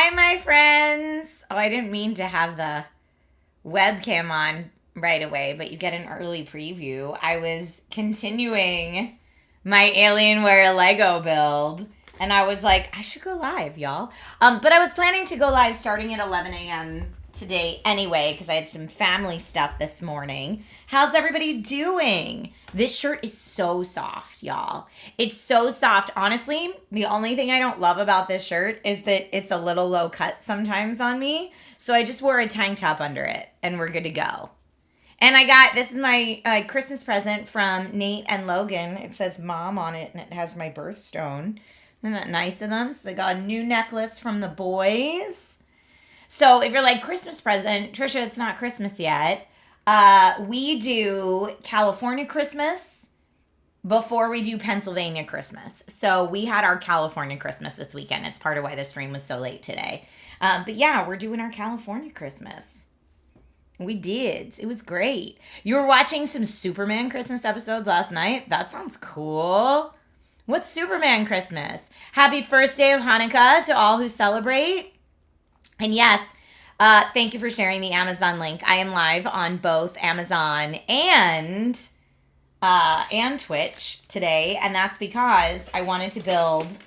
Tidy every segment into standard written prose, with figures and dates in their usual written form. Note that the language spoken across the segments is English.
Hi, my friends. Oh, I didn't mean to have the webcam on right away, but you get an early preview. I was continuing my Alienware Lego build, and I was like, I should go live, y'all. But I was planning to go live starting at 11 a.m. today anyway, because I had some family stuff this morning. How's everybody doing? This shirt is so soft, y'all. It's so soft. Honestly, the only thing I don't love about this shirt is that it's a little low cut sometimes on me. So I just wore a tank top under it, and we're good to go. And this is my Christmas present from Nate and Logan. It says mom on it, and it has my birthstone. Isn't that nice of them? So I got a new necklace from the boys. So if you're like, Christmas present, Trisha, it's not Christmas yet. We do California Christmas before we do Pennsylvania Christmas. So we had our California Christmas this weekend. It's part of why the stream was so late today. But yeah, we're doing our California Christmas. We did. It was great. You were watching some Superman Christmas episodes last night? That sounds cool. What's Superman Christmas? Happy first day of Hanukkah to all who celebrate. And yes, thank you for sharing the Amazon link. I am live on both Amazon and Twitch today, and that's because I wanted to build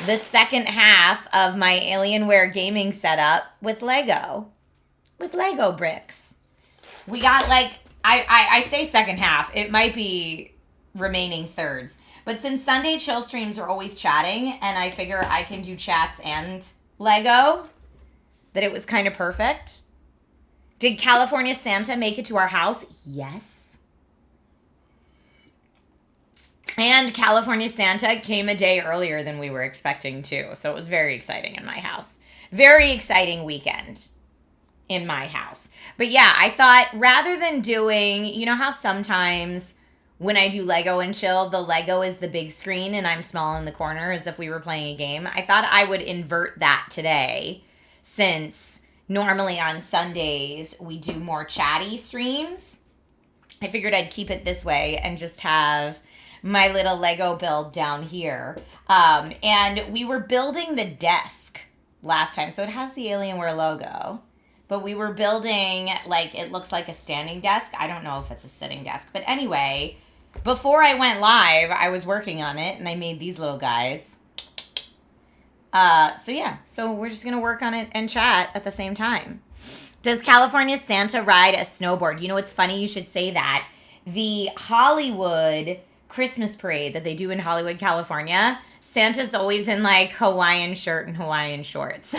the second half of my Alienware gaming setup with Lego bricks. We got I say second half. It might be remaining thirds. But since Sunday chill streams are always chatting, and I figure I can do chats and Lego, that it was kind of perfect. Did California Santa make it to our house? Yes. And California Santa came a day earlier than we were expecting to. So it was very exciting in my house. Very exciting weekend in my house. But yeah, I thought rather than doing, you know how sometimes when I do Lego and chill, the Lego is the big screen and I'm small in the corner as if we were playing a game. I thought I would invert that today, since normally on Sundays we do more chatty streams. I figured I'd keep it this way and just have my little Lego build down here. And we were building the desk last time. So it has the Alienware logo. But we were building, it looks like a standing desk. I don't know if it's a sitting desk. But anyway, before I went live, I was working on it, and I made these little guys. So we're just going to work on it and chat at the same time. Does California Santa ride a snowboard? You know, it's funny you should say that. The Hollywood Christmas parade that they do in Hollywood, California, Santa's always in, Hawaiian shirt and Hawaiian shorts.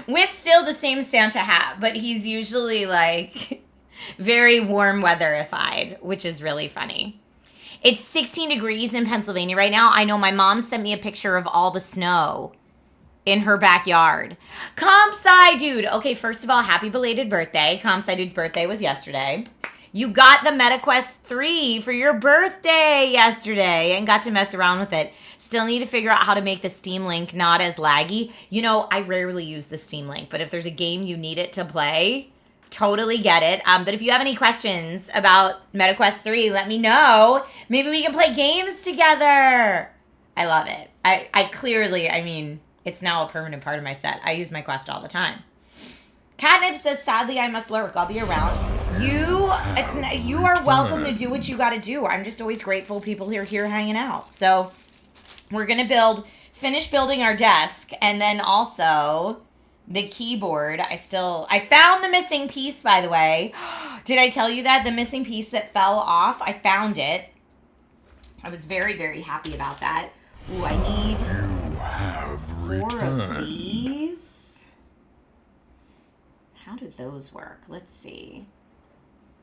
With still the same Santa hat, but he's usually, very warm weatherified, which is really funny. It's 16 degrees in Pennsylvania right now. I know my mom sent me a picture of all the snow in her backyard. Compsci dude. Okay, first of all, happy belated birthday. Compsci dude's birthday was yesterday. You got the MetaQuest 3 for your birthday yesterday and got to mess around with it. Still need to figure out how to make the Steam Link not as laggy. You know, I rarely use the Steam Link, but if there's a game you need it to play, totally get it. But if you have any questions about MetaQuest 3, let me know. Maybe we can play games together. I love it. I clearly, it's now a permanent part of my set. I use my Quest all the time. Catnip says, sadly, I must lurk. I'll be around. You are welcome to do what you got to do. I'm just always grateful people are here hanging out. So we're going to finish building our desk, and then also the keyboard. I found the missing piece, by the way. Did I tell you that? The missing piece that fell off, I found it. I was very, very happy about that. Ooh, I need You have 4 returned. of these. How do those work? Let's see.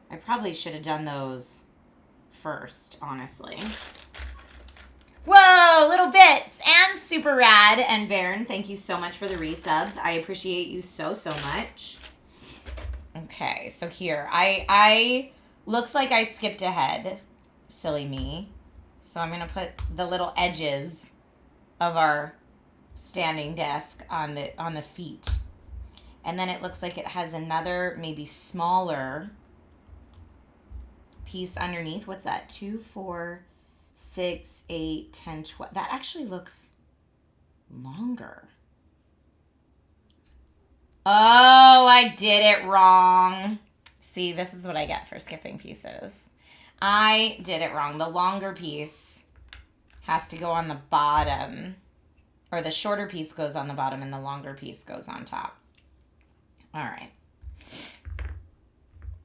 I probably should have done those first, honestly. Whoa, little bits and super rad. And Varen, thank you so much for the resubs. I appreciate you so, so much. Okay, so here. I looks like I skipped ahead. Silly me. So I'm going to put the little edges of our standing desk on the feet. And then it looks like it has another, maybe smaller piece underneath. What's that? 2, 4, 6, 8, 10, 12. That actually looks longer. Oh, I did it wrong. See, this is what I get for skipping pieces. I did it wrong. The longer piece has to go on the bottom, or the shorter piece goes on the bottom and the longer piece goes on top. All right.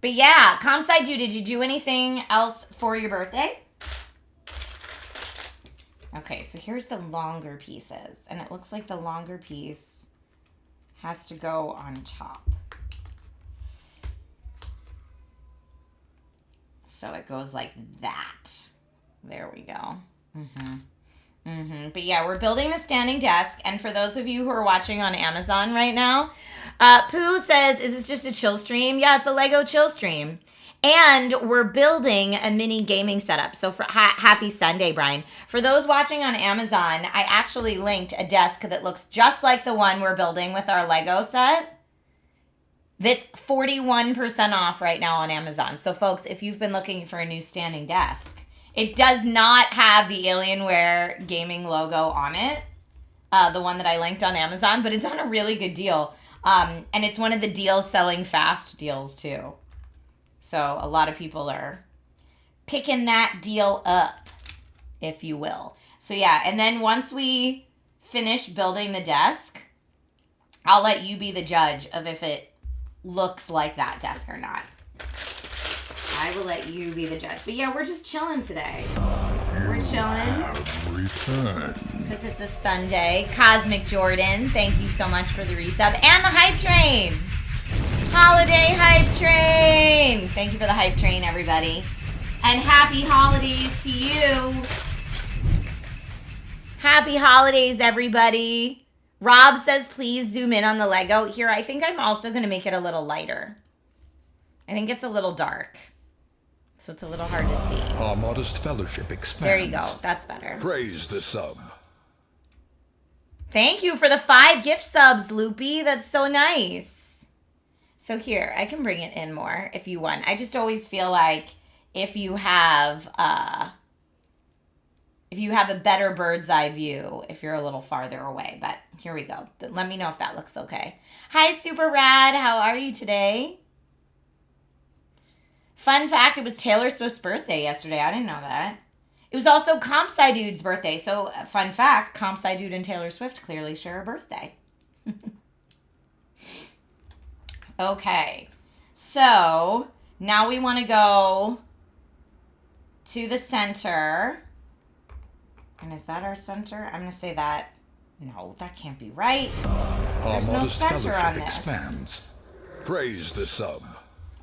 But yeah, Comsci Dude, did you do anything else for your birthday? Okay, so here's the longer pieces, and it looks like the longer piece has to go on top. So it goes like that. There we go. But yeah, we're building the standing desk. And for those of you who are watching on Amazon right now, Pooh says, is this just a chill stream? Yeah, it's a Lego chill stream. And we're building a mini gaming setup. So for happy Sunday, Brian. For those watching on Amazon, I actually linked a desk that looks just like the one we're building with our Lego set. That's 41% off right now on Amazon. So folks, if you've been looking for a new standing desk, it does not have the Alienware gaming logo on it, the one that I linked on Amazon, but it's on a really good deal. And it's one of the deals selling fast deals too. So a lot of people are picking that deal up, if you will. So yeah, and then once we finish building the desk, I'll let you be the judge of if it looks like that desk or not. I will let you be the judge. But yeah, we're just chilling today. We're chilling. Because it's a Sunday. Cosmic Jordan, thank you so much for the resub. And the Hype Train. Holiday Hype Train. Thank you for the Hype Train, everybody. And happy holidays to you. Happy holidays, everybody. Rob says, please zoom in on the Lego. Here, I think I'm also going to make it a little lighter. I think it's a little dark. So it's a little hard to see. Our modest fellowship expands. There you go. That's better. Praise the sub. Thank you for the 5 gift subs, Loopy. That's so nice. So here, I can bring it in more if you want. I just always feel like if you have a better bird's eye view, if you're a little farther away. But here we go. Let me know if that looks okay. Hi, Super Rad. How are you today? Fun fact, it was Taylor Swift's birthday yesterday. I didn't know that. It was also Comsci Dude's birthday. So, fun fact, Comsci Dude and Taylor Swift clearly share a birthday. Okay. So, now we want to go to the center. And is that our center? I'm going to say that. No, that can't be right. There's no center on this. Expands. Praise the sub.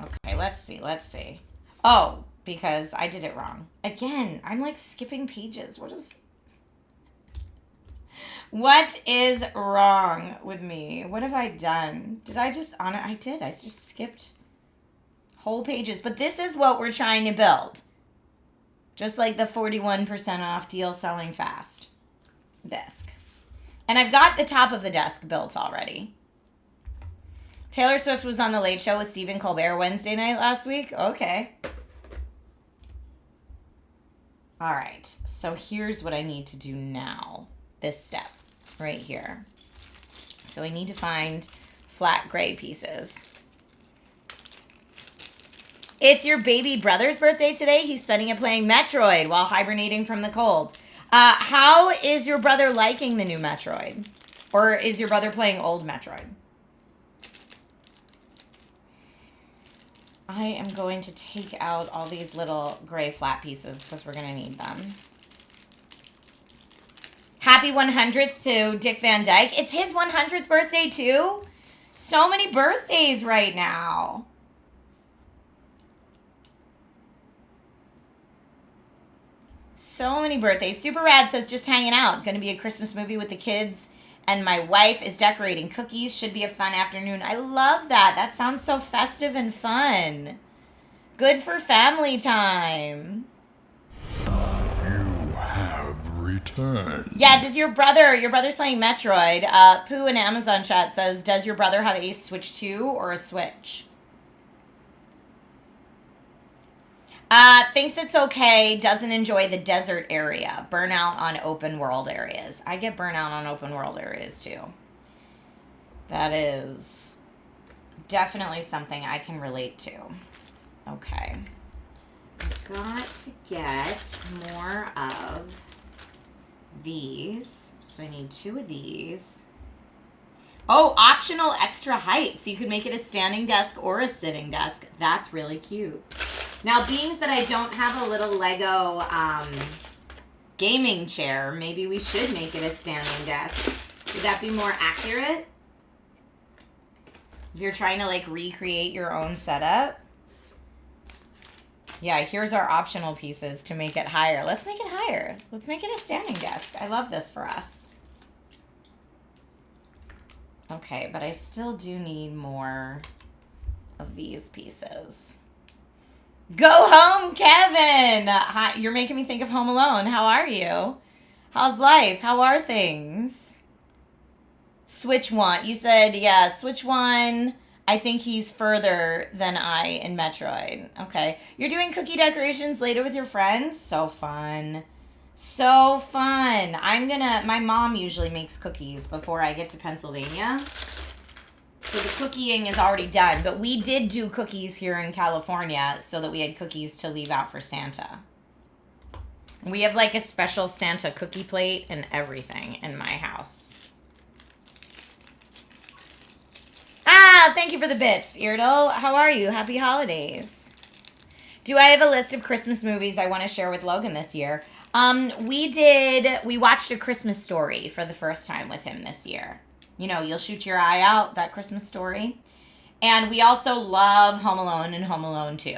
Okay, let's see. Oh, because I did it wrong. Again, I'm like skipping pages. What is wrong with me? What have I done? Did I just I did. I just skipped whole pages. But this is what we're trying to build. Just like the 41% off deal selling fast desk. And I've got the top of the desk built already. Taylor Swift was on The Late Show with Stephen Colbert Wednesday night last week. Okay. All right. So here's what I need to do now. This step right here. So I need to find flat gray pieces. It's your baby brother's birthday today. He's spending it playing Metroid while hibernating from the cold. How is your brother liking the new Metroid? Or is your brother playing old Metroid? I am going to take out all these little gray flat pieces because we're going to need them. Happy 100th to Dick Van Dyke. It's his 100th birthday too? So many birthdays right now. So many birthdays. Super Rad says, just hanging out. Going to be a Christmas movie with the kids. And my wife is decorating cookies. Should be a fun afternoon. I love that. That sounds so festive and fun. Good for family time. You have returned. Yeah, does your brother's playing Metroid. Pooh in Amazon chat says, does your brother have a Switch 2 or a Switch? Thinks it's okay, doesn't enjoy the desert area. Burnout on open world areas. I get burnout on open world areas too. That is definitely something I can relate to. Okay. I've got to get more of these. So I need 2 of these. Oh, optional extra height. So you could make it a standing desk or a sitting desk. That's really cute. Now, being that I don't have a little Lego gaming chair, maybe we should make it a standing desk. Would that be more accurate? If you're trying to like recreate your own setup. Yeah, here's our optional pieces to make it higher. Let's make it higher. Let's make it a standing desk. I love this for us. Okay, but I still do need more of these pieces. Go home, Kevin! Hi, you're making me think of Home Alone. How are you? How's life? How are things? Switch one. You said, yeah, Switch one. I think he's further than I in Metroid. Okay. You're doing cookie decorations later with your friends? So fun. So fun. My mom usually makes cookies before I get to Pennsylvania. So the cooking is already done. But we did do cookies here in California so that we had cookies to leave out for Santa. We have like a special Santa cookie plate and everything in my house. Ah, thank you for the bits, Irdal. How are you? Happy holidays. Do I have a list of Christmas movies I want to share with Logan this year? We watched A Christmas Story for the first time with him this year. You know, You'll Shoot Your Eye Out, that Christmas story. And we also love Home Alone and Home Alone 2.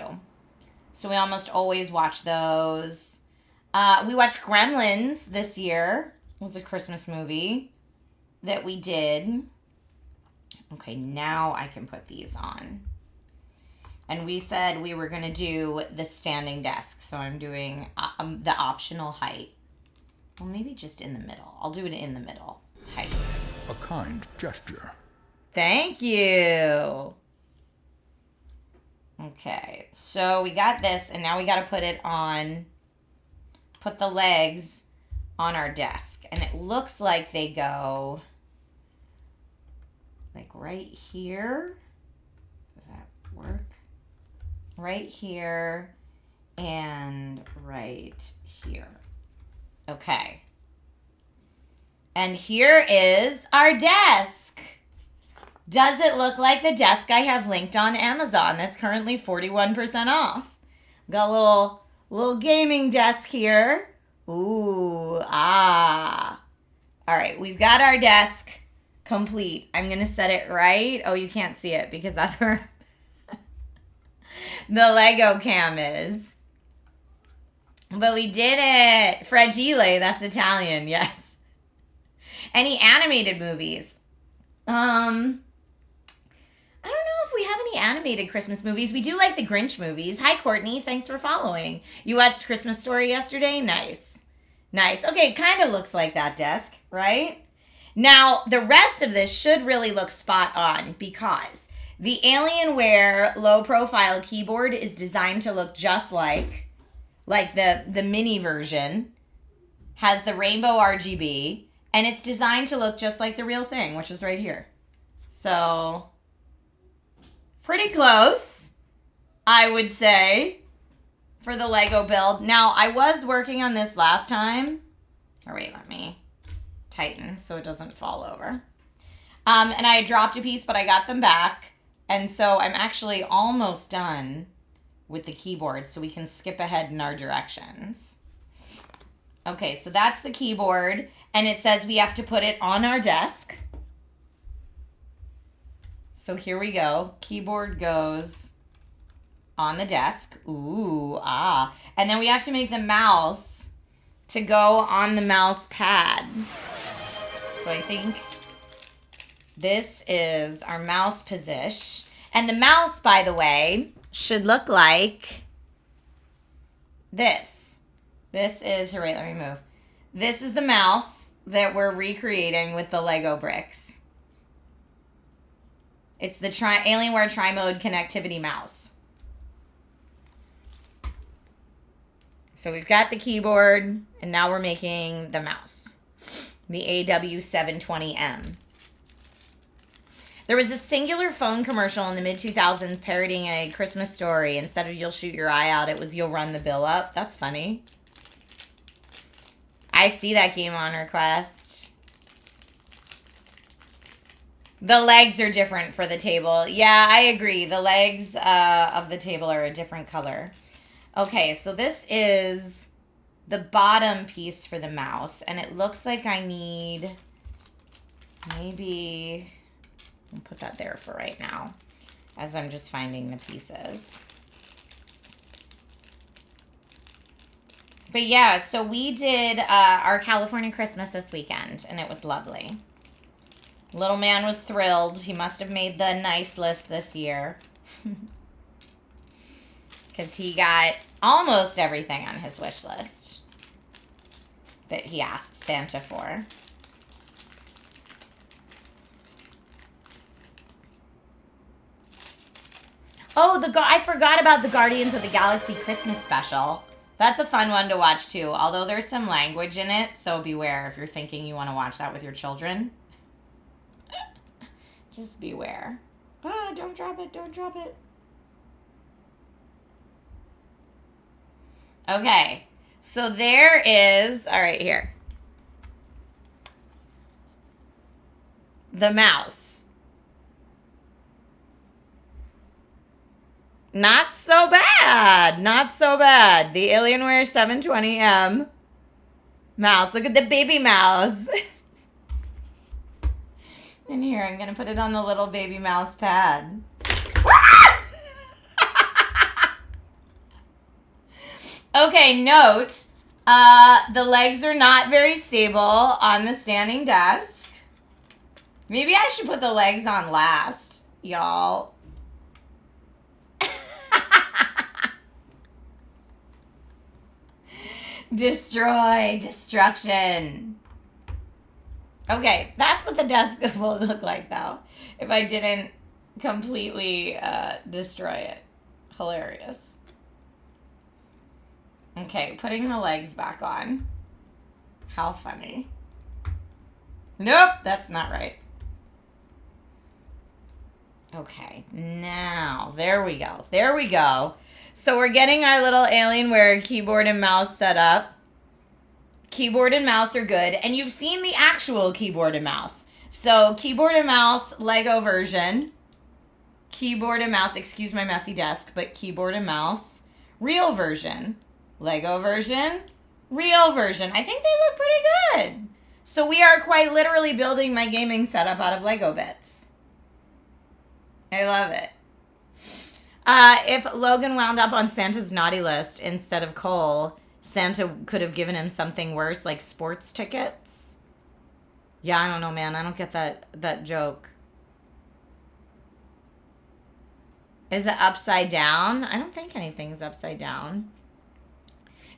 So we almost always watch those. We watched Gremlins this year. It was a Christmas movie that we did. Okay, now I can put these on. And we said we were going to do the standing desk. So I'm doing the optional height. Well, maybe just in the middle. I'll do it in the middle. Height. A kind gesture. Thank you. Okay, so we got this, and now we got to put the legs on our desk. And it looks like they go like right here. Does that work? Right here and right here. Okay. And here is our desk. Does it look like the desk I have linked on Amazon that's currently 41% off? Got a little gaming desk here. Ooh, ah. All right, we've got our desk complete. I'm going to set it right. Oh, you can't see it because that's where the Lego cam is. But we did it. Fragile, that's Italian, yes. Any animated movies? I don't know if we have any animated Christmas movies. We do like the Grinch movies. Hi, Courtney. Thanks for following. You watched Christmas Story yesterday? Nice. Nice. Okay, it kind of looks like that desk, right? Now, the rest of this should really look spot on because the Alienware low-profile keyboard is designed to look just like the mini version. Has the rainbow RGB, and it's designed to look just like the real thing, which is right here. So, pretty close, I would say, for the Lego build. Now, I was working on this last time. Or wait, let me tighten so it doesn't fall over. And I dropped a piece, but I got them back. And so I'm actually almost done with the keyboard, so we can skip ahead in our directions. Okay, so that's the keyboard, and it says we have to put it on our desk. So here we go. Keyboard goes on the desk. Ooh, ah. And then we have to make the mouse to go on the mouse pad. So I think this is our mouse position. And the mouse, by the way, should look like this. This is, here, wait, let me move. This is the mouse that we're recreating with the Lego bricks. It's the Alienware Tri-Mode Connectivity Mouse. So we've got the keyboard, and now we're making the mouse. The AW720M. There was a singular phone commercial in the mid-2000s parodying a Christmas story. Instead of "you'll shoot your eye out," it was "you'll run the bill up." That's funny. I see that game on request. The legs are different for the table. Yeah, I agree. The legs of the table are a different color. Okay, so this is the bottom piece for the mouse. And it looks like I need maybe... I'll put that there for right now as I'm just finding the pieces. But yeah, so we did our California Christmas this weekend, and it was lovely. Little man was thrilled. He must have made the nice list this year. Because he got almost everything on his wish list that he asked Santa for. Oh, I forgot about the Guardians of the Galaxy Christmas special. That's a fun one to watch, too. Although there's some language in it, so beware if you're thinking you want to watch that with your children. Just beware. Ah, don't drop it, don't drop it. Okay, so there is... All right, here. The mouse. Not so bad. Not so bad. The Alienware 720M mouse. Look at the baby mouse. And here, I'm going to put it on the little baby mouse pad. Okay, note, the legs are not very stable on the standing desk. Maybe I should put the legs on last, y'all. Destroy, destruction. Okay, that's what the desk will look like, though, if I didn't completely destroy it. Hilarious. Okay, putting the legs back on. How funny. Nope, that's not right. Okay, now, there we go. There we go. So we're getting our little Alienware keyboard and mouse set up. Keyboard and mouse are good. And you've seen the actual keyboard and mouse. So keyboard and mouse, Lego version. Keyboard and mouse, excuse my messy desk, but keyboard and mouse, real version. Lego version, real version. I think they look pretty good. So we are quite literally building my gaming setup out of Lego bits. I love it. If Logan wound up on Santa's naughty list instead of coal, Santa could have given him something worse, like sports tickets. Yeah, I don't know, man. I don't get that joke. Is it upside down? I don't think anything's upside down.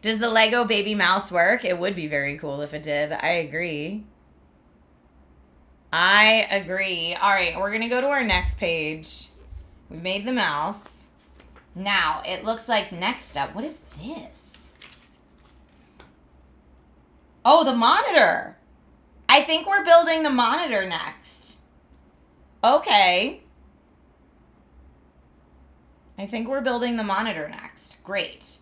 Does the Lego baby mouse work? It would be very cool if it did. I agree. I agree. All right, we're going to go to our next page. We made the mouse. Now, it looks like next up, what is this? Oh, the monitor. I think we're building the monitor next. Okay. I think we're building the monitor next. Great.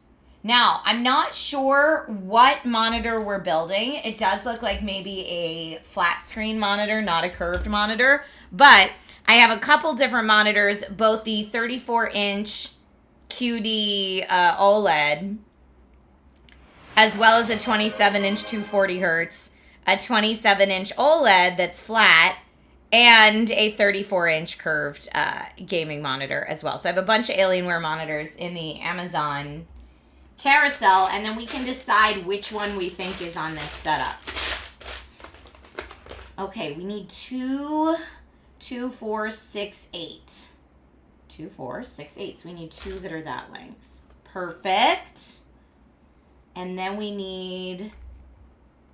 Now, I'm not sure what monitor we're building. It does look like maybe a flat screen monitor, not a curved monitor. But I have a couple different monitors, both the 34-inch QD OLED, as well as a 27-inch 240 hertz, a 27-inch OLED that's flat, and a 34-inch curved gaming monitor as well. So I have a bunch of Alienware monitors in the Amazon carousel, and then we can decide which one we think is on this setup. Okay, we need 2, 4, 6, 8. 2, 4, 6, 8. So we need 2 that are that length. Perfect. And then we need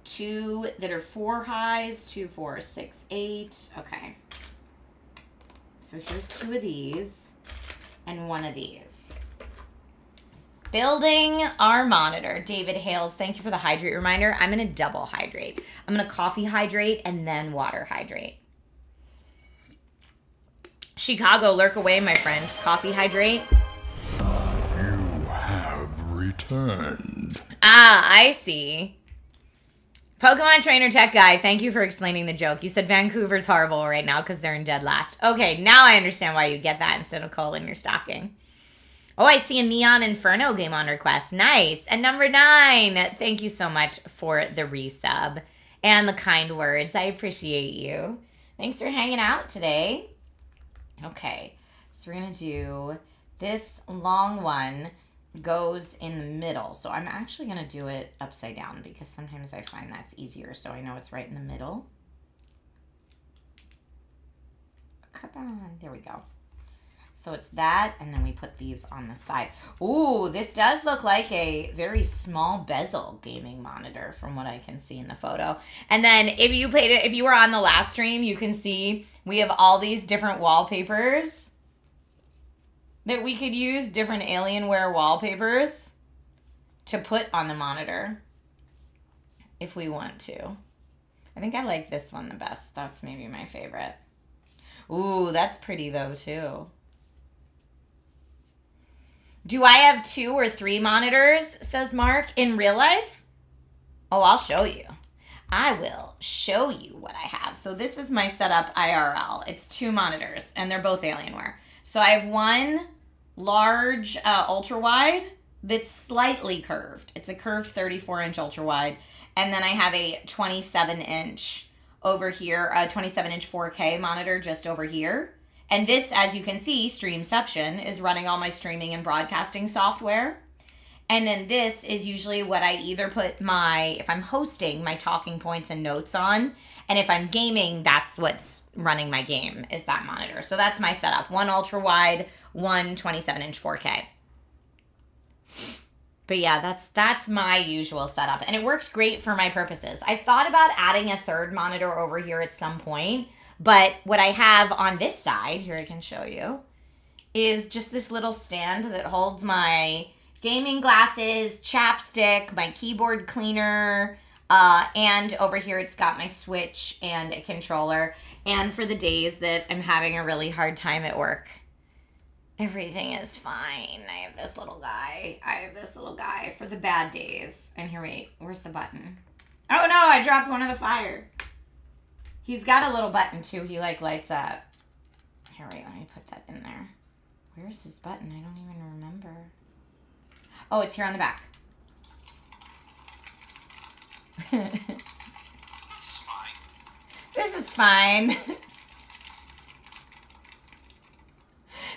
2 that are 4 highs. 2, 4, 6, 8. Okay. So here's 2 of these and 1 of these. Building our monitor. David Hales, thank you for the hydrate reminder. I'm going to double hydrate. I'm going to coffee hydrate and then water hydrate. Chicago, lurk away, my friend. Coffee hydrate. You have returned. Ah, I see. Pokemon Trainer Tech Guy, thank you for explaining the joke. You said Vancouver's horrible right now because they're in dead last. Okay, now I understand why you'd get that instead of coal in your stocking. Oh, I see a Neon Inferno game on request. Nice. And number 9, thank you so much for the resub and the kind words. I appreciate you. Thanks for hanging out today. Okay, so we're going to do this long one. Goes in the middle. So I'm actually going to do it upside down because sometimes I find that's easier so I know it's right in the middle. Come on. There we go. So it's that, and then we put these on the side. Ooh, this does look like a very small bezel gaming monitor from what I can see in the photo. And then if you were on the last stream, you can see we have all these different wallpapers that we could use, different Alienware wallpapers to put on the monitor if we want to. I think I like this one the best. That's maybe my favorite. Ooh, that's pretty though too. Do I have 2 or 3 monitors, says Mark, in real life? Oh, I'll show you. I will show you what I have. So this is my setup IRL. It's 2 monitors, and they're both Alienware. So I have one large ultra wide that's slightly curved. It's a curved 34-inch ultra wide. And then I have a 27-inch over here, a 27-inch 4K monitor just over here. And this, as you can see, Streamception is running all my streaming and broadcasting software. And then this is usually what I either put if I'm hosting, my talking points and notes on. And if I'm gaming, that's what's running my game, is that monitor. So that's my setup. One ultra wide, one 27-inch 4K. But yeah, that's my usual setup. And it works great for my purposes. I thought about adding a third monitor over here at some point. But what I have on this side, here I can show you, is just this little stand that holds my gaming glasses, chapstick, my keyboard cleaner, and over here it's got my Switch and a controller. And for the days that I'm having a really hard time at work, everything is fine. I have this little guy for the bad days. And here, wait, where's the button? Oh no, I dropped one of the fire. He's got a little button too. He lights up. Here, wait, let me put that in there. Where's his button? I don't even remember. Oh, it's here on the back. This is fine.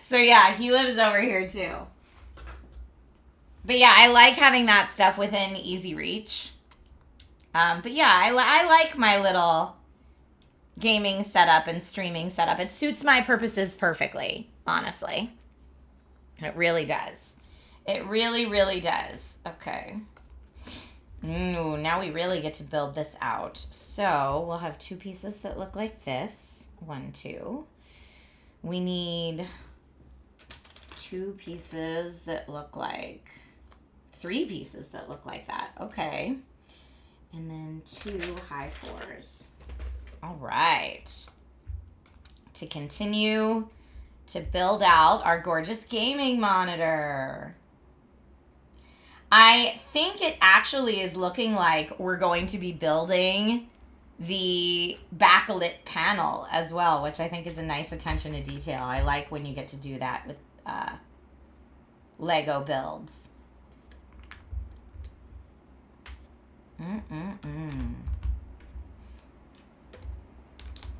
So yeah, he lives over here too. But yeah, I like having that stuff within easy reach. But yeah, I like my little gaming setup and streaming setup. It suits my purposes perfectly, honestly. It really does. It really, really does. Okay. Ooh, now we really get to build this out. So we'll have 2 pieces that look like this. 1, 2. We need 2 pieces that look like 3 pieces that look like that. Okay. And then 2 high 4s. All right. To continue to build out our gorgeous gaming monitor. I think it actually is looking like we're going to be building the backlit panel as well, which I think is a nice attention to detail. I like when you get to do that with Lego builds.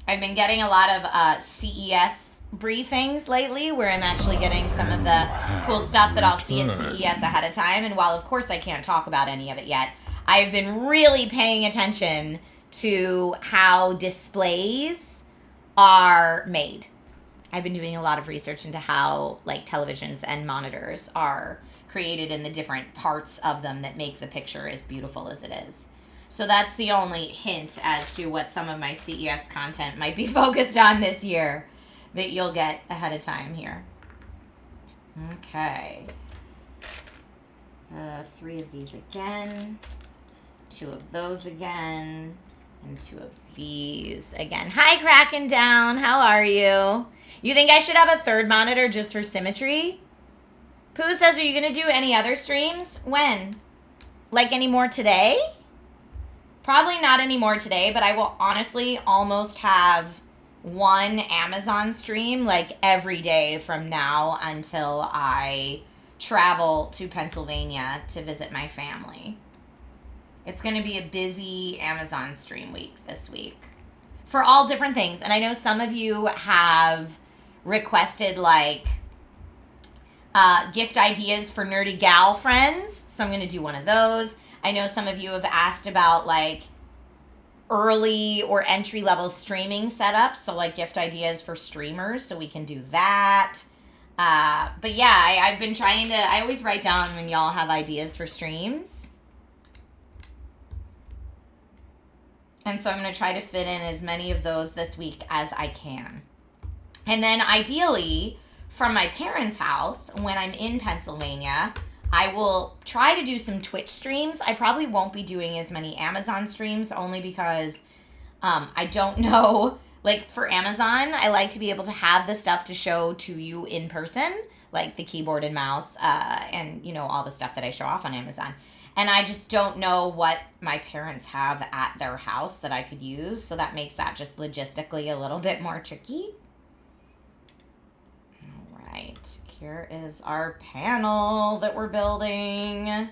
I've been getting a lot of CES briefings lately where I'm actually getting some of the cool stuff that I'll see at CES ahead of time. And while, of course, I can't talk about any of it yet, I've been really paying attention to how displays are made. I've been doing a lot of research into how televisions and monitors are created and the different parts of them that make the picture as beautiful as it is. So that's the only hint as to what some of my CES content might be focused on this year that you'll get ahead of time here. Okay. 3 of these again. 2 of those again. And 2 of these again. Hi, Kraken Down. How are you? You think I should have a third monitor just for symmetry? Pooh says, are you going to do any other streams? When? Like any more today? Probably not anymore today, but I will honestly almost have one Amazon stream like every day from now until I travel to Pennsylvania to visit my family. It's going to be a busy Amazon stream week this week for all different things. And I know some of you have requested like gift ideas for nerdy gal friends. So I'm going to do one of those. I know some of you have asked about like early or entry level streaming setups. So like gift ideas for streamers. So we can do that. But yeah, I've been trying to, I always write down when y'all have ideas for streams. And so I'm going to try to fit in as many of those this week as I can. And then ideally, from my parents' house, when I'm in Pennsylvania, I will try to do some Twitch streams. I probably won't be doing as many Amazon streams only because I don't know. Like for Amazon, I like to be able to have the stuff to show to you in person, like the keyboard and mouse and, you know, all the stuff that I show off on Amazon. And I just don't know what my parents have at their house that I could use. So that makes that just logistically a little bit more tricky. All right. Here is our panel that we're building.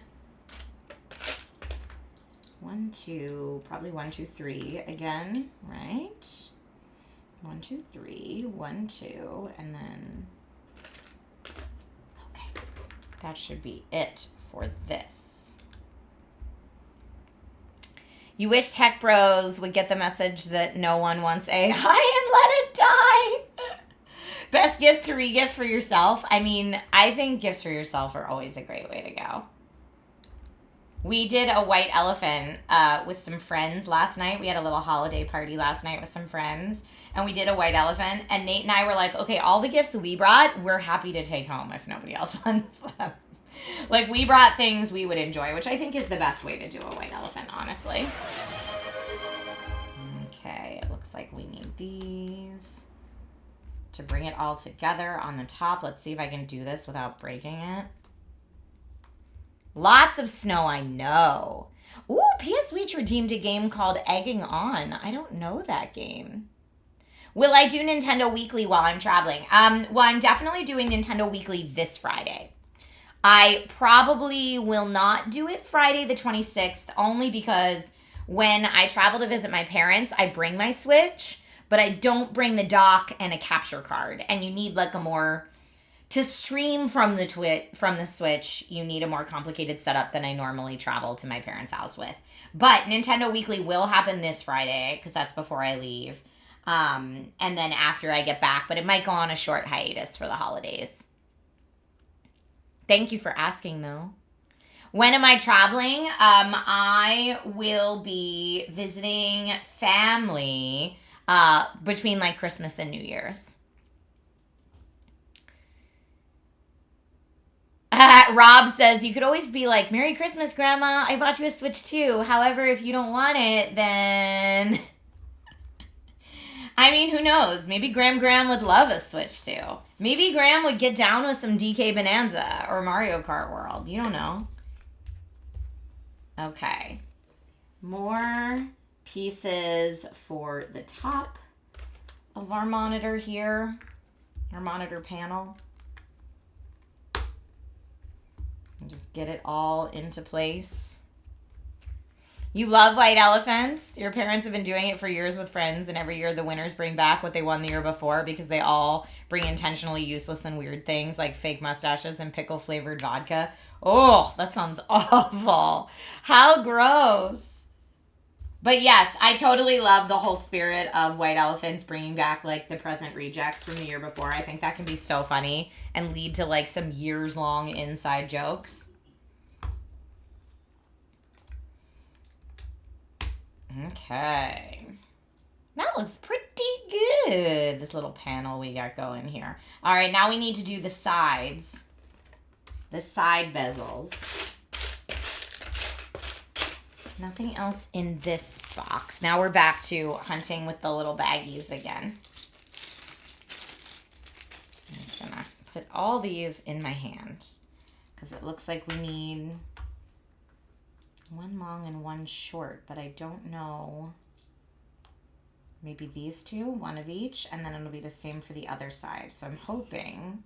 1, 2, probably 1, 2, 3 again, right? 1, 2, 3, 1, 2, and then, okay. That should be it for this. You wish tech bros would get the message that no one wants AI and let it die. Best gifts to re-gift for yourself. I mean, I think gifts for yourself are always a great way to go. We did a white elephant with some friends last night. We had a little holiday party last night with some friends. And we did a white elephant. And Nate and I were like, okay, all the gifts we brought, we're happy to take home if nobody else wants them. Like, we brought things we would enjoy, which I think is the best way to do a white elephant, honestly. Okay, it looks like we need these to bring it all together on the top. Let's see if I can do this without breaking it. Lots of snow, I know. Ooh, PS Weech redeemed a game called Egging On. I don't know that game. Will I do Nintendo Weekly while I'm traveling? Well, I'm definitely doing Nintendo Weekly this Friday. I probably will not do it Friday the 26th, only because when I travel to visit my parents, I bring my Switch, but I don't bring the dock and a capture card. And you need like a more, to stream from the Switch, you need a more complicated setup than I normally travel to my parents' house with. But Nintendo Weekly will happen this Friday, because that's before I leave. And then after I get back, but it might go on a short hiatus for the holidays. Thank you for asking, though. When am I traveling? I will be visiting family between like Christmas and New Year's. Rob says, you could always be like, Merry Christmas, Grandma. I bought you a Switch too. However, if you don't want it, then... I mean, who knows? Maybe Graham would love a Switch too. Maybe Graham would get down with some DK Bonanza or Mario Kart World. You don't know. Okay. More pieces for the top of our monitor here. Our monitor panel. And just get it all into place. You love white elephants. Your parents have been doing it for years with friends, and every year the winners bring back what they won the year before because they all bring intentionally useless and weird things like fake mustaches and pickle-flavored vodka. Oh, that sounds awful. How gross. But yes, I totally love the whole spirit of white elephants bringing back like the present rejects from the year before. I think that can be so funny and lead to like some years-long inside jokes. Okay. That looks pretty good, this little panel we got going here. All right, now we need to do the sides. The side bezels. Nothing else in this box. Now we're back to hunting with the little baggies again. put all these in my hand because it looks like we need one long and one short, but I don't know. Maybe these two, one of each, and then it'll be the same for the other side. So I'm hoping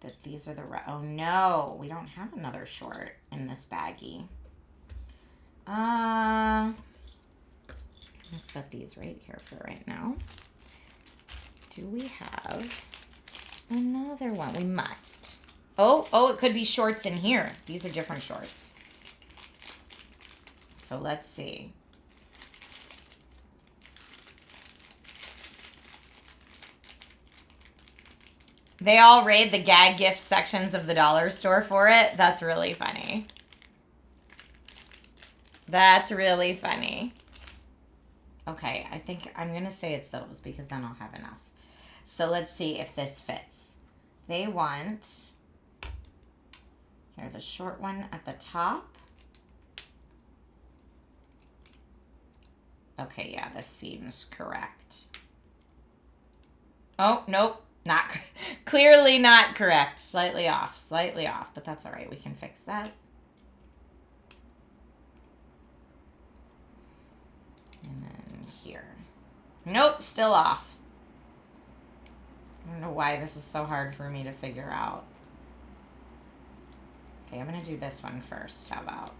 that these are the right. Oh no, we don't have another short in this baggie. I'll set these right here for right now. Do we have another one? We must. Oh, it could be shorts in here. These are different shorts. So let's see. They all raid the gag gift sections of the dollar store for it. That's really funny. That's really funny. Okay, I think I'm going to say it's those because then I'll have enough. So let's see if this fits. They want, here, the short one at the top. Okay, yeah, this seems correct. Oh, nope. Not clearly not correct. Slightly off, but that's all right. We can fix that. And then here. Nope, still off. I don't know why this is so hard for me to figure out. Okay, I'm going to do this one first. How about?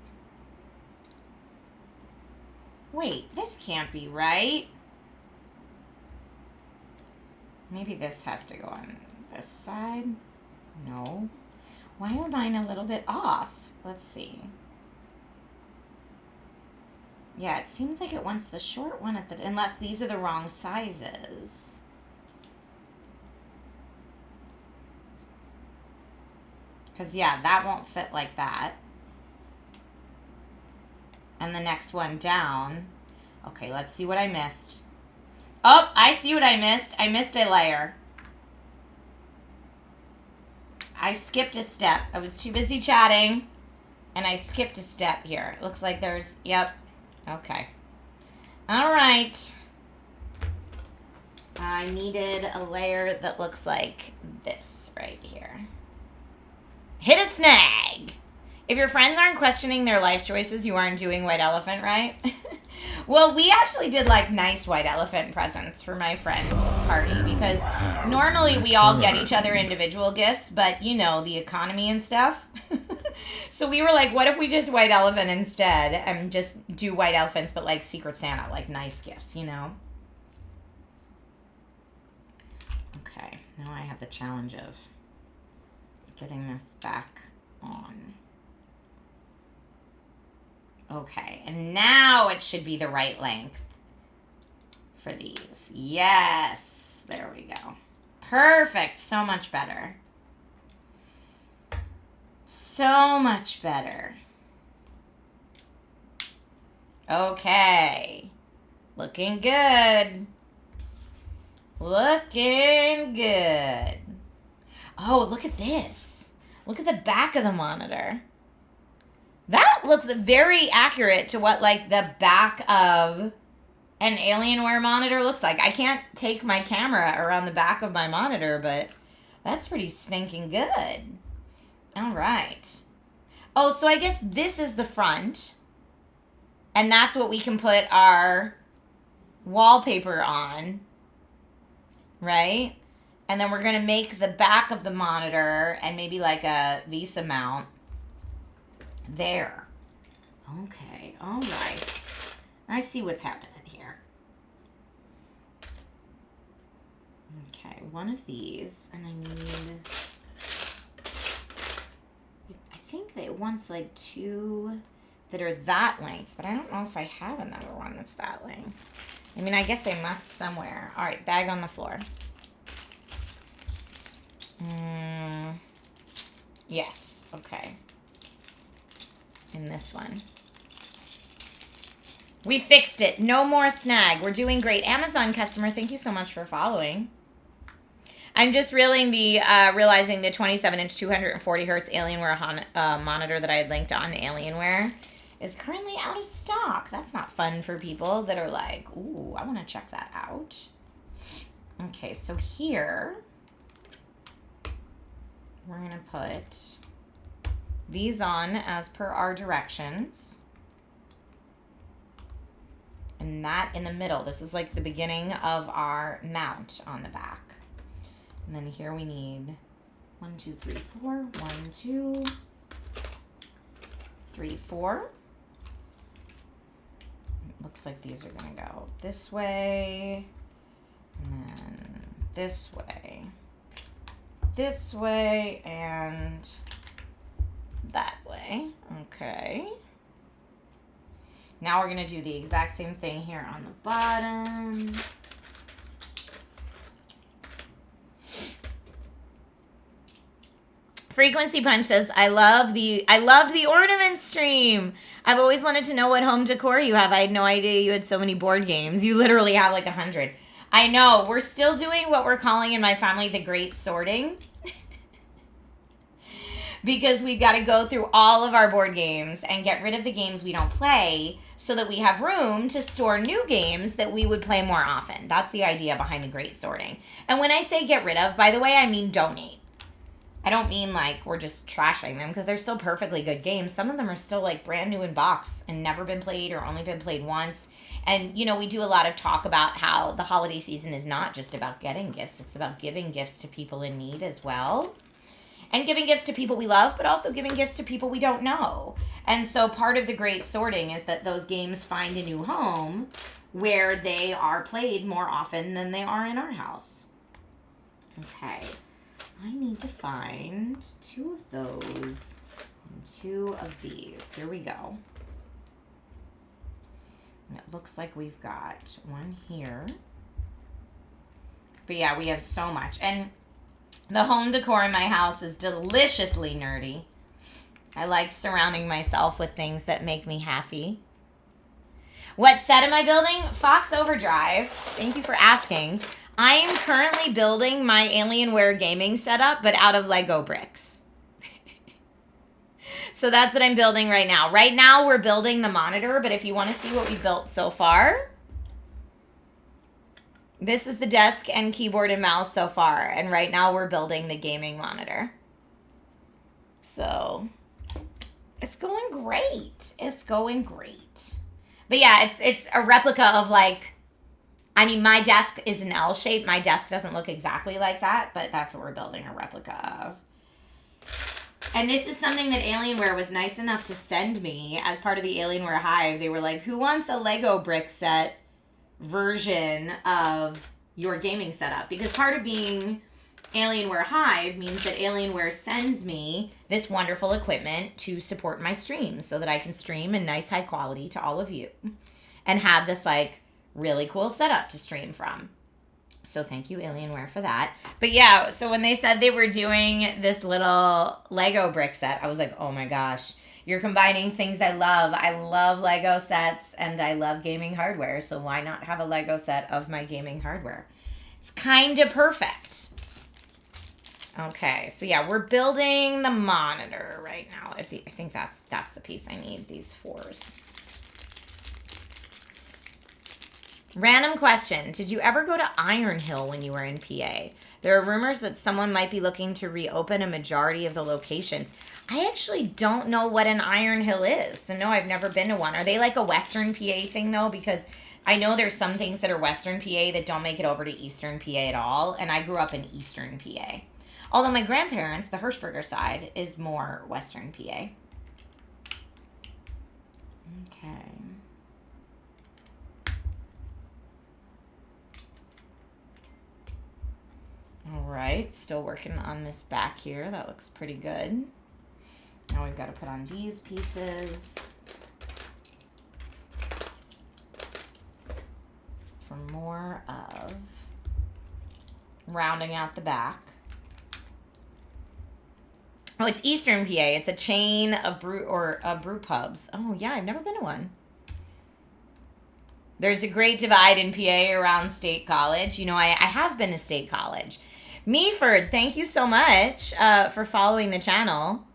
Wait, this can't be right. Maybe this has to go on this side. No. Why are mine a little bit off? Let's see. Yeah, it seems like it wants the short one at the... Unless these are the wrong sizes. Because, yeah, that won't fit like that. And the next one down. Okay, let's see what I missed. Oh, I see what I missed. I missed a layer. I skipped a step. I was too busy chatting, and I skipped a step here. It looks like there's... Yep. Okay. All right. I needed a layer that looks like this right here. Hit a snag. If your friends aren't questioning their life choices, you aren't doing white elephant right. Well, we actually did like nice white elephant presents for my friend's party because normally we all get each other individual gifts, but you know, the economy and stuff. So we were like, what if we just white elephant instead and just do white elephants, but like Secret Santa, like nice gifts, you know? Okay, now I have the challenge of getting this back on. Okay, and now it should be the right length for these. Yes, there we go. Perfect, so much better. So much better. Okay, looking good. Looking good. Oh, look at this. Look at the back of the monitor. That looks very accurate to what, like, the back of an Alienware monitor looks like. I can't take my camera around the back of my monitor, but that's pretty stinking good. All right. Oh, so I guess this is the front, and that's what we can put our wallpaper on, right? And then we're going to make the back of the monitor and maybe, like, a Visa mount. There. Okay, all right. I see what's happening here. Okay, one of these, and I need... I think that it wants like two that are that length, but I don't know if I have another one that's that length. I mean, I guess I must somewhere. All right, bag on the floor. Yes, okay. In this one. We fixed it. No more snag. We're doing great. Amazon customer, thank you so much for following. I'm just realizing the 27-inch 240 hertz Alienware monitor that I had linked on Alienware is currently out of stock. That's not fun for people that are like, ooh, I want to check that out. Okay, so here we're going to put these on as per our directions. And that in the middle. This is like the beginning of our mount on the back. And then here we need 1, 2, 3, 4. 1, 2, 3, 4. It looks like these are going to go this way. And then this way, and that way. Okay. Now we're going to do the exact same thing here on the bottom. Frequency Punch says, I loved the ornament stream. I've always wanted to know what home decor you have. I had no idea you had so many board games. You literally have like 100. I know. We're still doing what we're calling in my family the great sorting. Because we've got to go through all of our board games and get rid of the games we don't play so that we have room to store new games that we would play more often. That's the idea behind the great sorting. And when I say get rid of, by the way, I mean donate. I don't mean like we're just trashing them because they're still perfectly good games. Some of them are still like brand new in box and never been played or only been played once. And, you know, we do a lot of talk about how the holiday season is not just about getting gifts. It's about giving gifts to people in need as well. And giving gifts to people we love, but also giving gifts to people we don't know. And so part of the great sorting is that those games find a new home where they are played more often than they are in our house. Okay. I need to find 2 of those and 2 of these. Here we go. And it looks like we've got one here. But yeah, we have so much. And the home decor in my house is deliciously nerdy. I like surrounding myself with things that make me happy. What set am I building? Fox Overdrive. Thank you for asking. I am currently building my Alienware gaming setup, but out of Lego bricks. So that's what I'm building right now. Right now, we're building the monitor, but if you want to see what we built so far, this is the desk and keyboard and mouse so far. And right now, we're building the gaming monitor. So it's going great. It's going great. But yeah, it's a replica of like, I mean, my desk is an L shape. My desk doesn't look exactly like that, but that's what we're building a replica of. And this is something that Alienware was nice enough to send me as part of the Alienware Hive. They were like, who wants a Lego brick set version of your gaming setup? Because part of being Alienware Hive means that Alienware sends me this wonderful equipment to support my streams so that I can stream in nice high quality to all of you and have this like really cool setup to stream from. So thank you, Alienware, for that. But yeah, so when they said they were doing this little Lego brick set, I was like, oh my gosh, you're combining things I love. I love Lego sets and I love gaming hardware. So why not have a Lego set of my gaming hardware? It's kind of perfect. Okay, so yeah, we're building the monitor right now. I think that's the piece I need, these 4s. Random question. Did you ever go to Iron Hill when you were in PA? There are rumors that someone might be looking to reopen a majority of the locations. I actually don't know what an Iron Hill is. So no, I've never been to one. Are they like a Western PA thing though? Because I know there's some things that are Western PA that don't make it over to Eastern PA at all. And I grew up in Eastern PA. Although my grandparents, the Hershberger side, is more Western PA. Okay. All right, still working on this back here. That looks pretty good. Now we've got to put on these pieces for more of rounding out the back. Oh, it's Eastern PA. It's a chain of brew pubs. Oh, yeah, I've never been to one. There's a great divide in PA around State College. You know, I have been to State College. Meaford, thank you so much for following the channel.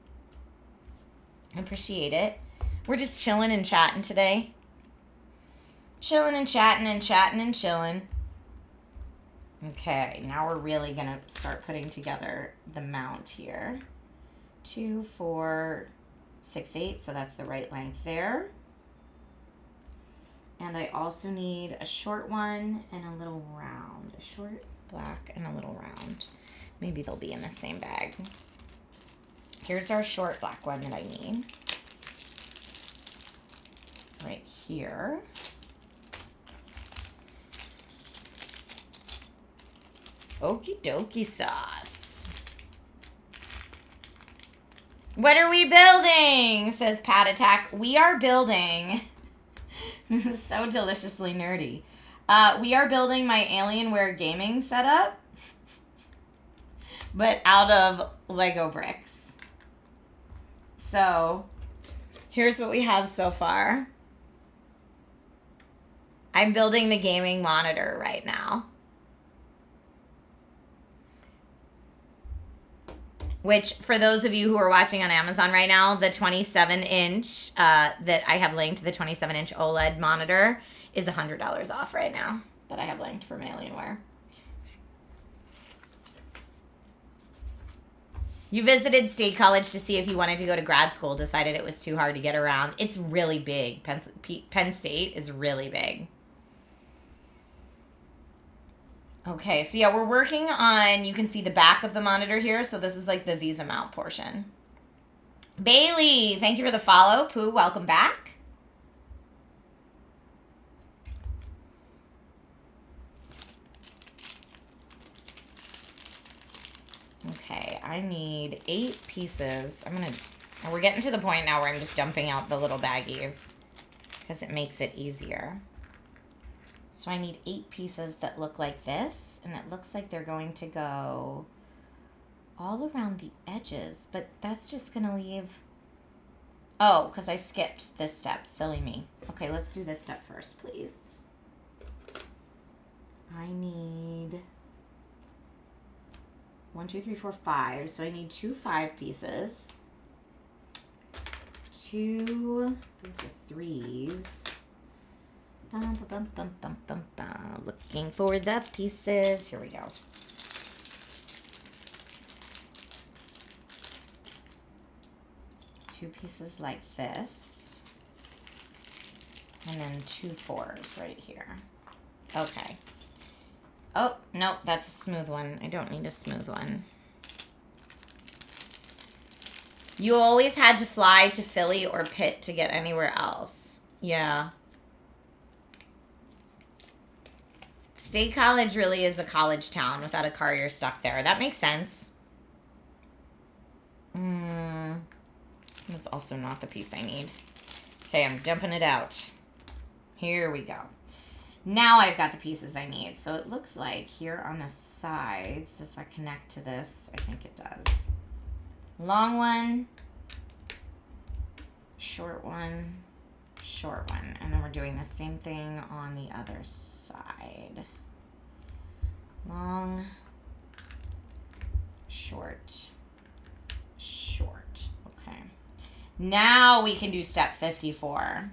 I appreciate it. We're just chilling and chatting today. Chilling and chatting and chatting and chilling. Okay, now we're really going to start putting together the mount here. 2, 4, 6, 8, so that's the right length there. And I also need a short one and a little round. A short, black, and a little round. Maybe they'll be in the same bag. Here's our short black one that I need. Right here. Okie dokie sauce. What are we building? Says Pat Attack. We are building. This is so deliciously nerdy. We are building my Alienware gaming setup, but out of Lego bricks. So, here's what we have so far. I'm building the gaming monitor right now. Which, for those of you who are watching on Amazon right now, the 27-inch that I have linked, the 27-inch OLED monitor, is $100 off right now that I have linked from Alienware. You visited State College to see if you wanted to go to grad school, decided it was too hard to get around. It's really big. Penn State is really big. Okay, so yeah, we're working on, you can see the back of the monitor here. So this is like the Visa mount portion. Bailey, thank you for the follow. Pooh, welcome back. Okay, I need 8 pieces. We're getting to the point now where I'm just dumping out the little baggies because it makes it easier. So I need 8 pieces that look like this, and it looks like they're going to go all around the edges, but that's just going to leave... Oh, because I skipped this step. Silly me. Okay, let's do this step first, please. I need 1, 2, 3, 4, 5. So I need 2 5 pieces. 2, these are 3s. Looking for the pieces. Here we go. Two pieces like this. And then 2 4s right here. Okay. Oh, nope, that's a smooth one. I don't need a smooth one. You always had to fly to Philly or Pitt to get anywhere else. Yeah. State College really is a college town. Without a car, you're stuck there. That makes sense. That's also not the piece I need. Okay, I'm dumping it out. Here we go. Now I've got the pieces I need. So it looks like here on the sides, does that connect to this? I think it does. Long one, short one, short one. And then we're doing the same thing on the other side. Long, short, short. Okay. Now we can do step 54,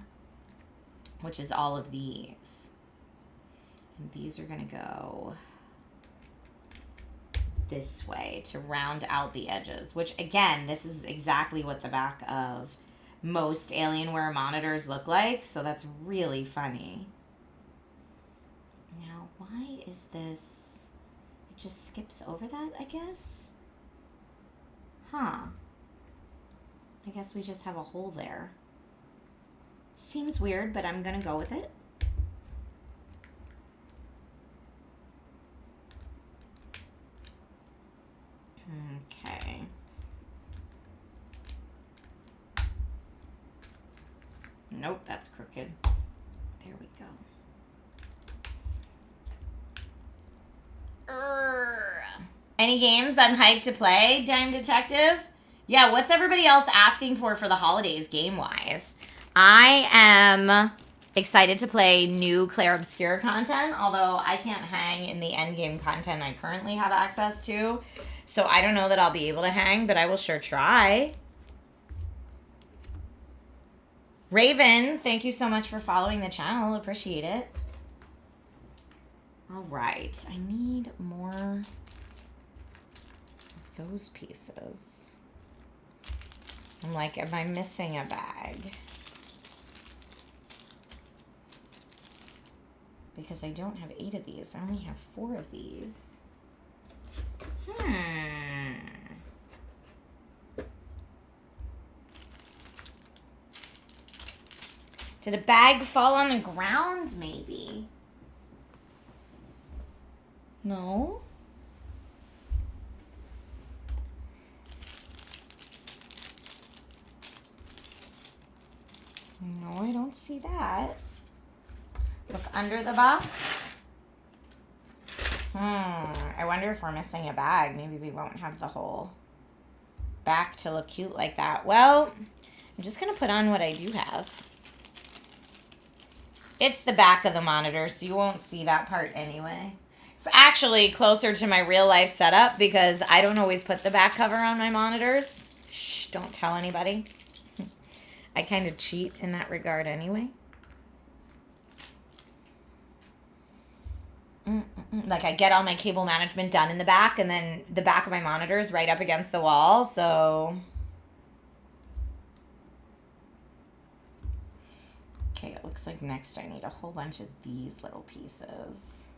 which is all of these. And these are going to go this way to round out the edges, which again, this is exactly what the back of most Alienware monitors look like. So that's really funny. Now, why is this? It just skips over that, I guess. Huh. I guess we just have a hole there. Seems weird, but I'm going to go with it. Okay. Nope, that's crooked. There we go. Any games I'm hyped to play, Dime Detective? Yeah, what's everybody else asking for the holidays game-wise? I am excited to play new Clair Obscure content, although I can't hang in the endgame content I currently have access to. So I don't know that I'll be able to hang, but I will sure try. Raven, thank you so much for following the channel. Appreciate it. All right. I need more of those pieces. I'm like, am I missing a bag? Because I don't have 8 of these. I only have 4 of these. Did a bag fall on the ground, maybe? No? No, I don't see that. Look under the box. I wonder if we're missing a bag. Maybe we won't have the whole back to look cute like that. Well, I'm just going to put on what I do have. It's the back of the monitor, so you won't see that part anyway. It's actually closer to my real life setup because I don't always put the back cover on my monitors. Shh, don't tell anybody. I kind of cheat in that regard anyway. Like I get all my cable management done in the back, and then the back of my monitor is right up against the wall, so... Okay, it looks like next I need a whole bunch of these little pieces.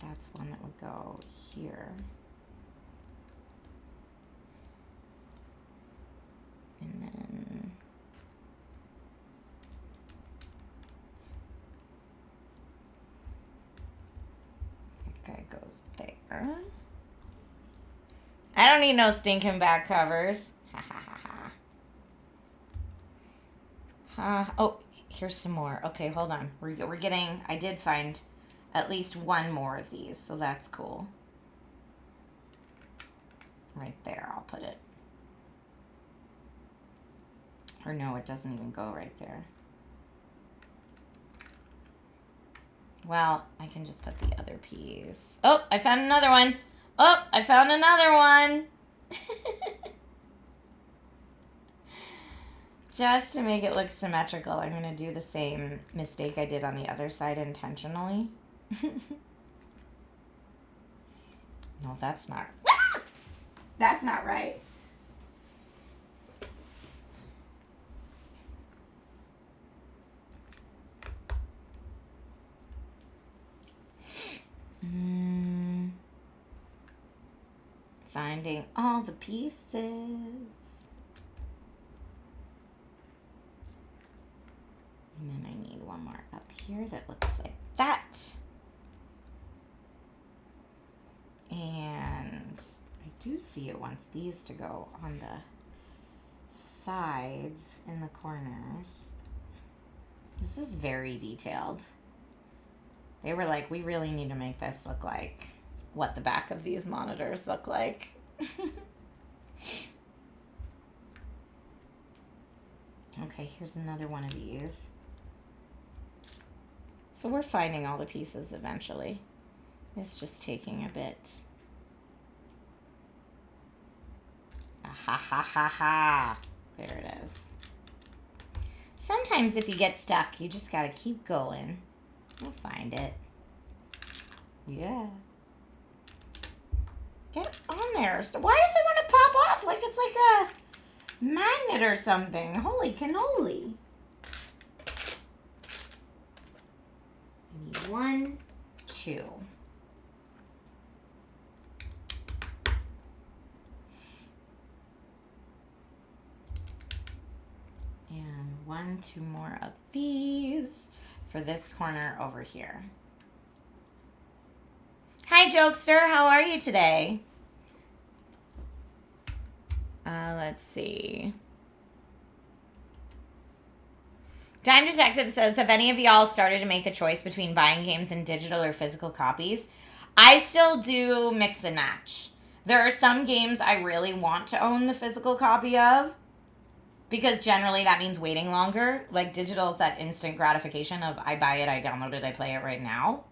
That's one that would go here. And then... that guy goes there. I don't need no stinking back covers. Ha ha ha ha. Oh, here's some more. Okay, hold on. We're getting... I did find at least one more of these, so that's cool. Right there, I'll put it. Or no, it doesn't even go right there. Well, I can just put the other piece. Oh, I found another one. Oh, I found another one. Just to make it look symmetrical, I'm going to do the same mistake I did on the other side intentionally. No, that's not... That's not right. Finding all the pieces. And then I need one more up here that looks like that. And I do see it wants these to go on the sides in the corners. This is very detailed. They were like, we really need to make this look like what the back of these monitors look like. Okay, here's another one of these. So we're finding all the pieces eventually. It's just taking a bit. Ha ha ha ha. There it is. Sometimes if you get stuck, you just gotta keep going. We'll find it. Yeah. Get on there. So why does it want to pop off like it's like a magnet or something? Holy cannoli. I need 1, 2. And 1, 2 more of these for this corner over here. Hi, Jokester. How are you today? Let's see. Dime Detective says, have any of y'all started to make the choice between buying games in digital or physical copies? I still do mix and match. There are some games I really want to own the physical copy of, because generally that means waiting longer. Like digital is that instant gratification of I buy it, I download it, I play it right now.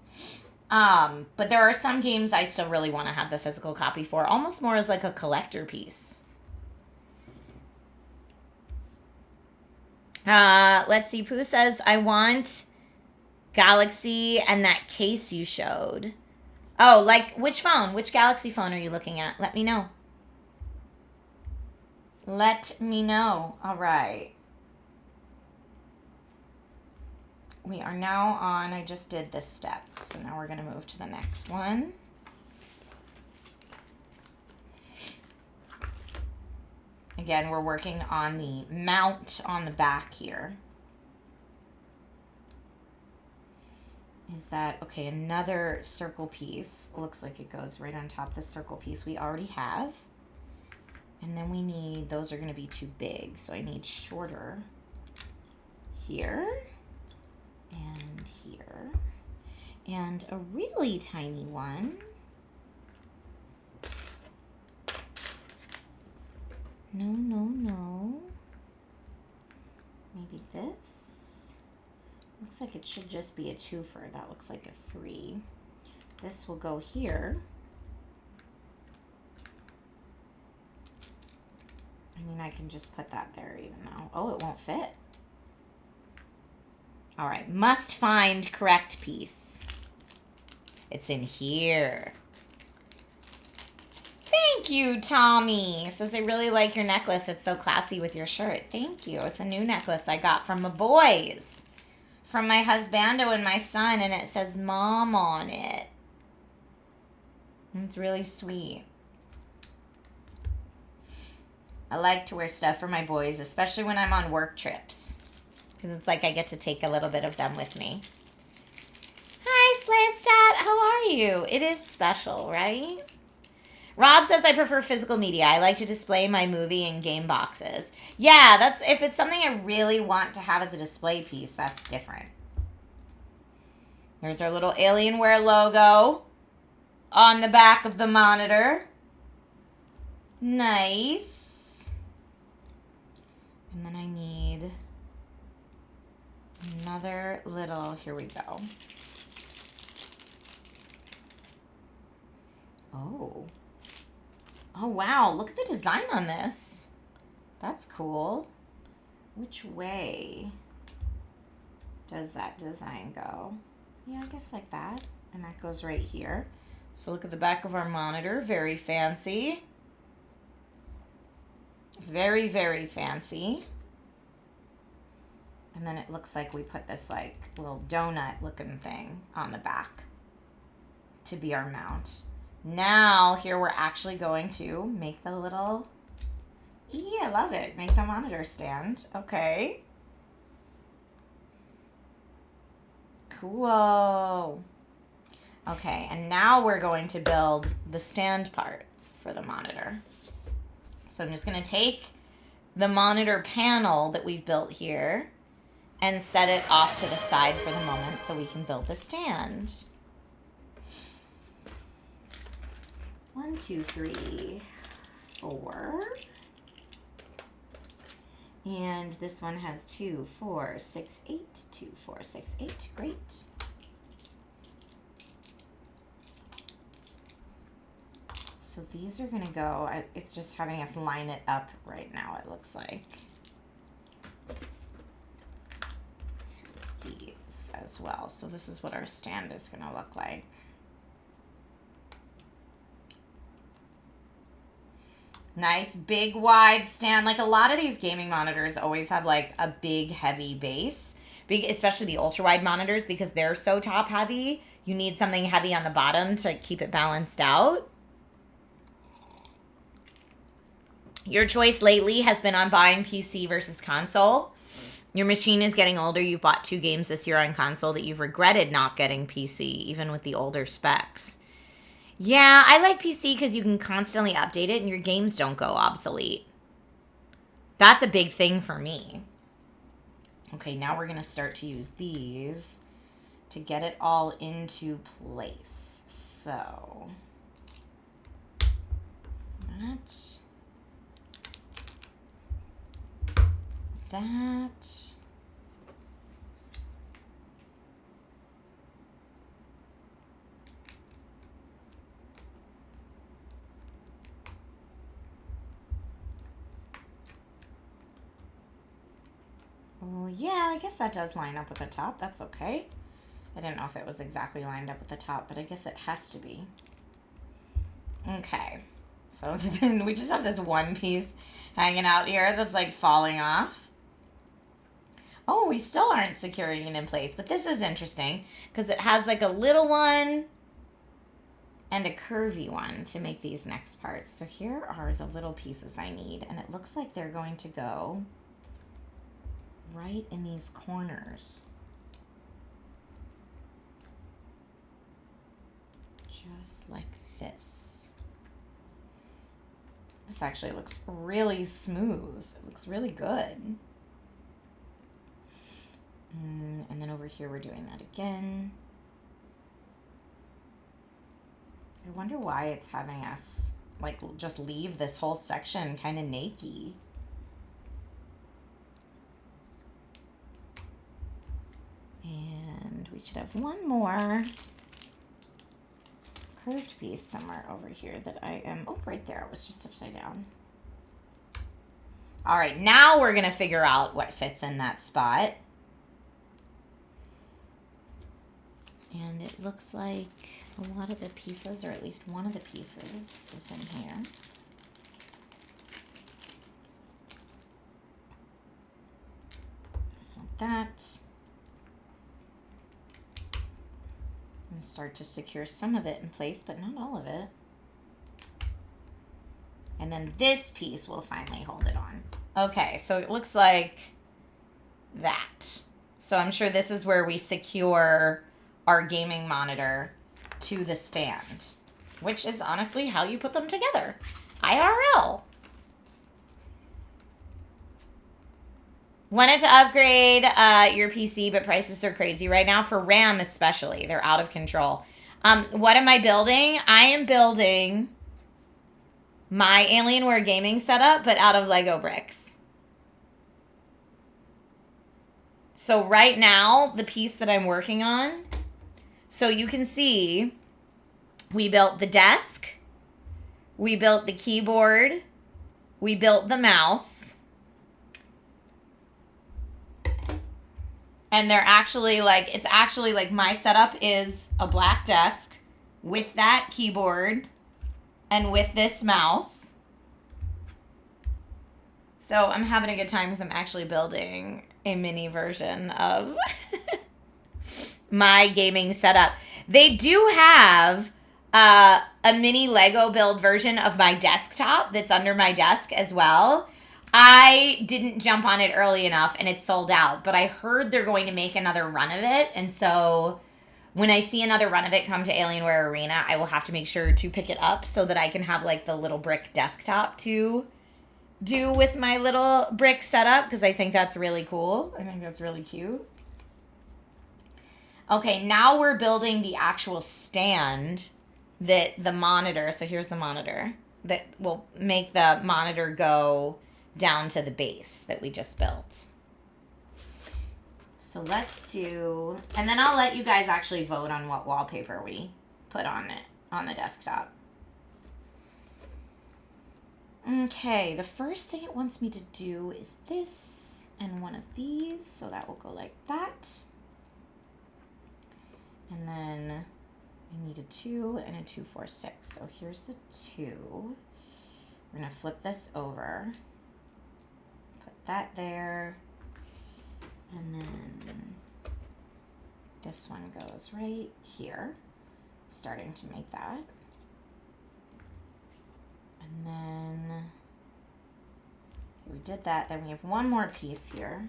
But there are some games I still really want to have the physical copy for, almost more as like a collector piece. Let's see. Pooh says, I want Galaxy and that case you showed. Oh, like which phone? Which Galaxy phone are you looking at? Let me know. Let me know. All right. We are now on, I just did this step, so now we're going to move to the next one. Again, we're working on the mount on the back here. Is that, okay, another circle piece. Looks like it goes right on top of the circle piece we already have. And then we need, those are going to be too big, so I need shorter here and here and a really tiny one. No. Maybe this. Looks like it should just be a twofer. That looks like a 3. This will go here. I mean, I can just put that there even though. Oh, it won't fit. All right, must find correct piece. It's in here. Thank you, Tommy. Says, I really like your necklace. It's so classy with your shirt. Thank you. It's a new necklace I got from my boys. From my husbando and my son, and it says Mom on it. It's really sweet. I like to wear stuff for my boys, especially when I'm on work trips. Because it's like I get to take a little bit of them with me. Hi, Slaystat. How are you? It is special, right? Rob says, I prefer physical media. I like to display my movie and game boxes. Yeah, that's if it's something I really want to have as a display piece, that's different. There's our little Alienware logo on the back of the monitor. Nice. And then I need another little, here we go. Oh, wow. Look at the design on this. That's cool. Which way does that design go? Yeah, I guess like that. And that goes right here. So look at the back of our monitor. Very fancy. Very, very fancy. And then it looks like we put this like little donut looking thing on the back to be our mount. Now here we're actually going to make the little, I love it. Make the monitor stand. Okay. Cool. Okay, and now we're going to build the stand part for the monitor. So I'm just going to take the monitor panel that we've built here and set it off to the side for the moment so we can build the stand. 1, 2, 3, 4. And this one has 2, 4, 6, 8. 2, 4, 6, 8. Great. So these are going to go, it's just having us line it up right now, it looks like. 2 of these as well. So this is what our stand is going to look like. Nice big wide stand. Like a lot of these gaming monitors always have like a big heavy base, especially the ultra wide monitors because they're so top heavy. You need something heavy on the bottom to keep it balanced out. Your choice lately has been on buying PC versus console. Your machine is getting older. You've bought 2 games this year on console that you've regretted not getting PC, even with the older specs. Yeah, I like PC because you can constantly update it and your games don't go obsolete. That's a big thing for me. Okay, now we're going to start to use these to get it all into place. So, that. yeah, I guess that does line up with the top. That's okay. I didn't know if it was exactly lined up with the top, but I guess it has to be. Okay. So then we just have this one piece hanging out here that's like falling off. Oh, we still aren't securing it in place, but this is interesting because it has like a little one and a curvy one to make these next parts. So here are the little pieces I need, and it looks like they're going to go right in these corners. Just like this. This actually looks really smooth. It looks really good. And then over here we're doing that again. I wonder why it's having us like just leave this whole section kind of naked. And we should have one more curved piece somewhere over here that I am, oh, right there. It was just upside down. All right, now we're going to figure out what fits in that spot. And it looks like a lot of the pieces, or at least one of the pieces, is in here. So that. I'm going to start to secure some of it in place, but not all of it. And then this piece will finally hold it on. Okay, so it looks like that. So I'm sure this is where we secure our gaming monitor to the stand, which is honestly how you put them together. IRL. Wanted to upgrade your PC, but prices are crazy right now for RAM especially. They're out of control. What am I building? I am building my Alienware gaming setup, but out of Lego bricks. So right now, the piece that I'm working on, so you can see, we built the desk, we built the keyboard, we built the mouse, and they're actually like, it's actually like my setup is a black desk with that keyboard and with this mouse. So I'm having a good time because I'm actually building a mini version of my gaming setup. They do have a mini Lego build version of my desktop that's under my desk as well. I didn't jump on it early enough and it's sold out, but I heard they're going to make another run of it. And so when I see another run of it come to Alienware Arena, I will have to make sure to pick it up so that I can have like the little brick desktop to do with my little brick setup, because I think that's really cool. I think that's really cute. Okay, now we're building the actual stand that the monitor, so here's the monitor, that will make the monitor go down to the base that we just built. So let's do, and then I'll let you guys actually vote on what wallpaper we put on it, on the desktop. Okay, the first thing it wants me to do is this and one of these, so that will go like that. And then I need a 2 and a 2, 4, 6. So here's the 2. We're gonna flip this over, put that there, and then this one goes right here, starting to make that. And then we did that. Then we have one more piece here.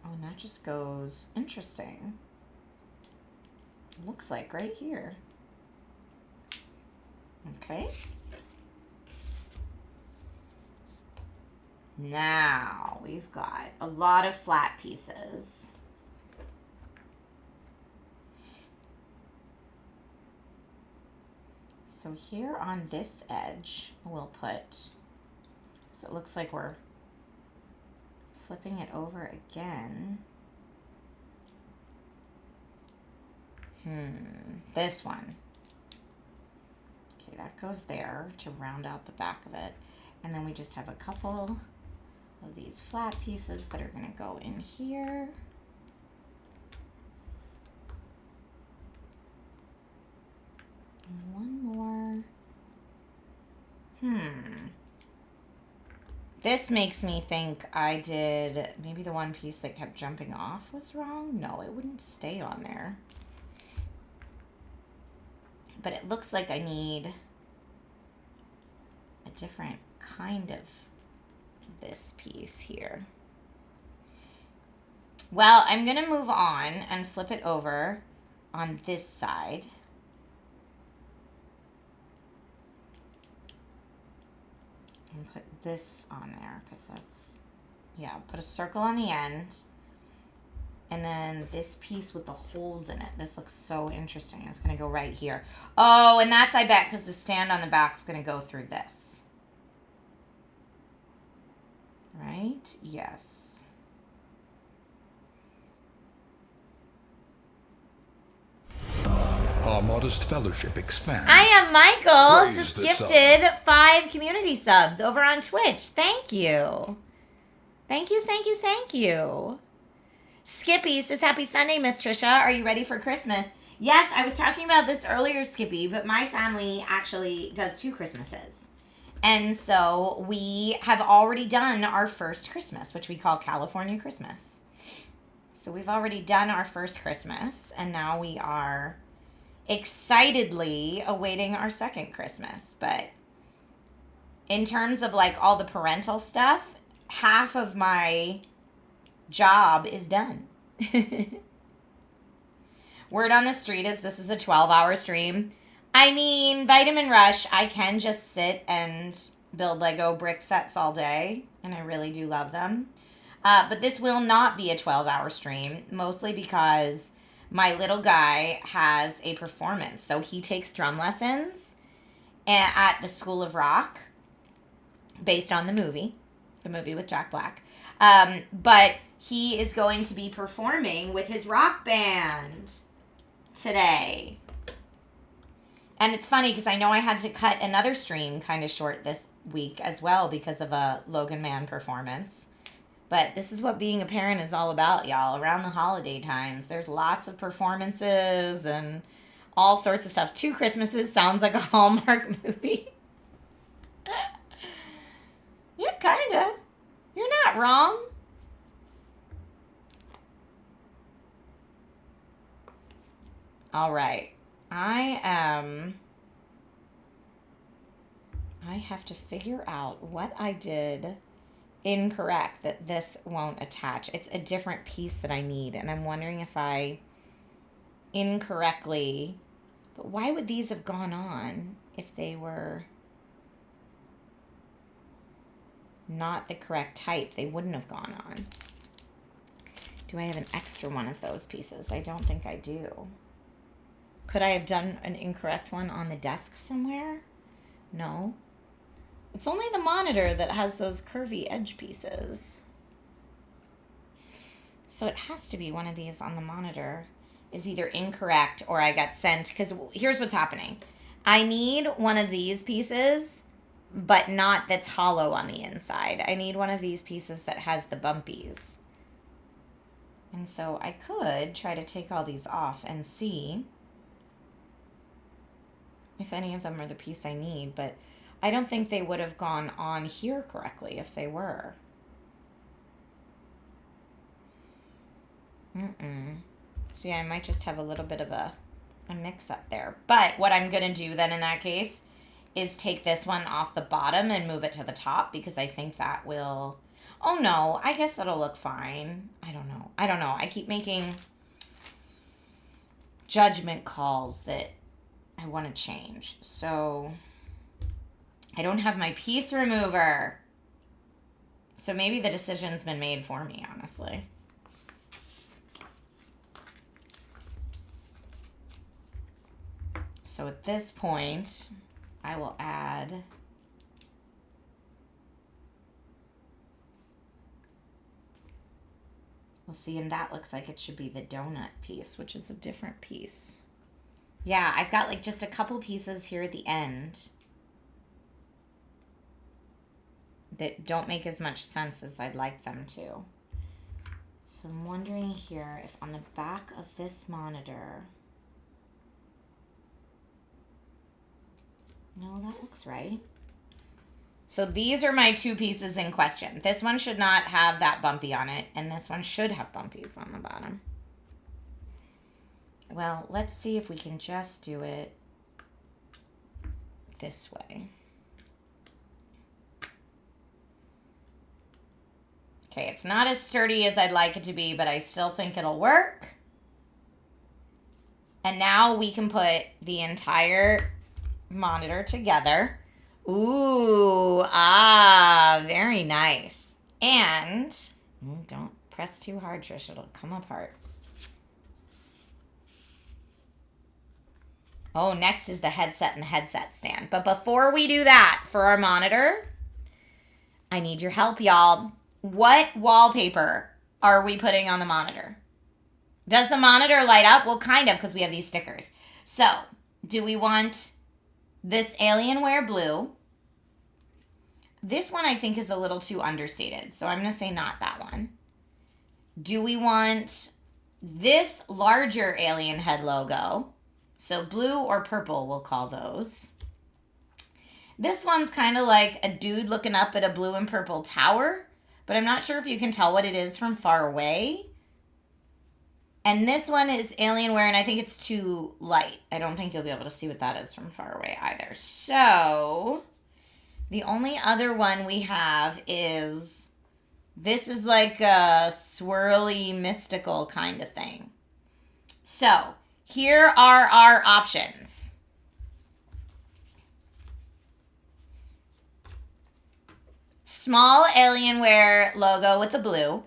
Oh, and that just goes, interesting. Looks like right here. Okay. Now we've got a lot of flat pieces. So here on this edge, we'll put, so it looks like we're flipping it over again. This one. Okay, that goes there to round out the back of it. And then we just have a couple of these flat pieces that are going to go in here. And one more. This makes me think I did, maybe the one piece that kept jumping off was wrong. No, it wouldn't stay on there. But it looks like I need a different kind of this piece here. Well, I'm going to move on and flip it over on this side. And put this on there because that's, yeah, put a circle on the end. And then this piece with the holes in it. This looks so interesting. It's going to go right here. Oh, and that's, I bet, because the stand on the back is going to go through this. Right? Yes. Our modest fellowship expands. I am Michael, Praise just the gifted 5 community subs over on Twitch. Thank you. Thank you, thank you, thank you. Skippy says, happy Sunday, Miss Trisha. Are you ready for Christmas? Yes, I was talking about this earlier, Skippy, but my family actually does 2 Christmases. And so we have already done our first Christmas, which we call California Christmas. So we've already done our first Christmas, and now we are excitedly awaiting our second Christmas. But in terms of like all the parental stuff, half of my job is done. Word on the street is this is a 12-hour stream. I mean, Vitamin Rush, I can just sit and build Lego brick sets all day, and I really do love them. But this will not be a 12-hour stream, mostly because my little guy has a performance. So he takes drum lessons at the School of Rock, based on the movie with Jack Black. But he is going to be performing with his rock band today. And it's funny because I know I had to cut another stream kind of short this week as well because of a Logan Man performance. But this is what being a parent is all about, y'all. Around the holiday times, there's lots of performances and all sorts of stuff. 2 Christmases sounds like a Hallmark movie. Yeah, kind of. You're not wrong. All right. I have to figure out what I did incorrect that this won't attach. It's a different piece that I need, and I'm wondering if I incorrectly, but why would these have gone on if they were not the correct type? They wouldn't have gone on. Do I have an extra one of those pieces? I don't think I do. Could I have done an incorrect one on the desk somewhere? No. It's only the monitor that has those curvy edge pieces. So it has to be one of these on the monitor is either incorrect or I got sent. Because here's what's happening. I need one of these pieces, but not that's hollow on the inside. I need one of these pieces that has the bumpies. And so I could try to take all these off and see if any of them are the piece I need, but I don't think they would have gone on here correctly if they were. So yeah, I might just have a little bit of a mix up there. But what I'm going to do then in that case is take this one off the bottom and move it to the top because I think that will... Oh no, I guess that'll look fine. I don't know. I keep making judgment calls that I want to change. So I don't have my piece remover. So maybe the decision's been made for me, honestly. So at this point, I will add... We'll see, and that looks like it should be the donut piece, which is a different piece. Yeah, I've got like just a couple pieces here at the end. that don't make as much sense as I'd like them to. So I'm wondering here if on the back of this monitor... No, that looks right. So these are my two pieces in question. This one should not have that bumpy on it, and this one should have bumpies on the bottom. Well, let's see if we can just do it this way. Okay, it's not as sturdy as I'd like it to be, but I still think it'll work. And now we can put the entire monitor together. Ooh, very nice. And don't press too hard, Trish. It'll come apart. Oh, next is the headset and the headset stand. But before we do that for our monitor, I need your help, y'all. What wallpaper are we putting on the monitor? Does the monitor light up? Well, kind of, because we have these stickers. So, do we want this Alienware blue? This one I think is a little too understated, so I'm going to say not that one. Do we want this larger alien head logo? So blue or purple, we'll call those. This one's kind of like a dude looking up at a blue and purple tower, but I'm not sure if you can tell what it is from far away. And this one is Alienware, and I think it's too light. I don't think you'll be able to see what that is from far away either. So the only other one we have is, this is like a swirly, mystical kind of thing. So here are our options. Small Alienware logo with the blue.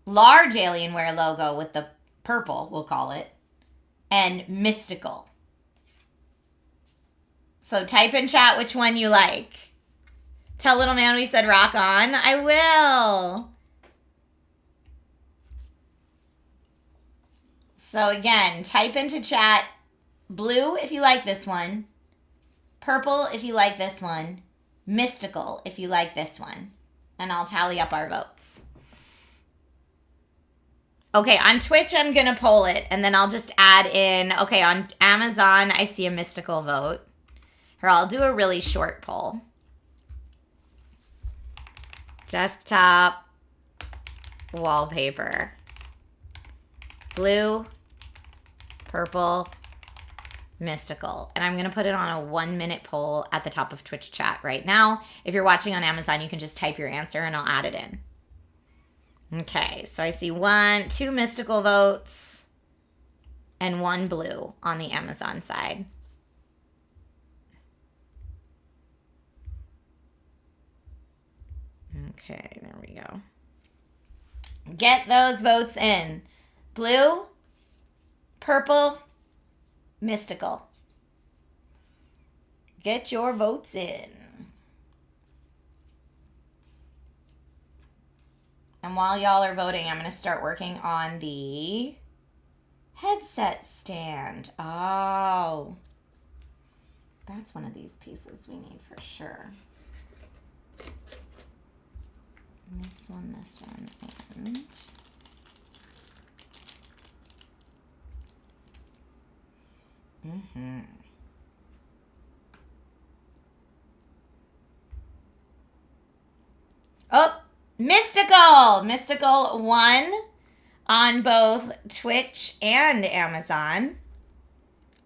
Large Alienware logo with the purple, we'll call it. And mystical. So type in chat which one you like. Tell little man we said rock on. I will. So again, type into chat blue if you like this one, purple if you like this one, mystical if you like this one, and I'll tally up our votes. Okay, on Twitch I'm going to poll it, and then I'll just add in, okay, on Amazon I see a mystical vote. Or I'll do a really short poll. Desktop wallpaper. Blue, purple, mystical. And I'm going to put it on a 1-minute poll at the top of Twitch chat right now. If you're watching on Amazon, you can just type your answer and I'll add it in. Okay, so I see 2 mystical votes and 1 blue on the Amazon side. Okay, there we go. Get those votes in. Blue, purple, mystical. Get your votes in. And while y'all are voting, I'm going to start working on the headset stand. Oh, that's one of these pieces we need for sure. This one, and... Oh, Mystical won on both Twitch and Amazon.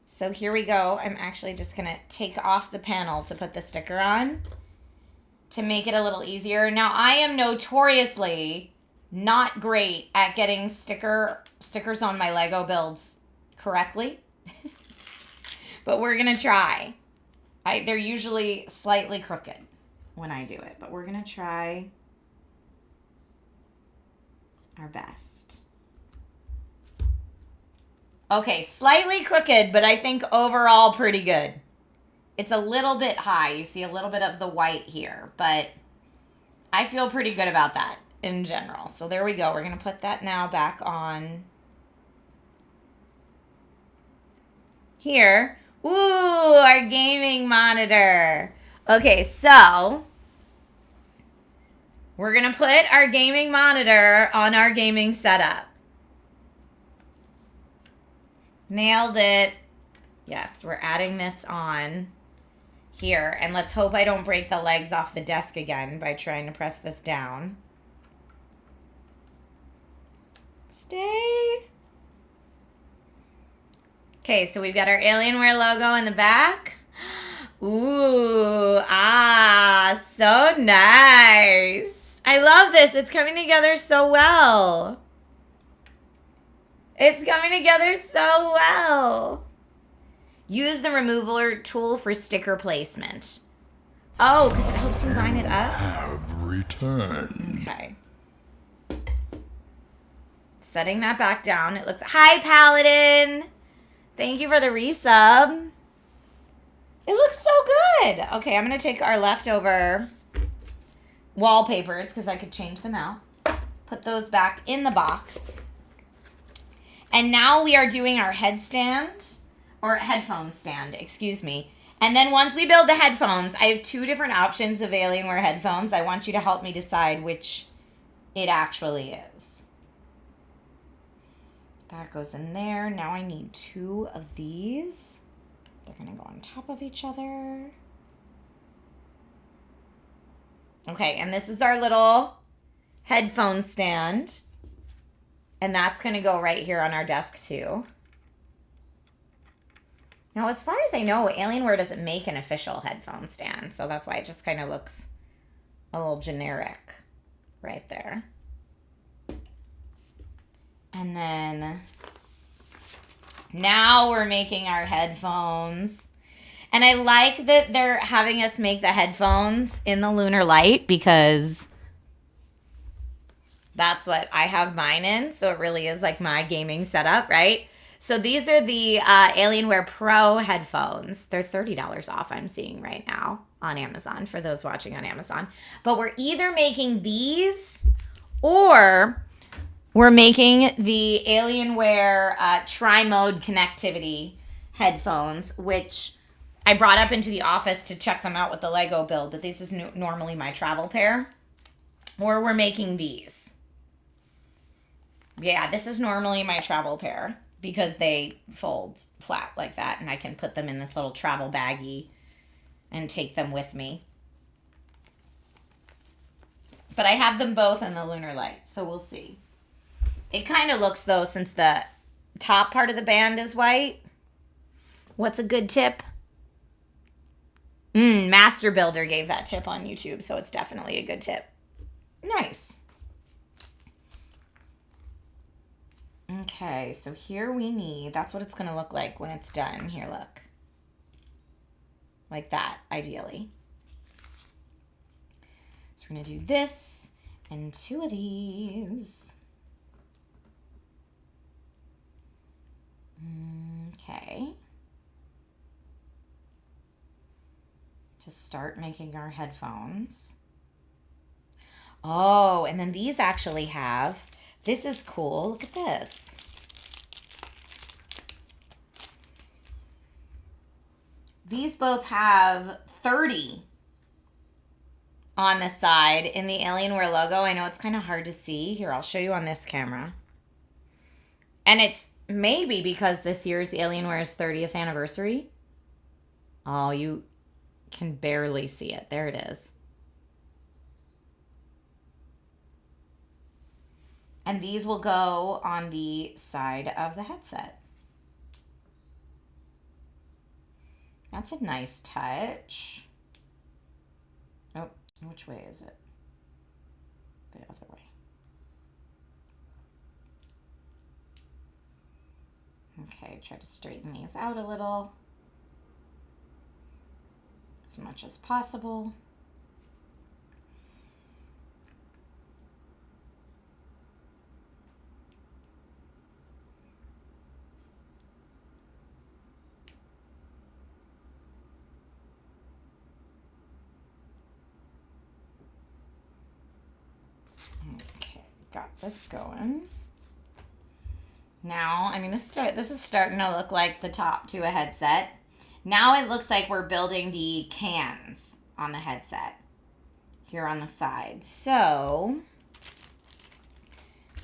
So here we go. I'm actually just going to take off the panel to put the sticker on to make it a little easier. Now, I am notoriously not great at getting stickers on my Lego builds correctly. But we're going to try. They're usually slightly crooked when I do it, but we're going to try our best. Okay, slightly crooked, but I think overall pretty good. It's a little bit high. You see a little bit of the white here, but I feel pretty good about that in general. So there we go. We're going to put that now back on here. Ooh, our gaming monitor. Okay, so We're going to put our gaming monitor on our gaming setup. Nailed it. Yes, we're adding this on here. And let's hope I don't break the legs off the desk again by trying to press this down. Stay. Okay, so we've got our Alienware logo in the back. Ooh, so nice. I love this. It's coming together so well. It's coming together so well. Use the remover tool for sticker placement. Oh, because it helps you line it up? Have returned. Okay. Setting that back down. It looks... Hi, Paladin. Thank you for the resub. It looks so good. Okay, I'm going to take our leftover wallpapers because I could change them out. Put those back in the box. And now we are doing our headstand, or headphone stand, excuse me. And then once we build the headphones, I have 2 different options of Alienware headphones. I want you to help me decide which it actually is. That goes in there. Now I need 2 of these. They're going to go on top of each other. Okay, and this is our little headphone stand. And that's going to go right here on our desk too. Now, as far as I know, Alienware doesn't make an official headphone stand. So that's why it just kind of looks a little generic right there. And then now we're making our headphones. And I like that they're having us make the headphones in the lunar light because that's what I have mine in. So it really is like my gaming setup, right? So these are the Alienware Pro headphones. They're $30 off, I'm seeing right now on Amazon for those watching on Amazon. But we're either making these or we're making the Alienware tri-mode connectivity headphones, which I brought up into the office to check them out with the Lego build. But this is normally my travel pair. Or we're making these. Yeah, this is normally my travel pair because they fold flat like that. And I can put them in this little travel baggie and take them with me. But I have them both in the lunar light, so we'll see. It kind of looks, though, since the top part of the band is white. What's a good tip? Master Builder gave that tip on YouTube, so it's definitely a good tip. Nice. Okay, so here we need, that's what it's going to look like when it's done. Here, look. Like that, ideally. So we're going to do this and 2 of these. Okay. To start making our headphones. Oh, and then these actually have, this is cool. Look at this. These both have 30 on the side in the Alienware logo. I know it's kind of hard to see. Here, I'll show you on this camera. And it's maybe because this year's Alienware's 30th anniversary. Oh, you can barely see it. There it is. And these will go on the side of the headset. That's a nice touch. Oh, which way is it? The other way. Okay, try to straighten these out a little. As much as possible. Okay, got this going. Now, I mean, this is starting to look like the top to a headset. Now it looks like we're building the cans on the headset. here on the side. So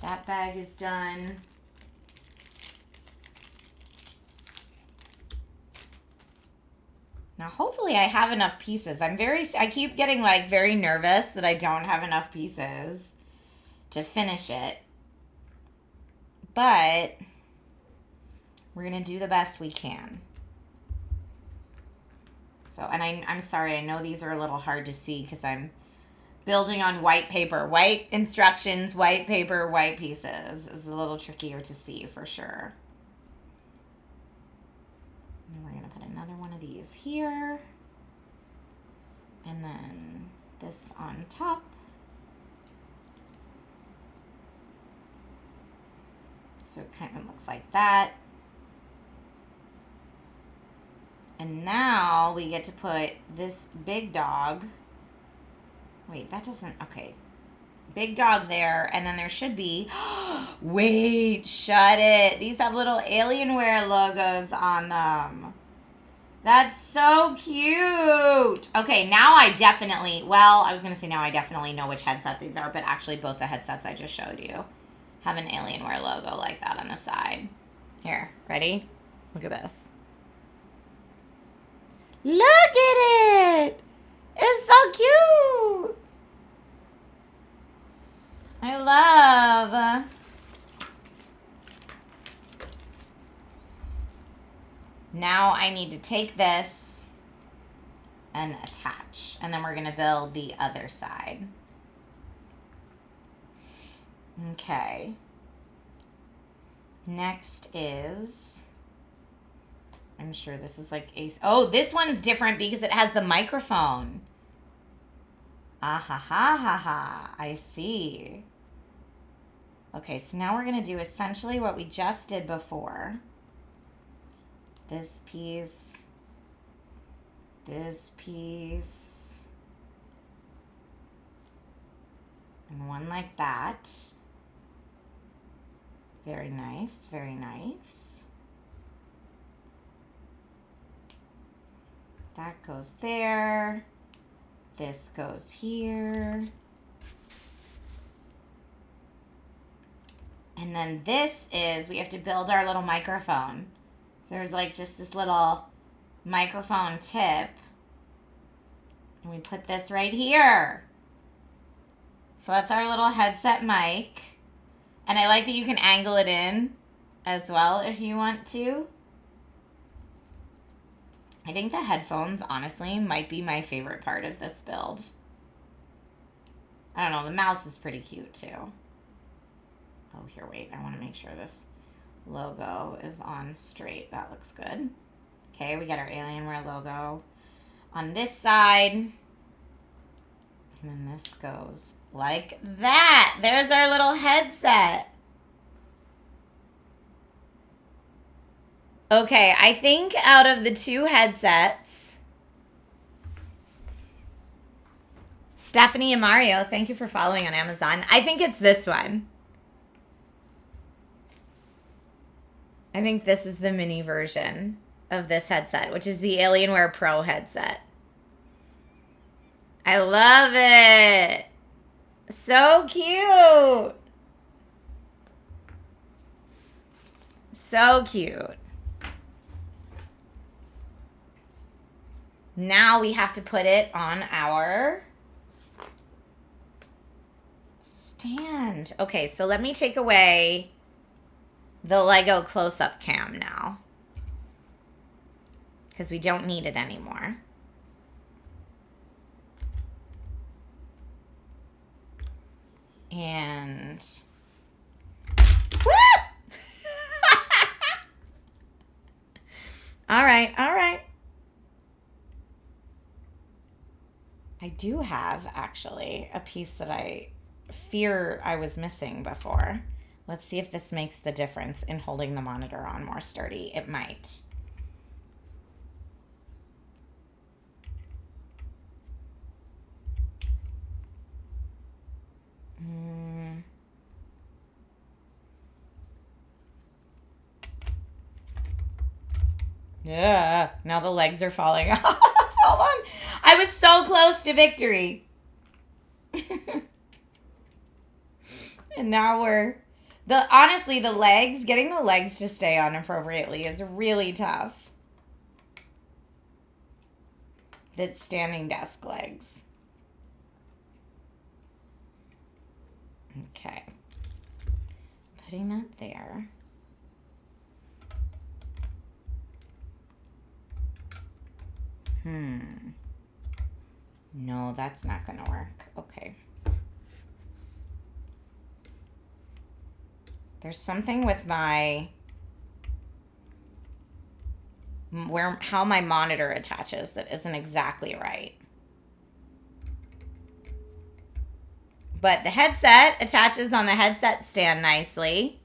that bag is done. Now, hopefully I have enough pieces. I keep getting like very nervous that I don't have enough pieces to finish it. But we're going to do the best we can. So, and I'm sorry, I know these are a little hard to see because I'm building on white paper. White instructions, white paper, white pieces is a little trickier to see for sure. And we're going to put another one of these here. And then this on top. So it kind of looks like that. And now we get to put this big dog. Wait, that doesn't, okay. Big dog there, and then there should be, wait, shut it. These have little Alienware logos on them. That's so cute. Okay, now I definitely, well, I was going to say now I definitely know which headset these are, but actually both the headsets I just showed you have an Alienware logo like that on the side. Here, ready? Look at this. Look at it. It's so cute. I love. Now I need to take this and attach, and then we're going to build the other side. Okay. Next is, I'm sure this is like a, oh, this one's different because it has the microphone. Ah ha ha ha ha. I see. Okay, so now we're going to do essentially what we just did before. This piece, and one like that. Very nice, very nice. That goes there. This goes here. And then this is, we have to build our little microphone. There's like just this little microphone tip. And we put this right here. So that's our little headset mic. And I like that you can angle it in as well if you want to. I think the headphones, honestly, might be my favorite part of this build. I don't know, the mouse is pretty cute too. Oh, here, wait, I want to make sure this logo is on straight. That looks good. Okay, we got our Alienware logo on this side. And then this goes like that. There's our little headset. Okay, I think out of the two headsets, Stephanie and Mario, thank you for following on Amazon. I think it's this one. I think this is the mini version of this headset, which is the Alienware Pro headset. I love it. So cute. So cute. Now we have to put it on our stand. Okay, so let me take away the Lego close-up cam now, because we don't need it anymore. And all right, all right. I do have actually a piece that I fear I was missing before. Let's see if this makes the difference in holding the monitor on more sturdy. It might. Yeah, now the legs are falling off. Hold on. I was so close to victory. And now honestly, the legs, getting the legs to stay on appropriately is really tough. The standing desk legs. Okay. Putting that there. No, that's not going to work. Okay. There's something with how my monitor attaches that isn't exactly right. But the headset attaches on the headset stand nicely.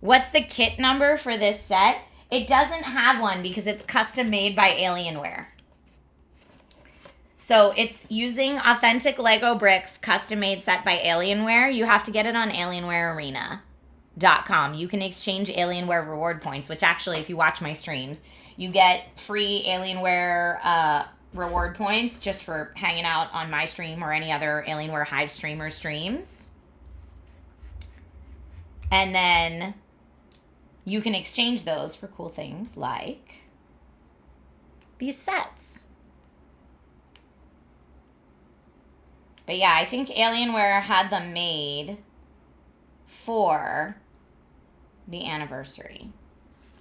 What's the kit number for this set? It doesn't have one because it's custom made by Alienware. So it's using authentic Lego bricks, custom made set by Alienware. You have to get it on alienwarearena.com. You can exchange Alienware reward points, which actually, if you watch my streams, you get free Alienware reward points just for hanging out on my stream or any other Alienware Hive streamer streams. And then you can exchange those for cool things like these sets. But yeah, I think Alienware had them made for the anniversary.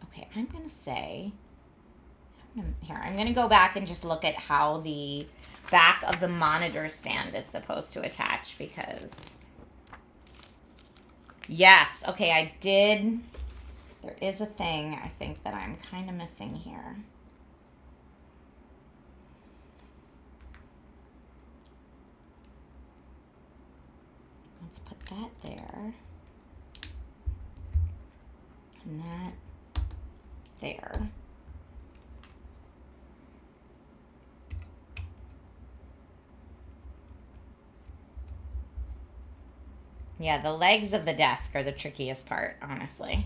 Okay, I'm going to say, I'm going to go back and just look at how the back of the monitor stand is supposed to attach because, yes, okay, there is a thing I think that I'm kind of missing here. Let's put that there. And that there. Yeah, the legs of the desk are the trickiest part, honestly.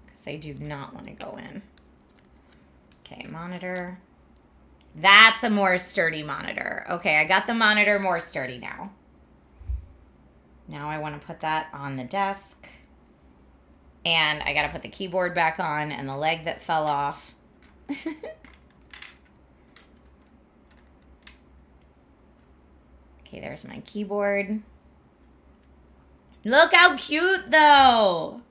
Because I do not want to go in. Okay, monitor. That's a more sturdy monitor. Okay, I got the monitor more sturdy now. Now I want to put that on the desk. And I got to put the keyboard back on and the leg that fell off. Okay, there's my keyboard. Look how cute, though.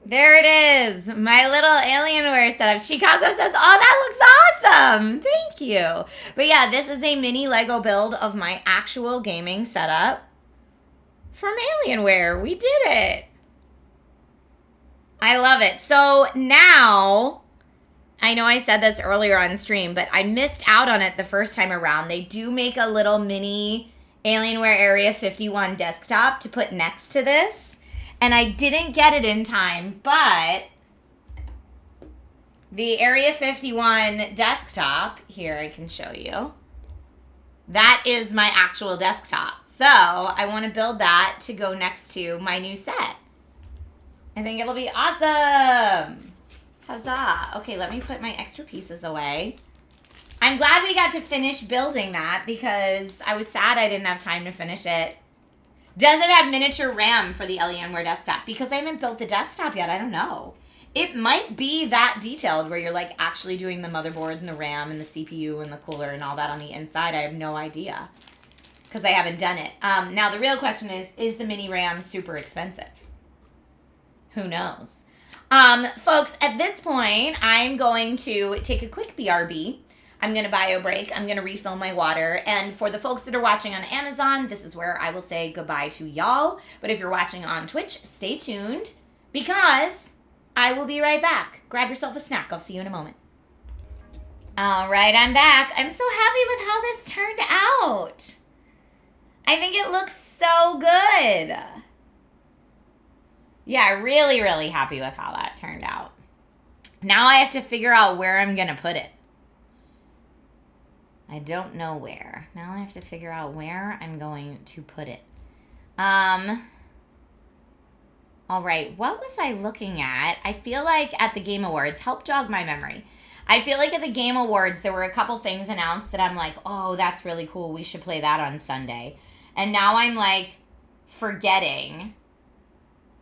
There it is. My little Alienware setup. Chicago says, oh, that looks awesome. Thank you. But yeah, this is a mini Lego build of my actual gaming setup from Alienware. We did it. I love it. So now, I know I said this earlier on stream, but I missed out on it the first time around. They do make a little mini Alienware Area 51 desktop to put next to this. And I didn't get it in time, but the Area 51 desktop, here I can show you, that is my actual desktop. So I want to build that to go next to my new set. I think it'll be awesome. Huzzah. Okay, let me put my extra pieces away. I'm glad we got to finish building that because I was sad I didn't have time to finish it. Does it have miniature RAM for the Alienware desktop? Because I haven't built the desktop yet, I don't know. It might be that detailed where you're like actually doing the motherboard and the RAM and the CPU and the cooler and all that on the inside. I have no idea because I haven't done it. Now the real question is the mini RAM super expensive? Who knows? Folks, at this point, I'm going to take a quick BRB. I'm going to bio break. I'm going to refill my water. And for the folks that are watching on Amazon, this is where I will say goodbye to y'all. But if you're watching on Twitch, stay tuned because I will be right back. Grab yourself a snack. I'll see you in a moment. All right, I'm back. I'm so happy with how this turned out. I think it looks so good. Yeah, really, really happy with how that turned out. Now I have to figure out where I'm going to put it. I don't know where. Now I have to figure out where I'm going to put it. All right. What was I looking at? I feel like at the Game Awards, help jog my memory. I feel like at the Game Awards, there were a couple things announced that I'm like, oh, that's really cool. We should play that on Sunday. And now I'm like forgetting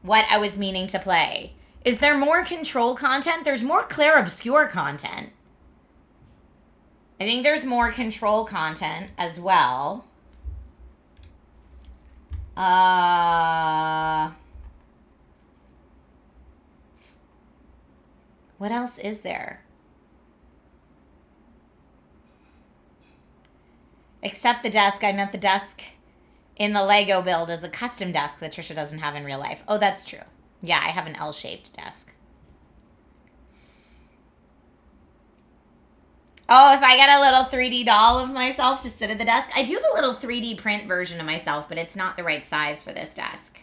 what I was meaning to play. Is there more Control content? There's more Clair Obscure content. I think there's more Control content as well. What else is there? Except the desk. I meant the desk in the Lego build is a custom desk that Trisha doesn't have in real life. Oh, that's true. Yeah, I have an L-shaped desk. Oh, if I get a little 3D doll of myself to sit at the desk. I do have a little 3D print version of myself, but it's not the right size for this desk.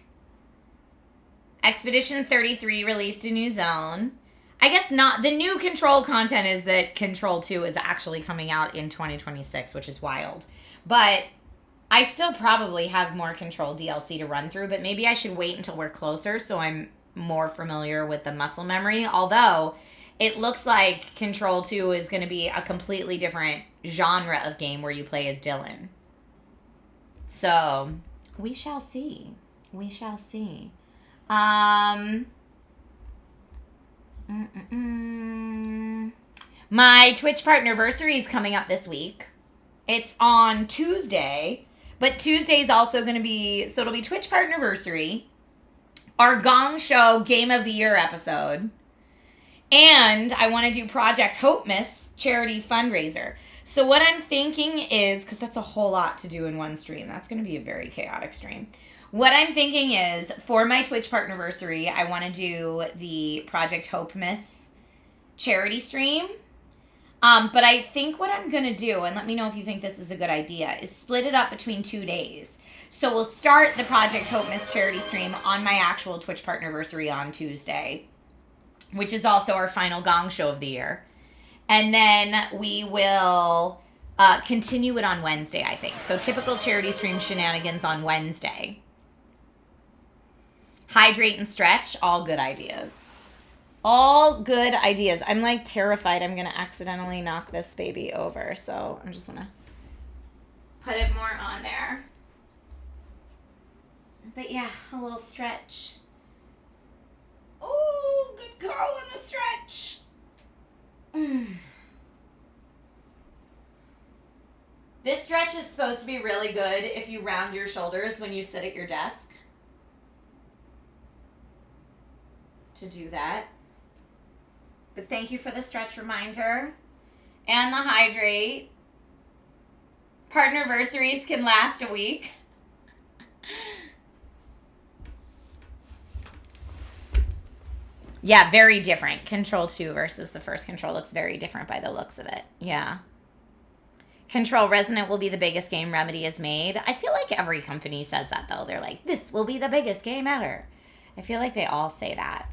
Expedition 33 released a new zone. I guess not. The new Control content is that Control 2 is actually coming out in 2026, which is wild. But I still probably have more Control DLC to run through, but maybe I should wait until we're closer so I'm more familiar with the muscle memory. Although it looks like Control 2 is going to be a completely different genre of game where you play as Dylan. So we shall see. We shall see. My Twitch partnerversary is coming up this week. It's on Tuesday, but Tuesday's also going to be, so it'll be Twitch partnerversary, our Gong Show Game of the Year episode, and I want to do Project Hope Miss charity fundraiser. So what I'm thinking is, because that's a whole lot to do in one stream, that's going to be a very chaotic stream. What I'm thinking is, for my Twitch partnerversary, I want to do the Project Hope Miss charity stream. But I think what I'm going to do, and let me know if you think this is a good idea, is split it up between 2 days. So we'll start the Project Hope Miss charity stream on my actual Twitch partnerversary on Tuesday, which is also our final Gong Show of the year. And then we will continue it on Wednesday, I think. So typical charity stream shenanigans on Wednesday. Hydrate and stretch, all good ideas. All good ideas. I'm like terrified I'm going to accidentally knock this baby over. So I'm just going to put it more on there. But yeah, a little stretch. Oh, good call on the stretch. This stretch is supposed to be really good if you round your shoulders when you sit at your desk. To do that. But thank you for the stretch reminder and the hydrate. Partnerversaries can last a week. Yeah, very different. Control 2 versus the first Control looks very different by the looks of it. Yeah. Control Resonant will be the biggest game Remedy has made. I feel like every company says that, though. They're like, this will be the biggest game ever. I feel like they all say that.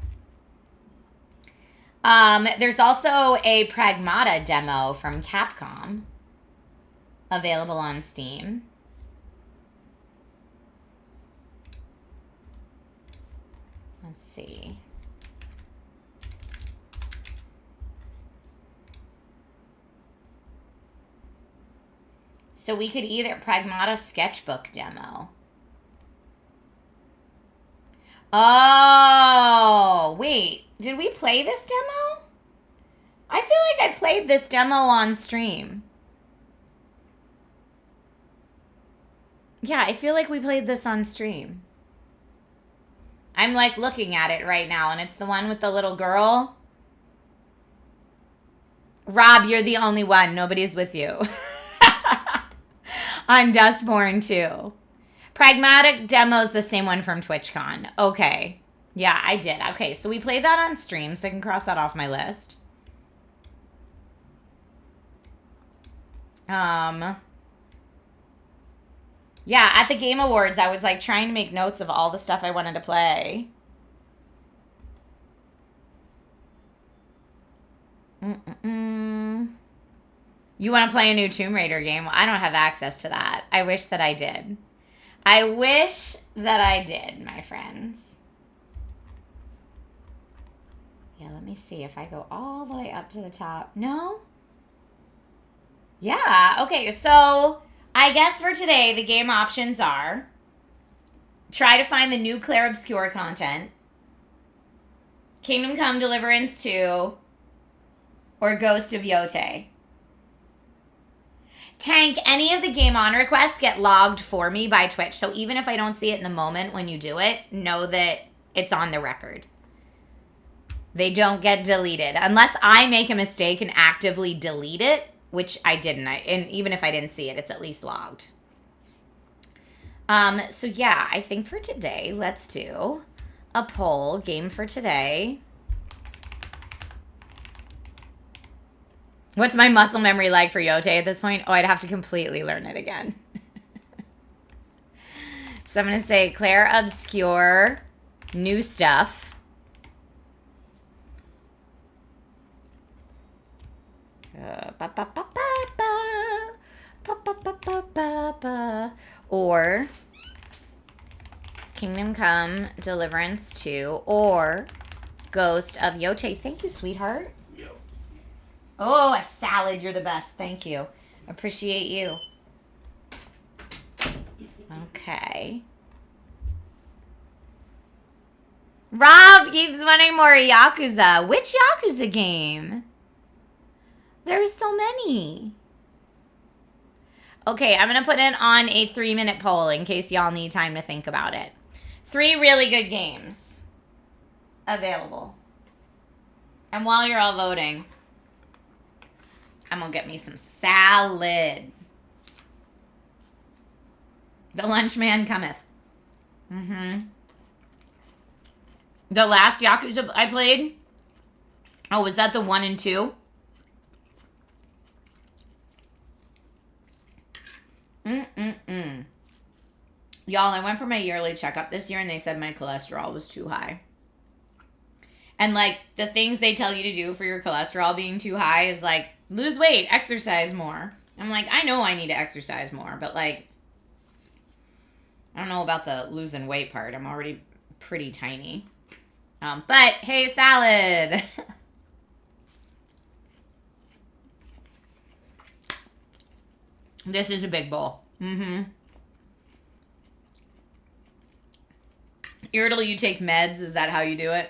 There's also a Pragmata demo from Capcom available on Steam. Let's see. So we could either Pragmata Sketchbook demo. Oh, wait. Did we play this demo? I feel like I played this demo on stream. Yeah, I feel like we played this on stream. I'm like looking at it right now, and it's the one with the little girl. Rob, you're the only one. Nobody's with you. I'm Dustborn too. Pragmatic Demo's the same one from TwitchCon. Okay. Yeah, I did. Okay, so we played that on stream, so I can cross that off my list. Yeah, at the Game Awards, I was like trying to make notes of all the stuff I wanted to play. You want to play a new Tomb Raider game? Well, I don't have access to that. I wish that I did. I wish that I did, my friends. Yeah, let me see if I go all the way up to the top. No? Yeah, okay, so I guess for today, the game options are try to find the new Clair Obscure content, Kingdom Come Deliverance 2, or Ghost of Yote. Tank, any of the game on requests get logged for me by Twitch, so even if I don't see it in the moment when you do it, know that it's on the record. They don't get deleted. Unless I make a mistake and actively delete it, which I didn't. And even if I didn't see it, it's at least logged. So yeah, I think for today, let's do a poll game for today. What's my muscle memory like for Yote at this point? Oh, I'd have to completely learn it again. So I'm going to say Clair Obscure, new stuff. Or Kingdom Come Deliverance 2 or Ghost of Yote. Thank you, sweetheart. Yep. Oh, a salad. You're the best. Thank you. Appreciate you. Okay. Rob keeps wanting more Yakuza. Which Yakuza game? There's so many. Okay, I'm going to put it on a 3-minute poll in case y'all need time to think about it. 3 really good games available. And while you're all voting, I'm going to get me some salad. The lunch man cometh. The last Yakuza I played. Oh, was that the 1 and 2? Y'all, I went for my yearly checkup this year and they said my cholesterol was too high. And like the things they tell you to do for your cholesterol being too high is like lose weight, exercise more. I'm like, I know I need to exercise more, but like I don't know about the losing weight part. I'm already pretty tiny. But hey, salad. This is a big bowl. Irritable, you take meds? Is that how you do it?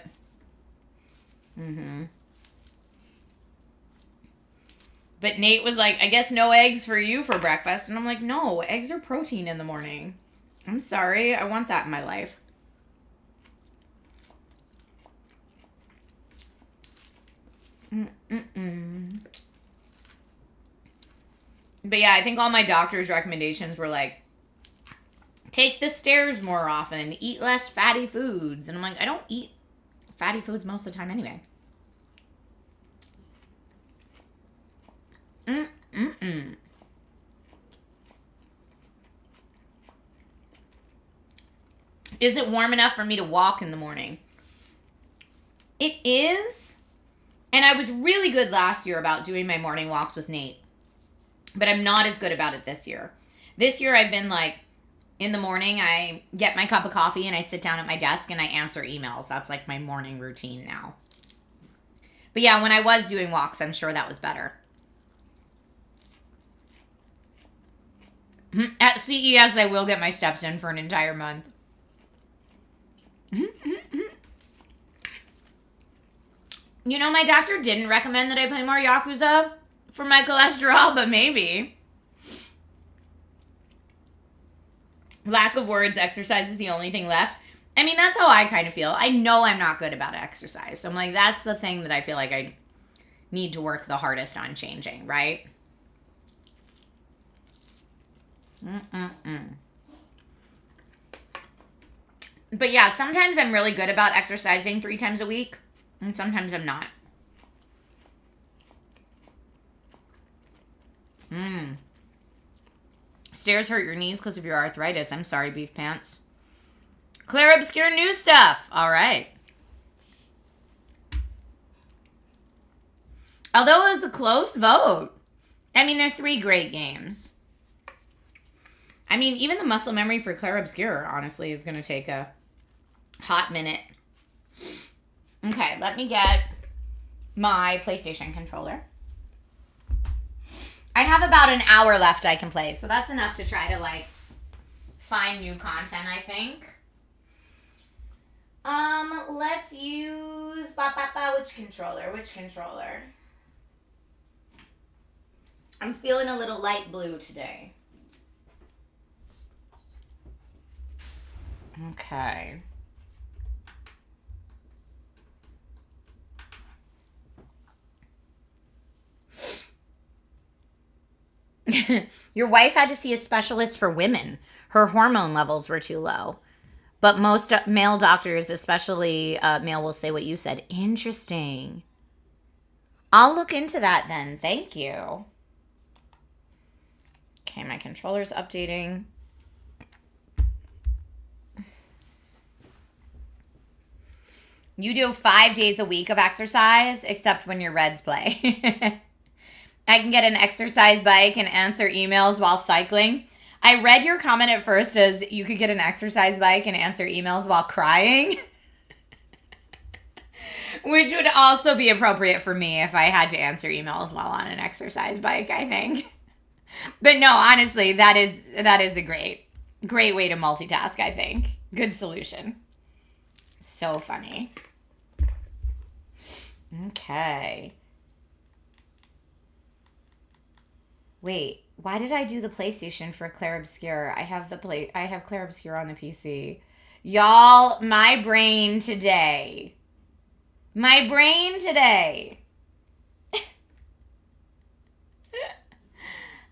But Nate was like, I guess no eggs for you for breakfast. And I'm like, no, eggs are protein in the morning. I'm sorry. I want that in my life. But yeah, I think all my doctor's recommendations were like, take the stairs more often, eat less fatty foods. And I'm like, I don't eat fatty foods most of the time anyway. Is it warm enough for me to walk in the morning? It is. And I was really good last year about doing my morning walks with Nate. But I'm not as good about it this year. This year I've been like, in the morning I get my cup of coffee and I sit down at my desk and I answer emails. That's like my morning routine now. But yeah, when I was doing walks, I'm sure that was better. At CES, I will get my steps in for an entire month. You know, my doctor didn't recommend that I play more Yakuza for my cholesterol, but maybe. Lack of words, exercise is the only thing left. I mean, that's how I kind of feel. I know I'm not good about exercise. So I'm like, that's the thing that I feel like I need to work the hardest on changing, right? But yeah, sometimes I'm really good about exercising 3 times a week, and sometimes I'm not. Stairs hurt your knees because of your arthritis. I'm sorry, beef pants. Clair Obscure new stuff. All right. Although it was a close vote. I mean, they're 3 great games. I mean, even the muscle memory for Clair Obscure, honestly, is going to take a hot minute. Okay, let me get my PlayStation controller. I have about an hour left I can play, so that's enough to try to, like, find new content, I think. Let's use... Which controller? I'm feeling a little light blue today. Okay. Your wife had to see a specialist for women. Her hormone levels were too low. But most male doctors, especially male, will say what you said. Interesting. I'll look into that then. Thank you. Okay, my controller's updating. You do 5 days a week of exercise, except when your Reds play. I can get an exercise bike and answer emails while cycling. I read your comment at first as you could get an exercise bike and answer emails while crying. Which would also be appropriate for me if I had to answer emails while on an exercise bike, I think. But no, honestly, that is a great way to multitask, I think. Good solution. So funny. Okay. Wait, why did I do the PlayStation for Clair Obscure? I have Clair Obscure on the PC. Y'all, my brain today.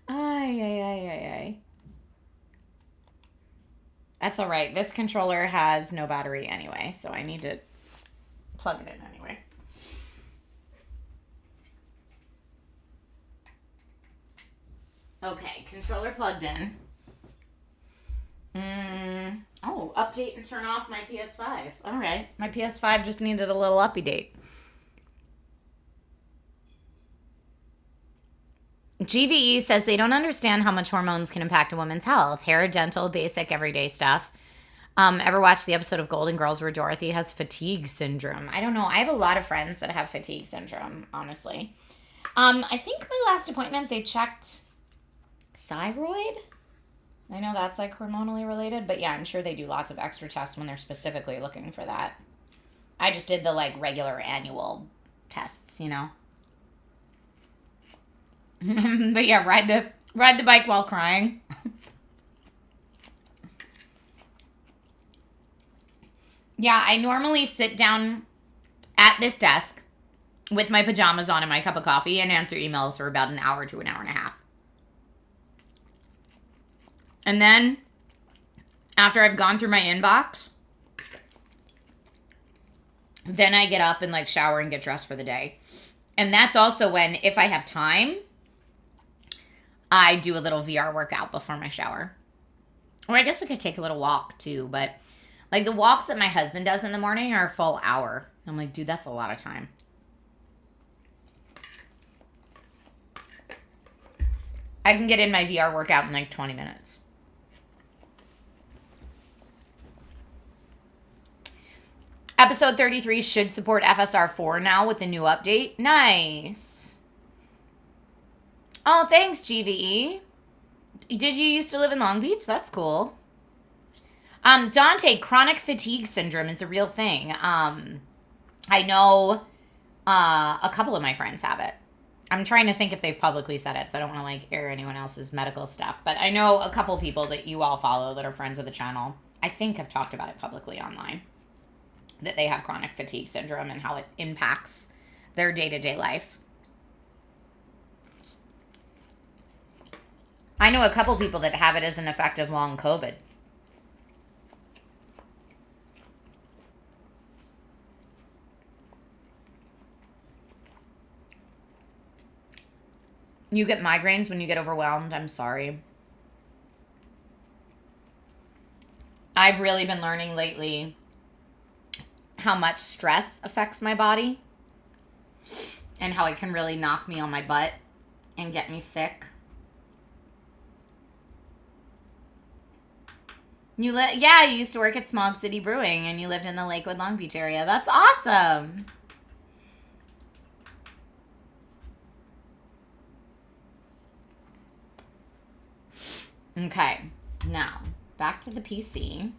Ay. That's all right. This controller has no battery anyway, so I need to plug it in anyway. Okay, controller plugged in. Oh, update and turn off my PS5. All right, my PS5 just needed a little update. GVE says they don't understand how much hormones can impact a woman's health. Hair, dental, basic, everyday stuff. Ever watch the episode of Golden Girls where Dorothy has fatigue syndrome? I don't know. I have a lot of friends that have fatigue syndrome, honestly. I think my last appointment, they checked thyroid. I know that's like hormonally related, but yeah, I'm sure they do lots of extra tests when they're specifically looking for that. I just did the like regular annual tests, you know. But yeah, ride the bike while crying. Yeah, I normally sit down at this desk with my pajamas on and my cup of coffee and answer emails for about an hour to an hour and a half. And then, after I've gone through my inbox, then I get up and like shower and get dressed for the day. And that's also when, if I have time, I do a little VR workout before my shower. Or I guess I could take a little walk too, but like the walks that my husband does in the morning are a full hour. I'm like, dude, that's a lot of time. I can get in my VR workout in like 20 minutes. Episode 33 should support FSR4 now with the new update. Nice. Oh, thanks, GVE. Did you used to live in Long Beach? That's cool. Dante, chronic fatigue syndrome is a real thing. I know a couple of my friends have it. I'm trying to think if they've publicly said it, so I don't want to like air anyone else's medical stuff. But I know a couple people that you all follow that are friends of the channel, I think have talked about it publicly online. That they have chronic fatigue syndrome and how it impacts their day-to-day life. I know a couple people that have it as an effect of long COVID. You get migraines when you get overwhelmed. I'm sorry. I've really been learning lately how much stress affects my body. and how it can really knock me on my butt and get me sick. You used to work at Smog City Brewing, and you lived in the Lakewood, Long Beach area. That's awesome. Okay, now back to the PC.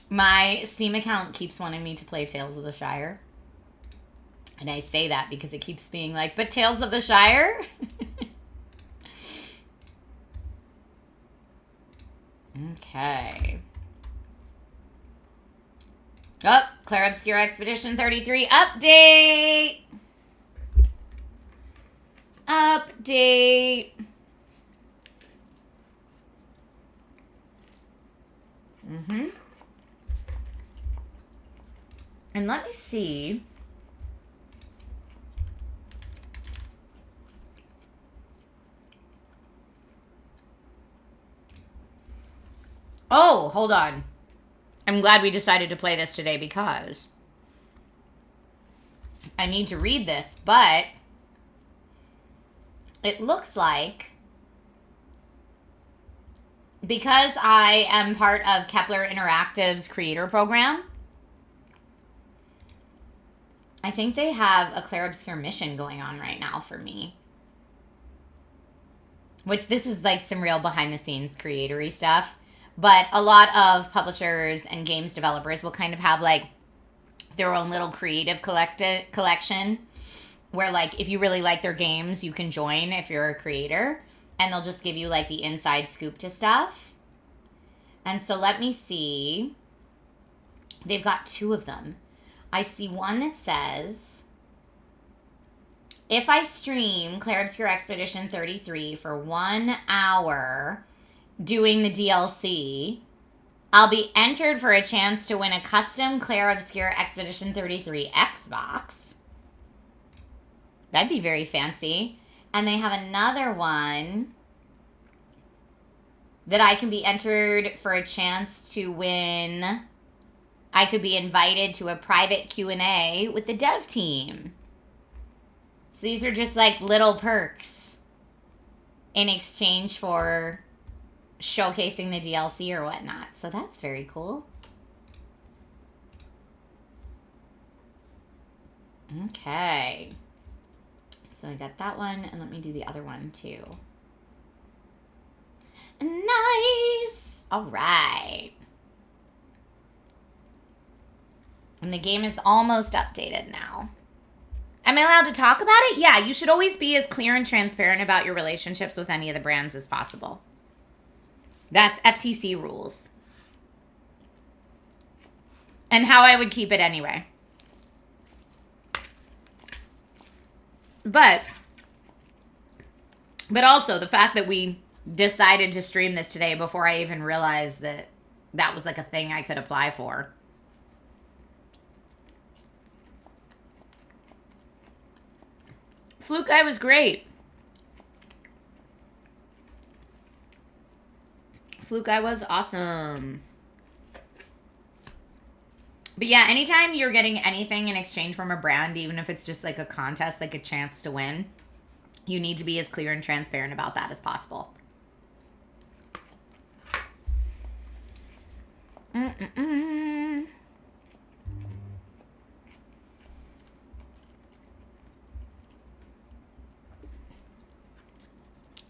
My Steam account keeps wanting me to play Tales of the Shire. And I say that because it keeps being like, but Tales of the Shire? Okay. Oh, Clair Expedition 33 update. Update. And let me see. Oh, hold on. I'm glad we decided to play this today because I need to read this, but it looks like because I am part of Kepler Interactive's creator program, I think they have a Clair Obscure mission going on right now for me. Which this is like some real behind the scenes creatory stuff. But a lot of publishers and games developers will kind of have like their own little creative collection where like if you really like their games, you can join if you're a creator. And they'll just give you like the inside scoop to stuff. And so let me see. They've got two of them. I see one that says, if I stream Clair Obscure Expedition 33 for 1 hour doing the DLC, I'll be entered for a chance to win a custom Clair Obscure Expedition 33 Xbox. That'd be very fancy. And they have another one that I can be entered for a chance to win. I could be invited to a private Q&A with the dev team. So these are just like little perks in exchange for showcasing the DLC or whatnot. So that's very cool. Okay. So I got that one, and let me do the other one too. Nice! All right. And the game is almost updated now. Am I allowed to talk about it? Yeah, you should always be as clear and transparent about your relationships with any of the brands as possible. That's FTC rules. And how I would keep it anyway. But also the fact that we decided to stream this today before I even realized that that was like a thing I could apply for. Fluke Guy was great. Fluke Guy was awesome. But yeah, anytime you're getting anything in exchange from a brand, even if it's just like a contest, like a chance to win, you need to be as clear and transparent about that as possible.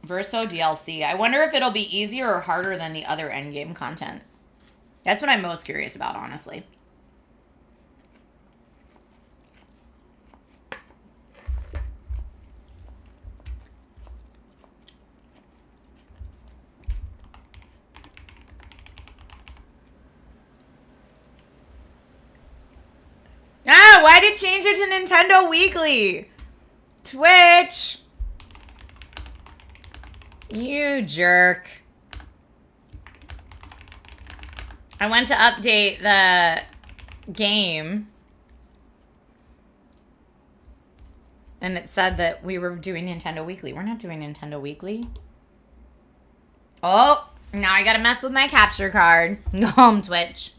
Verso DLC. I wonder if it'll be easier or harder than the other endgame content. That's what I'm most curious about, honestly. Ah, why did it change it to Nintendo Weekly? Twitch. You jerk. I went to update the game. And it said that we were doing Nintendo Weekly. We're not doing Nintendo Weekly. Oh, now I gotta mess with my capture card. Go home, Twitch.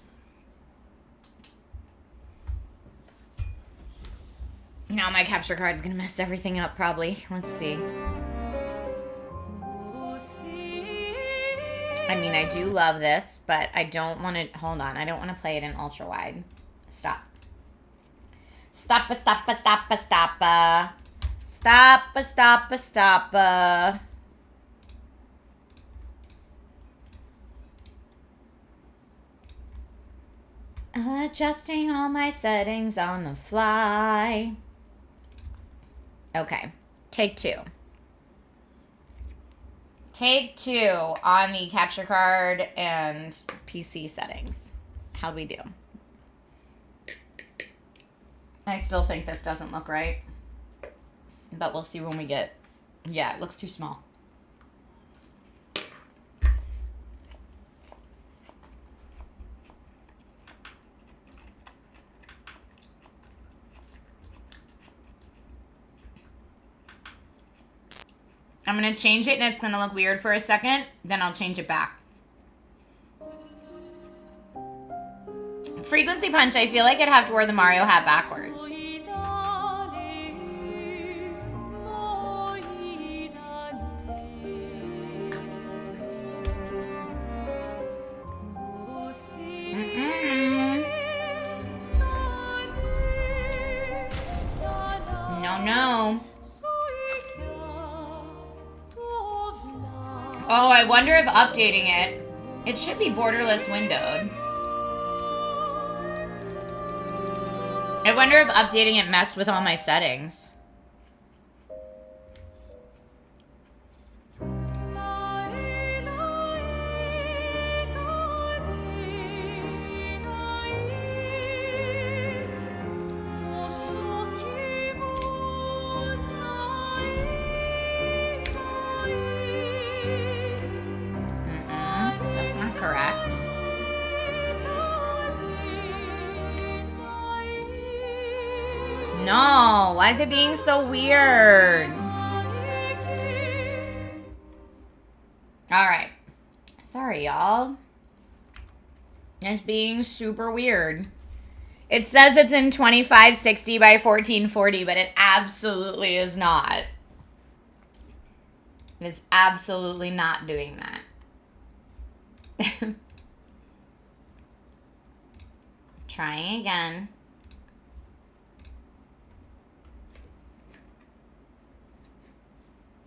Now my capture card's gonna mess everything up probably. Let's see. I mean, I do love this, but I don't want to, hold on. I don't want to play it in ultra wide. Stop. Stoppa, stoppa, stoppa, stoppa. Stoppa, stoppa, stoppa. Adjusting all my settings on the fly. Okay, take two. Take two on the capture card and PC settings. How'd we do? I still think this doesn't look right. But we'll see when we get... Yeah, it looks too small. I'm going to change it and it's going to look weird for a second. Then I'll change it back. Frequency Punch, I feel like I'd have to wear the Mario hat backwards. No. Oh, I wonder if updating it... It should be borderless windowed. I wonder if updating it messed with all my settings. That's not correct. No, why is it being so weird? All right. Sorry, y'all. It's being super weird. It says it's in 2560 by 1440, but it absolutely is not. It is absolutely not doing that. Trying again.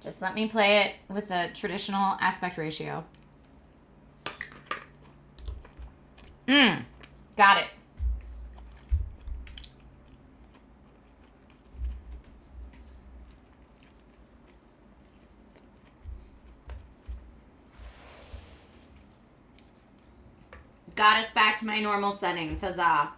Just let me play it with a traditional aspect ratio. Got it. Got us back to my normal settings. Huzzah.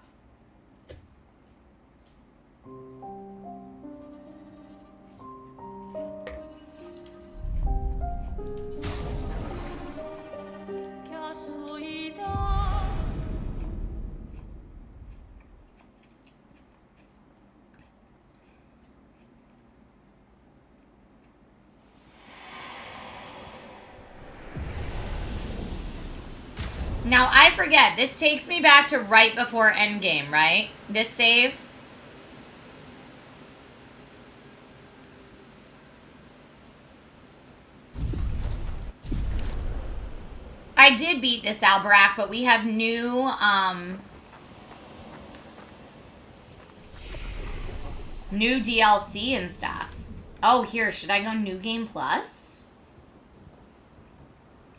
Now, I forget. This takes me back to right before endgame, right? This save. I did beat this Alberac, but we have new, new DLC and stuff. Oh, here. Should I go New Game Plus?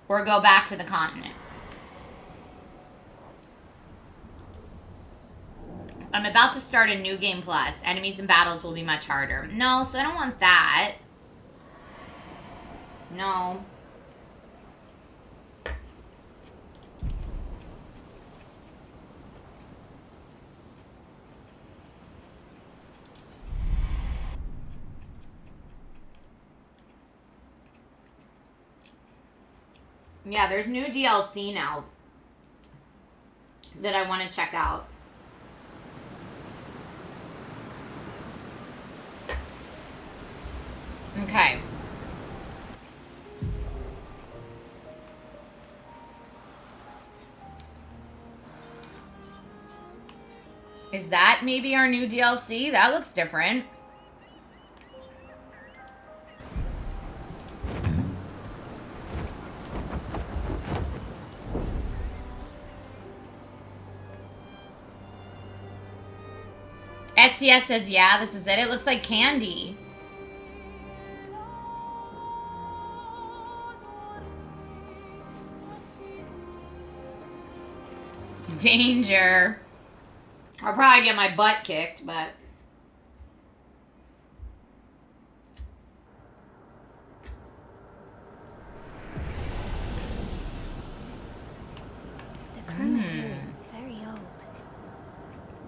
Or go back to the continent? I'm about to start a New Game Plus. Enemies and battles will be much harder. No, so I don't want that. No. Yeah, there's new DLC now that I want to check out. Okay. Is that maybe our new DLC? That looks different. SDS says, yeah, this is it. It looks like candy. Danger. I'll probably get my butt kicked, but... The chroma here is very old.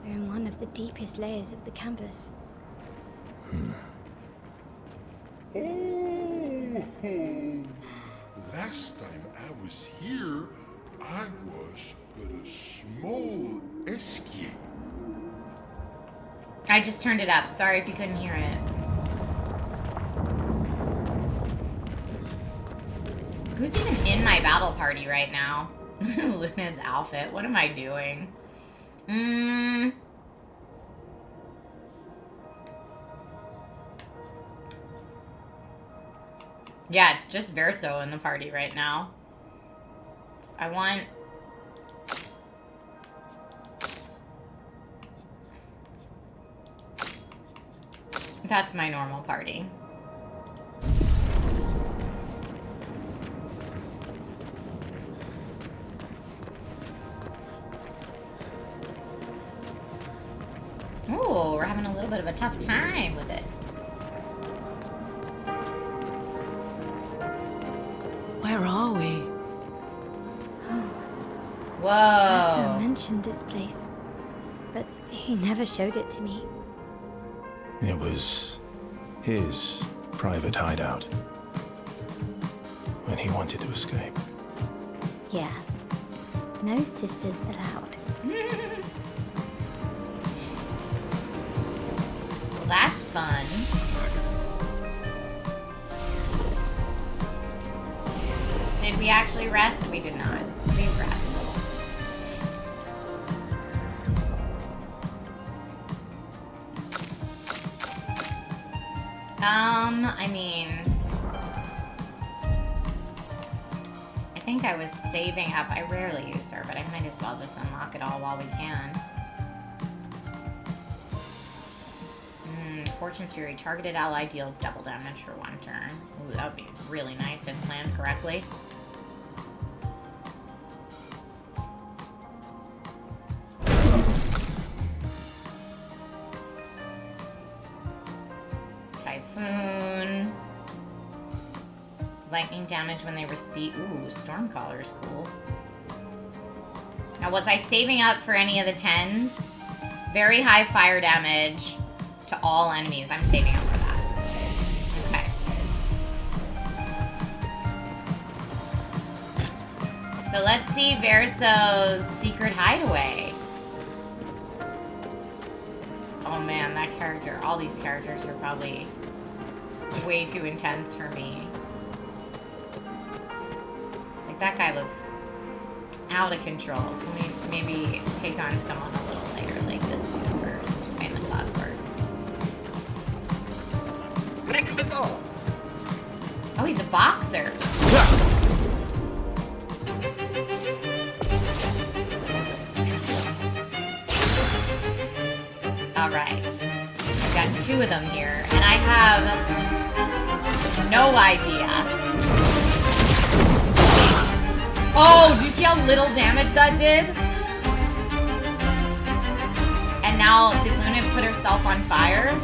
We're in one of the deepest layers of the campus. Oh, last time I was here, I was but a small escape. I just turned it up. Sorry if you couldn't hear it. Who's even in my battle party right now? Luna's outfit. What am I doing? Yeah, it's just Verso in the party right now. I want... That's my normal party. Ooh, we're having a little bit of a tough time with it. Where are we? Whoa. Verso mentioned this place, but he never showed it to me. It was his private hideout when he wanted to escape. Yeah. No sisters allowed. Well, that's fun. Did we actually rest? We did not. Please rest. I mean... I think I was saving up. I rarely use her, but I might as well just unlock it all while we can. Fortune's Fury. Targeted ally deals double damage for one turn. Ooh, that would be really nice if planned correctly. Typhoon. Lightning damage when they receive... Ooh, Stormcaller's cool. Now, was I saving up for any of the 10s? Very high fire damage to all enemies. I'm saving up for that. Okay. So let's see Verso's secret hideaway. Oh man, that character. All these characters are probably way too intense for me. Like, that guy looks out of control. Can we maybe take on someone a little later, like this dude first? Famous last words. Oh, he's a boxer. All right. I've got 2 of them here, and I have no idea. Oh, do you see how little damage that did? And now, did Luna put herself on fire?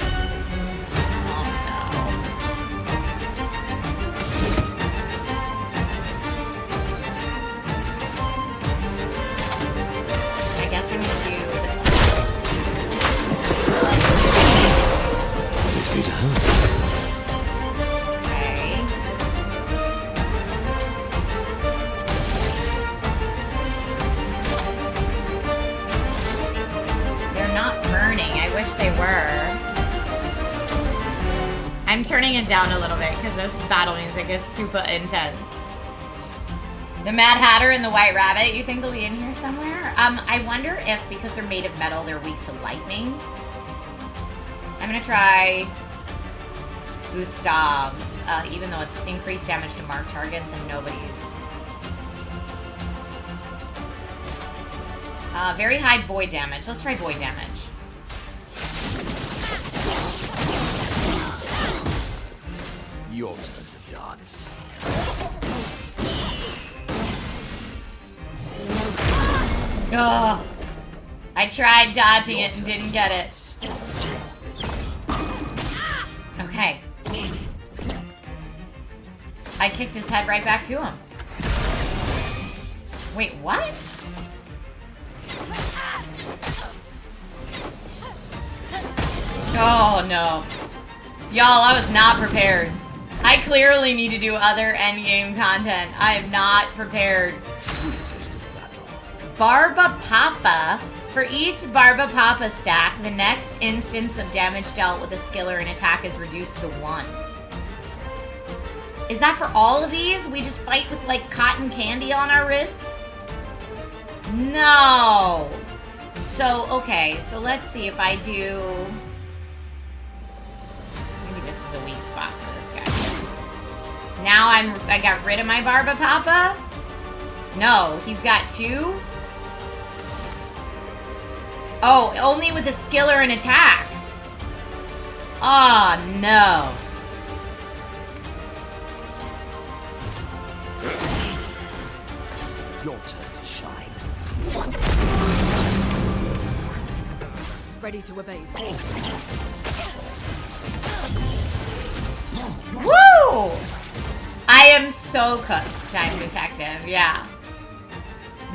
I'm turning it down a little bit because this battle music is super intense. The Mad Hatter and the White Rabbit, you think they'll be in here somewhere? I wonder if, because they're made of metal, they're weak to lightning. I'm gonna try Gustav's, even though it's increased damage to marked targets and nobody's. Very high void damage. Let's try void damage. Your turn to dance. Ugh. I tried dodging it and didn't get it. Okay. I kicked his head right back to him. Wait, what? Oh no. Y'all, I was not prepared. I clearly need to do other endgame content. I am not prepared. Barba Papa. For each Barba Papa stack, the next instance of damage dealt with a skill or an attack is reduced to 1. Is that for all of these? We just fight with like cotton candy on our wrists? No. So, okay, so let's see if I do... Maybe this is a weak spot for this guy. Now I got rid of my Barba Papa? No, he's got 2? Oh, only with a skill or an attack. Oh, no. Your turn to shine. Ready to evade. Woo! I am so cooked, Time Detective. Yeah.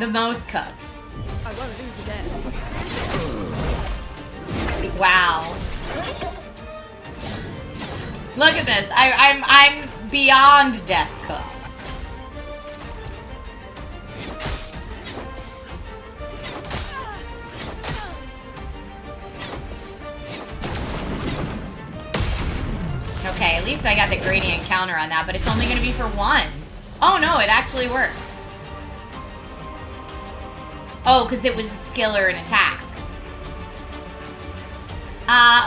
The most cooked. I won't lose again. Wow. Look at this. I'm beyond death cooked. Okay, at least I got the gradient counter on that, but it's only gonna be for 1. Oh no, it actually worked. Oh, because it was a skill or an attack.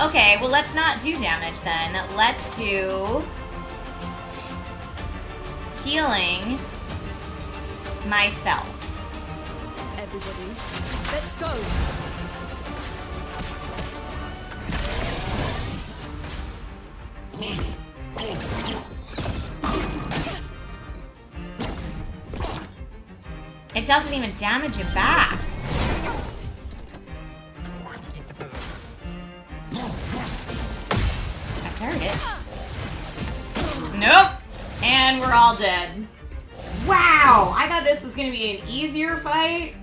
Okay, well let's not do damage then. Let's do healing myself. Everybody, let's go. It doesn't even damage him back. There it is. Nope. And we're all dead. Wow! I thought this was gonna be an easier fight.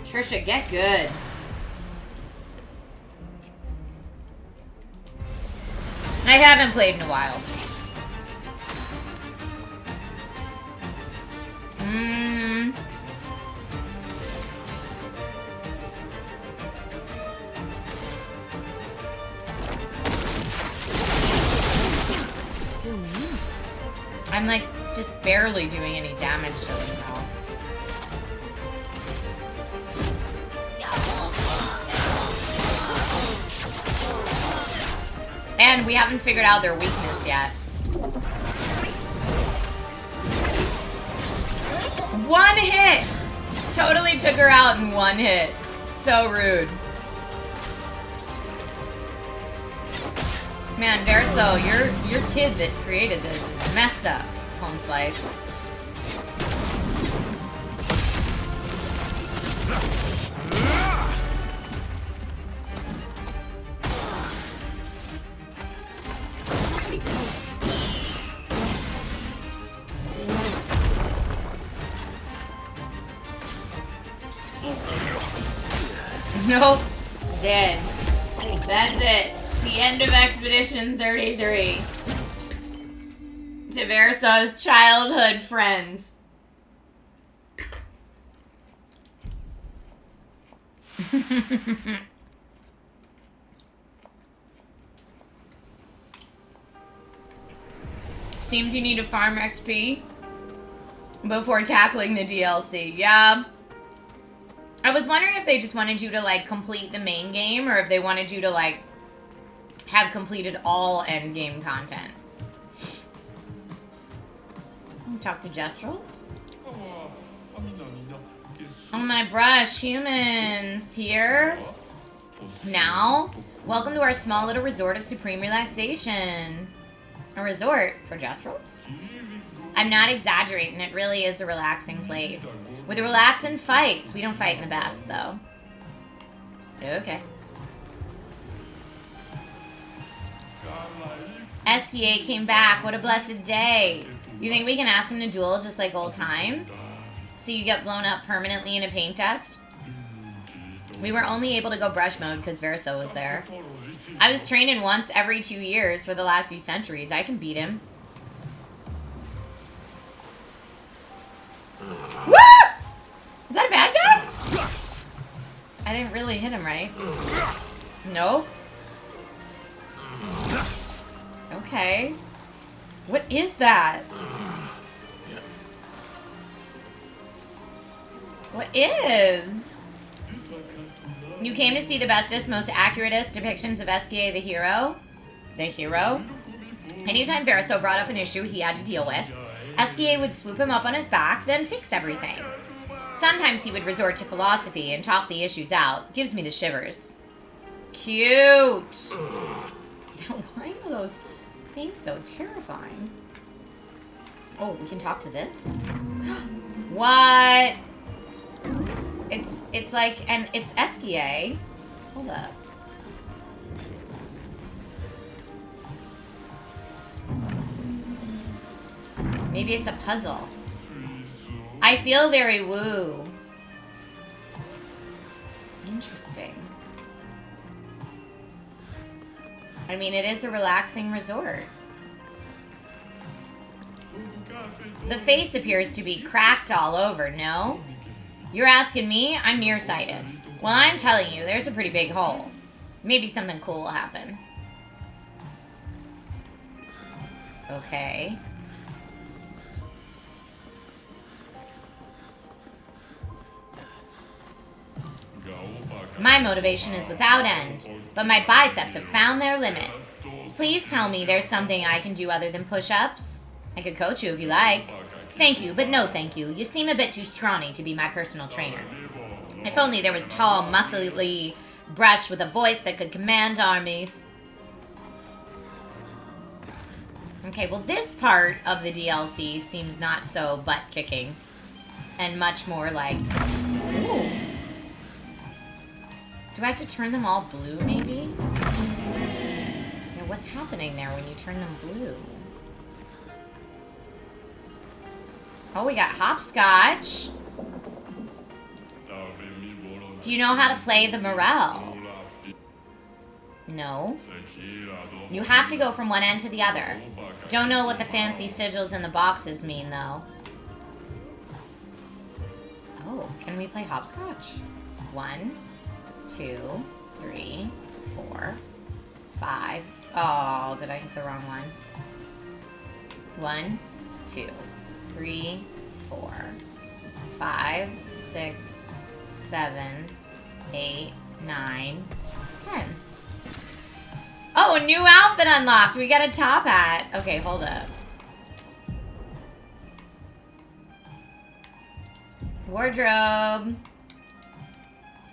Trisha, get good. I haven't played in a while. I'm like just barely doing any damage to him now. And we haven't figured out their weakness yet. One hit! Totally took her out in 1 hit. So rude. Man, Verso, your kid that created this is messed up, Home Slice. Nope. Dead. That's it. The end of Expedition 33. To Verso's childhood friends. Seems you need to farm XP before tackling the DLC. Yeah. I was wondering if they just wanted you to, like, complete the main game, or if they wanted you to, like, have completed all endgame content. Talk to Gestrels? Oh my brush, humans here. Now, welcome to our small little resort of supreme relaxation. A resort for Jestrels? I'm not exaggerating. It really is a relaxing place. With relaxing fights. We don't fight in the baths, though. Okay. SEA came back. What a blessed day. You think we can ask him to duel just like old times? So you get blown up permanently in a paint test? We were only able to go brush mode because Verso was there. I was training once every 2 years for the last few centuries. I can beat him. Woo! Is that a bad guy? I didn't really hit him, right? No? Okay. What is that? What is? You came to see the bestest, most accuratest depictions of SKA the hero? The hero? Anytime Verso brought up an issue he had to deal with, SKA would swoop him up on his back, then fix everything. Sometimes he would resort to philosophy and talk the issues out. Gives me the shivers. Cute! Why are those things so terrifying? Oh, we can talk to this? What? It's like, and it's SKA. Hold up. Maybe it's a puzzle. I feel very woo. Interesting. I mean, it is a relaxing resort. The face appears to be cracked all over, no? You're asking me? I'm nearsighted. Well, I'm telling you, there's a pretty big hole. Maybe something cool will happen. Okay. My motivation is without end, but my biceps have found their limit. Please tell me there's something I can do other than push-ups. I could coach you if you like. Thank you, but no thank you. You seem a bit too scrawny to be my personal trainer. If only there was tall, muscly brush with a voice that could command armies. Okay, well this part of the DLC seems not so butt-kicking. And much more like... Ooh. Do I have to turn them all blue, maybe? Yeah, what's happening there when you turn them blue? Oh, we got hopscotch. Do you know how to play the morel? No. You have to go from one end to the other. Don't know what the fancy sigils in the boxes mean, though. Oh, can we play hopscotch? 1, 2, 3, 4, 5. Oh, did I hit the wrong one? 1, 2, 3, 4, 5, 6, 7, 8, 9, 10. Oh, a new outfit unlocked. We got a top hat. Okay, hold up. Wardrobe.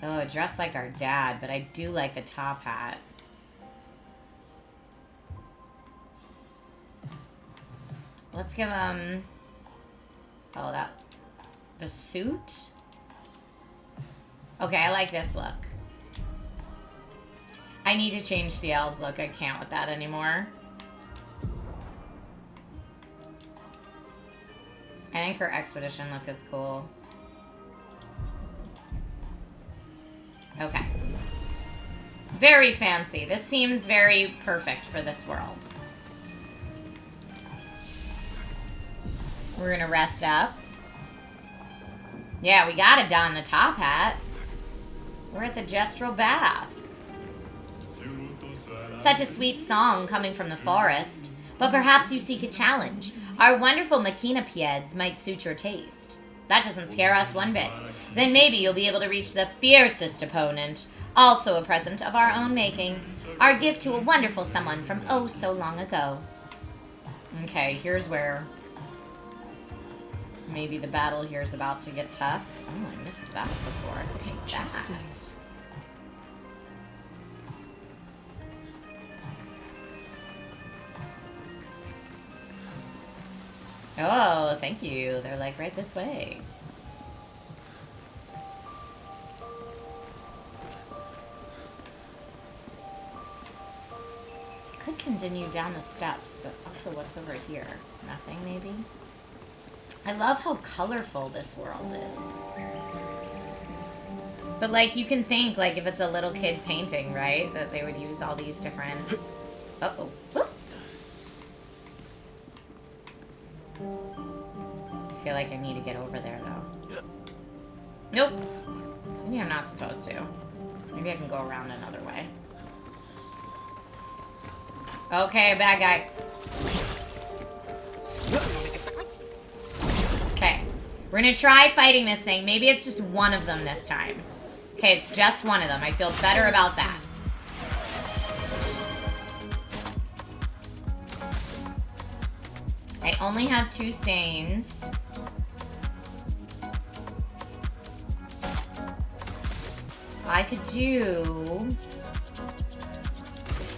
Oh, dressed like our dad, but I do like the top hat. Let's give him... Oh, that... The suit? Okay, I like this look. I need to change CL's look. I can't with that anymore. I think her expedition look is cool. Okay. Very fancy. This seems very perfect for this world. We're gonna rest up. Yeah, we gotta don the top hat. We're at the Gestral Baths. Such a sweet song coming from the forest. But perhaps you seek a challenge. Our wonderful Machinapieds might suit your taste. That doesn't scare us one bit. Then maybe you'll be able to reach the fiercest opponent. Also a present of our own making. Our gift to a wonderful someone from oh so long ago. Okay, here's where... Maybe the battle here is about to get tough. Oh, I missed that before. Okay, Interesting. that. Oh, thank you. They're like right this way. Could continue down the steps, but also what's over here? Nothing, maybe? I love how colorful this world is. But, like, you can think, like, if it's a little kid painting, right? That they would use all these different... Uh-oh. Whoop. I feel like I need to get over there, though. Nope. Maybe I'm not supposed to. Maybe I can go around another way. Okay, bad guy. Okay. We're gonna try fighting this thing. Maybe it's just one of them this time. Okay, it's just one of them. I feel better about that. I only have 2 stains. I could do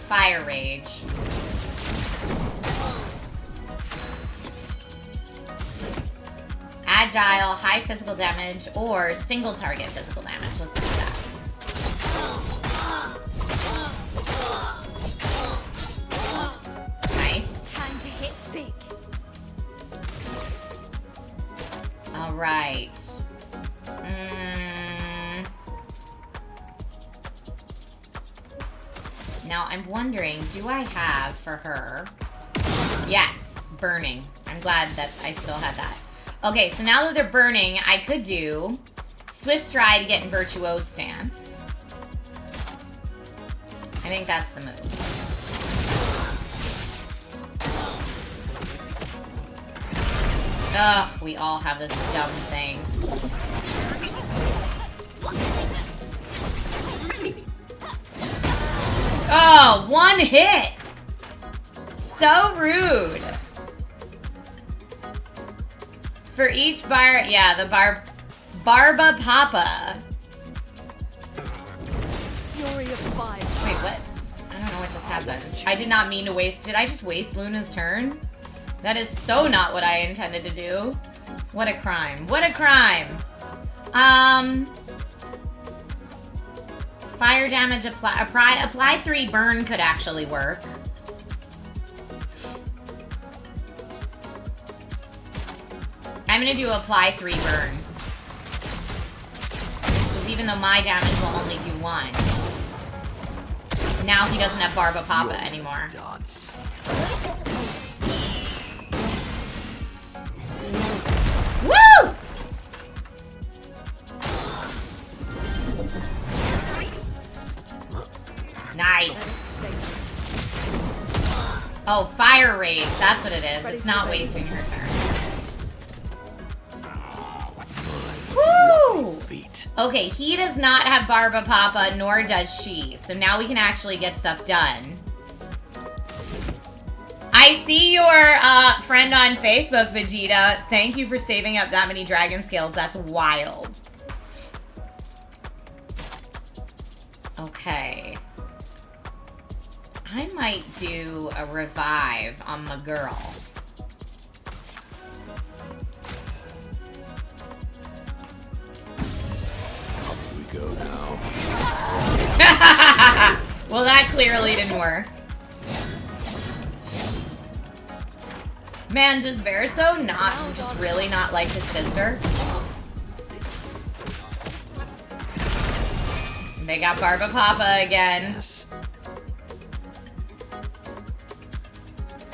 Fire Rage. Agile, high physical damage, or single target physical damage. Let's do that. Nice. Time to hit big. Alright. Now, I'm wondering, do I have for her... Yes, burning. I'm glad that I still had that. Okay, so now that they're burning, I could do Swift Stride to get in Virtuose stance. I think that's the move. Ugh, we all have this dumb thing. Oh, 1 hit! So rude. For each bar, yeah, the Barba Papa. Fury of fire. Wait, what? I don't know what just happened. I did not mean to waste, did I just waste Luna's turn? That is so not what I intended to do. What a crime. What a crime. Fire damage apply 3 burn could actually work. I'm gonna do apply 3 burn. Because even though my damage will only do 1. Now he doesn't have Barba Papa anymore. Dance. Woo! Nice. Oh, Fire Rage. That's what it is. It's not wasting her turn. Woo! Feet. Okay, he does not have Barba Papa, nor does she. So now we can actually get stuff done. I see your friend on Facebook, Vegeta. Thank you for saving up that many dragon scales. That's wild. Okay. I might do a revive on my girl. Up we go now. Well, that clearly didn't work. Man, does Verso not just really not like his sister? They got Barba Papa again. Yes.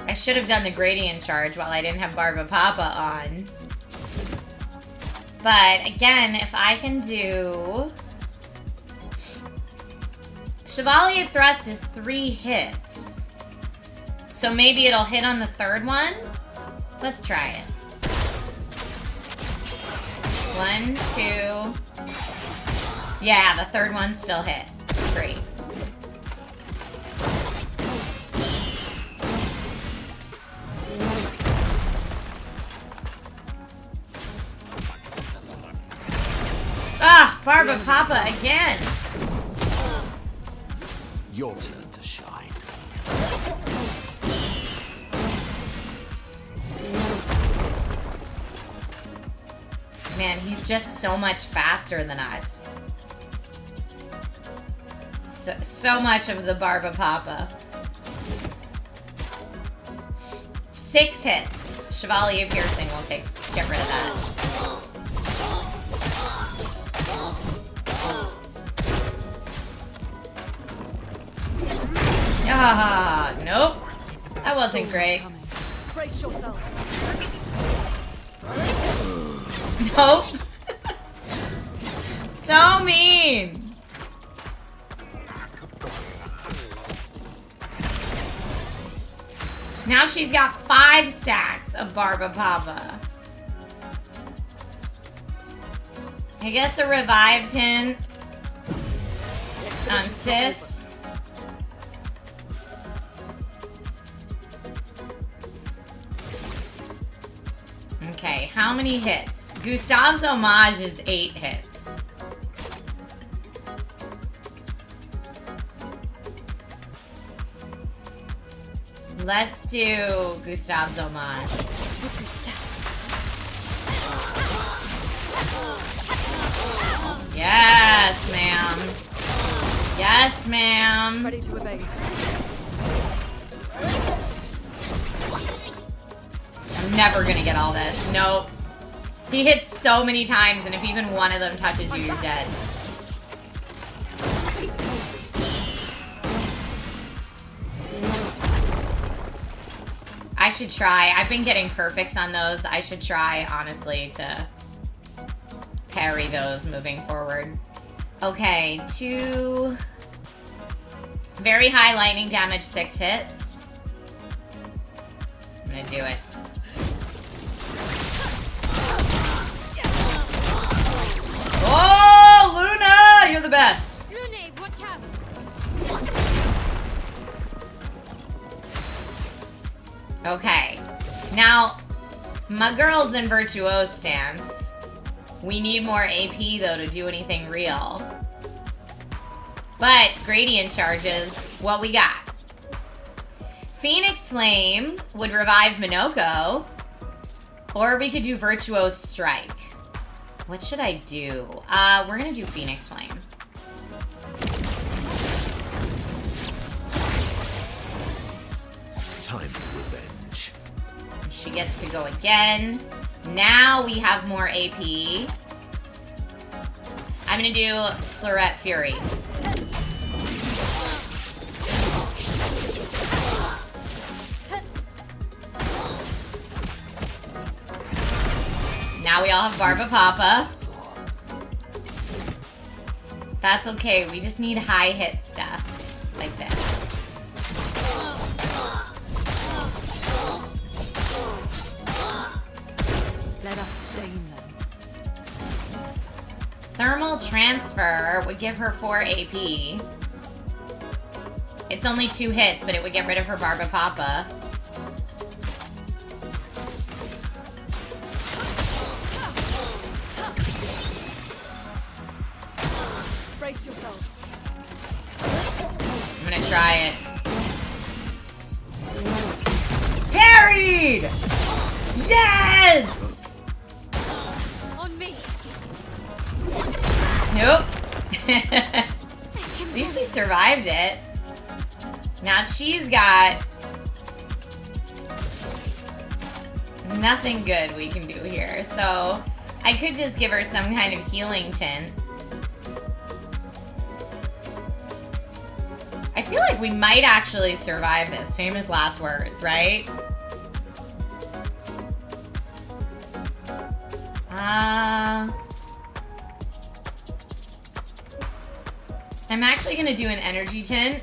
I should have done the gradient charge while I didn't have Barba Papa on. But again, if I can do... Chevalier Thrust is 3 hits. So maybe it'll hit on the 3rd one? Let's try it. 1, 2... Yeah, the 3rd one still hit. Great. Ah, Barba Papa again. Your turn to shine. Man, he's just so much faster than us. So much of the Barba Papa. 6 hits. Chevalier Piercing will get rid of that. Ah, nope. That wasn't great. Brace yourselves. Nope. So mean. Now she's got 5 stacks of Barba Papa. I guess a revive tint on Sis. Okay, how many hits? Gustav's homage is 8 hits. Let's do Gustav's homage. Yes, ma'am. Yes, ma'am. Ready to evade. I'm never gonna get all this. Nope. He hits so many times, and if even one of them touches you, you're dead. I should try. I've been getting perfects on those. I should try, honestly, to parry those moving forward. Okay, 2 very high lightning damage, 6 hits. I'm gonna do it. Oh, Luna! You're the best. Lune, watch out! Okay. Now, my girl's in Virtuose stance. We need more AP, though, to do anything real. But, Gradient charges, what we got? Phoenix Flame would revive Minoko. Or we could do Virtuose Strike. What should I do? We're gonna do Phoenix Flame. Time for revenge. She gets to go again. Now we have more AP. I'm gonna do Florette Fury. Now we all have Barba Papa. That's okay, we just need high hit stuff. Like this. Let us stain them. Thermal Transfer would give her 4 AP. It's only 2 hits, but it would get rid of her Barba Papa. Brace yourselves. I'm gonna try it. Parried! Yes! On me! Nope. At least she survived it. Now she's got nothing good we can do here. So I could just give her some kind of healing tint. I feel like we might actually survive this. Famous last words, right? I'm actually gonna do an energy tint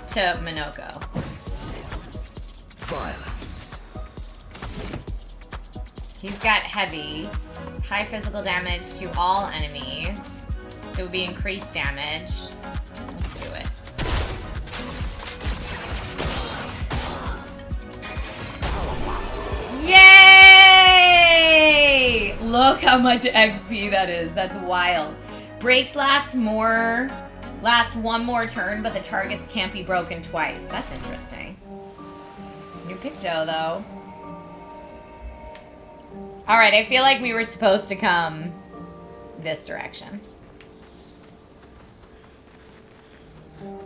to Minoko. Violence. He's got heavy, high physical damage to all enemies. It would be increased damage. Let's do it. Yay! Look how much XP that is. That's wild. Breaks last one more turn, but the targets can't be broken twice. That's interesting. New Picto, though. Alright, I feel like we were supposed to come this direction.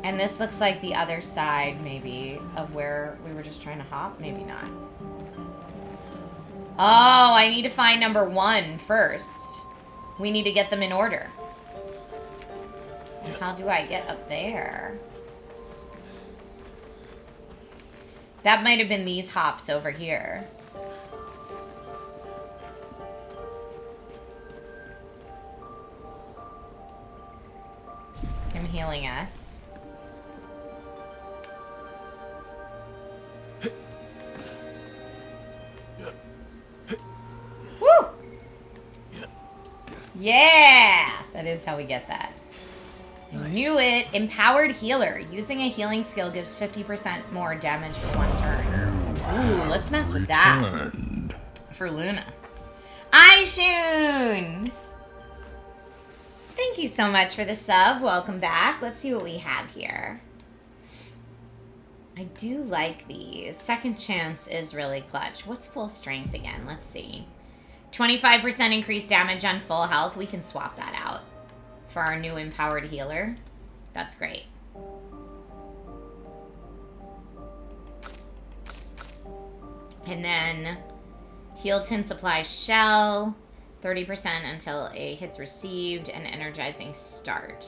And this looks like the other side, maybe, of where we were just trying to hop. Maybe not. Oh, I need to find number 1 first. We need to get them in order. And how do I get up there? That might have been these hops over here. I'm healing us. Woo! Yeah! That is how we get that. I knew it. Empowered healer. Using a healing skill gives 50% more damage for 1 turn. Ooh, let's mess with that. Returned. For Luna. Aishun! Thank you so much for the sub. Welcome back. Let's see what we have here. I do like these. Second chance is really clutch. What's full strength again? Let's see. 25% increased damage on full health. We can swap that out for our new empowered healer. That's great. And then heal 10 supply shell. 30% until a hit's received, and energizing start.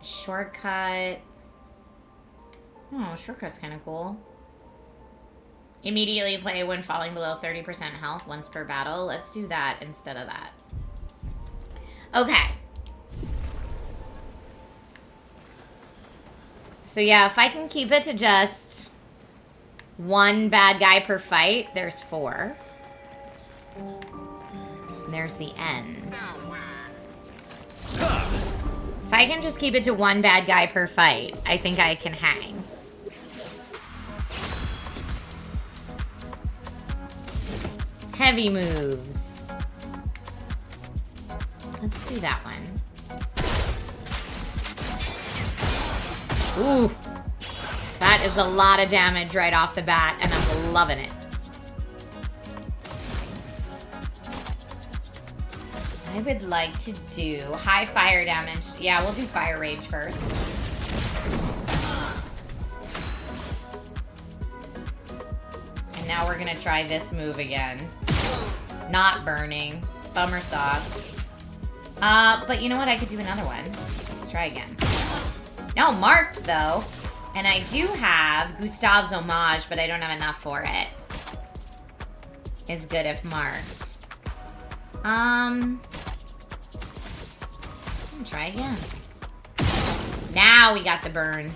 Shortcut. Oh, shortcut's kind of cool. Immediately play when falling below 30% health once per battle. Let's do that instead of that. Okay. So yeah, if I can keep it to just 1 bad guy per fight, there's 4. And there's the end. If I can just keep it to 1 bad guy per fight, I think I can hang. Heavy moves. Let's do that one. Ooh, that is a lot of damage right off the bat, and I'm loving it. I would like to do high fire damage. Yeah, we'll do fire rage first. And now we're gonna try this move again. Not burning. Bummer sauce. But you know what? I could do another one. Let's try again. No, marked though. And I do have Gustave's homage, but I don't have enough for it. Is good if marked. Try again. Now we got the burn.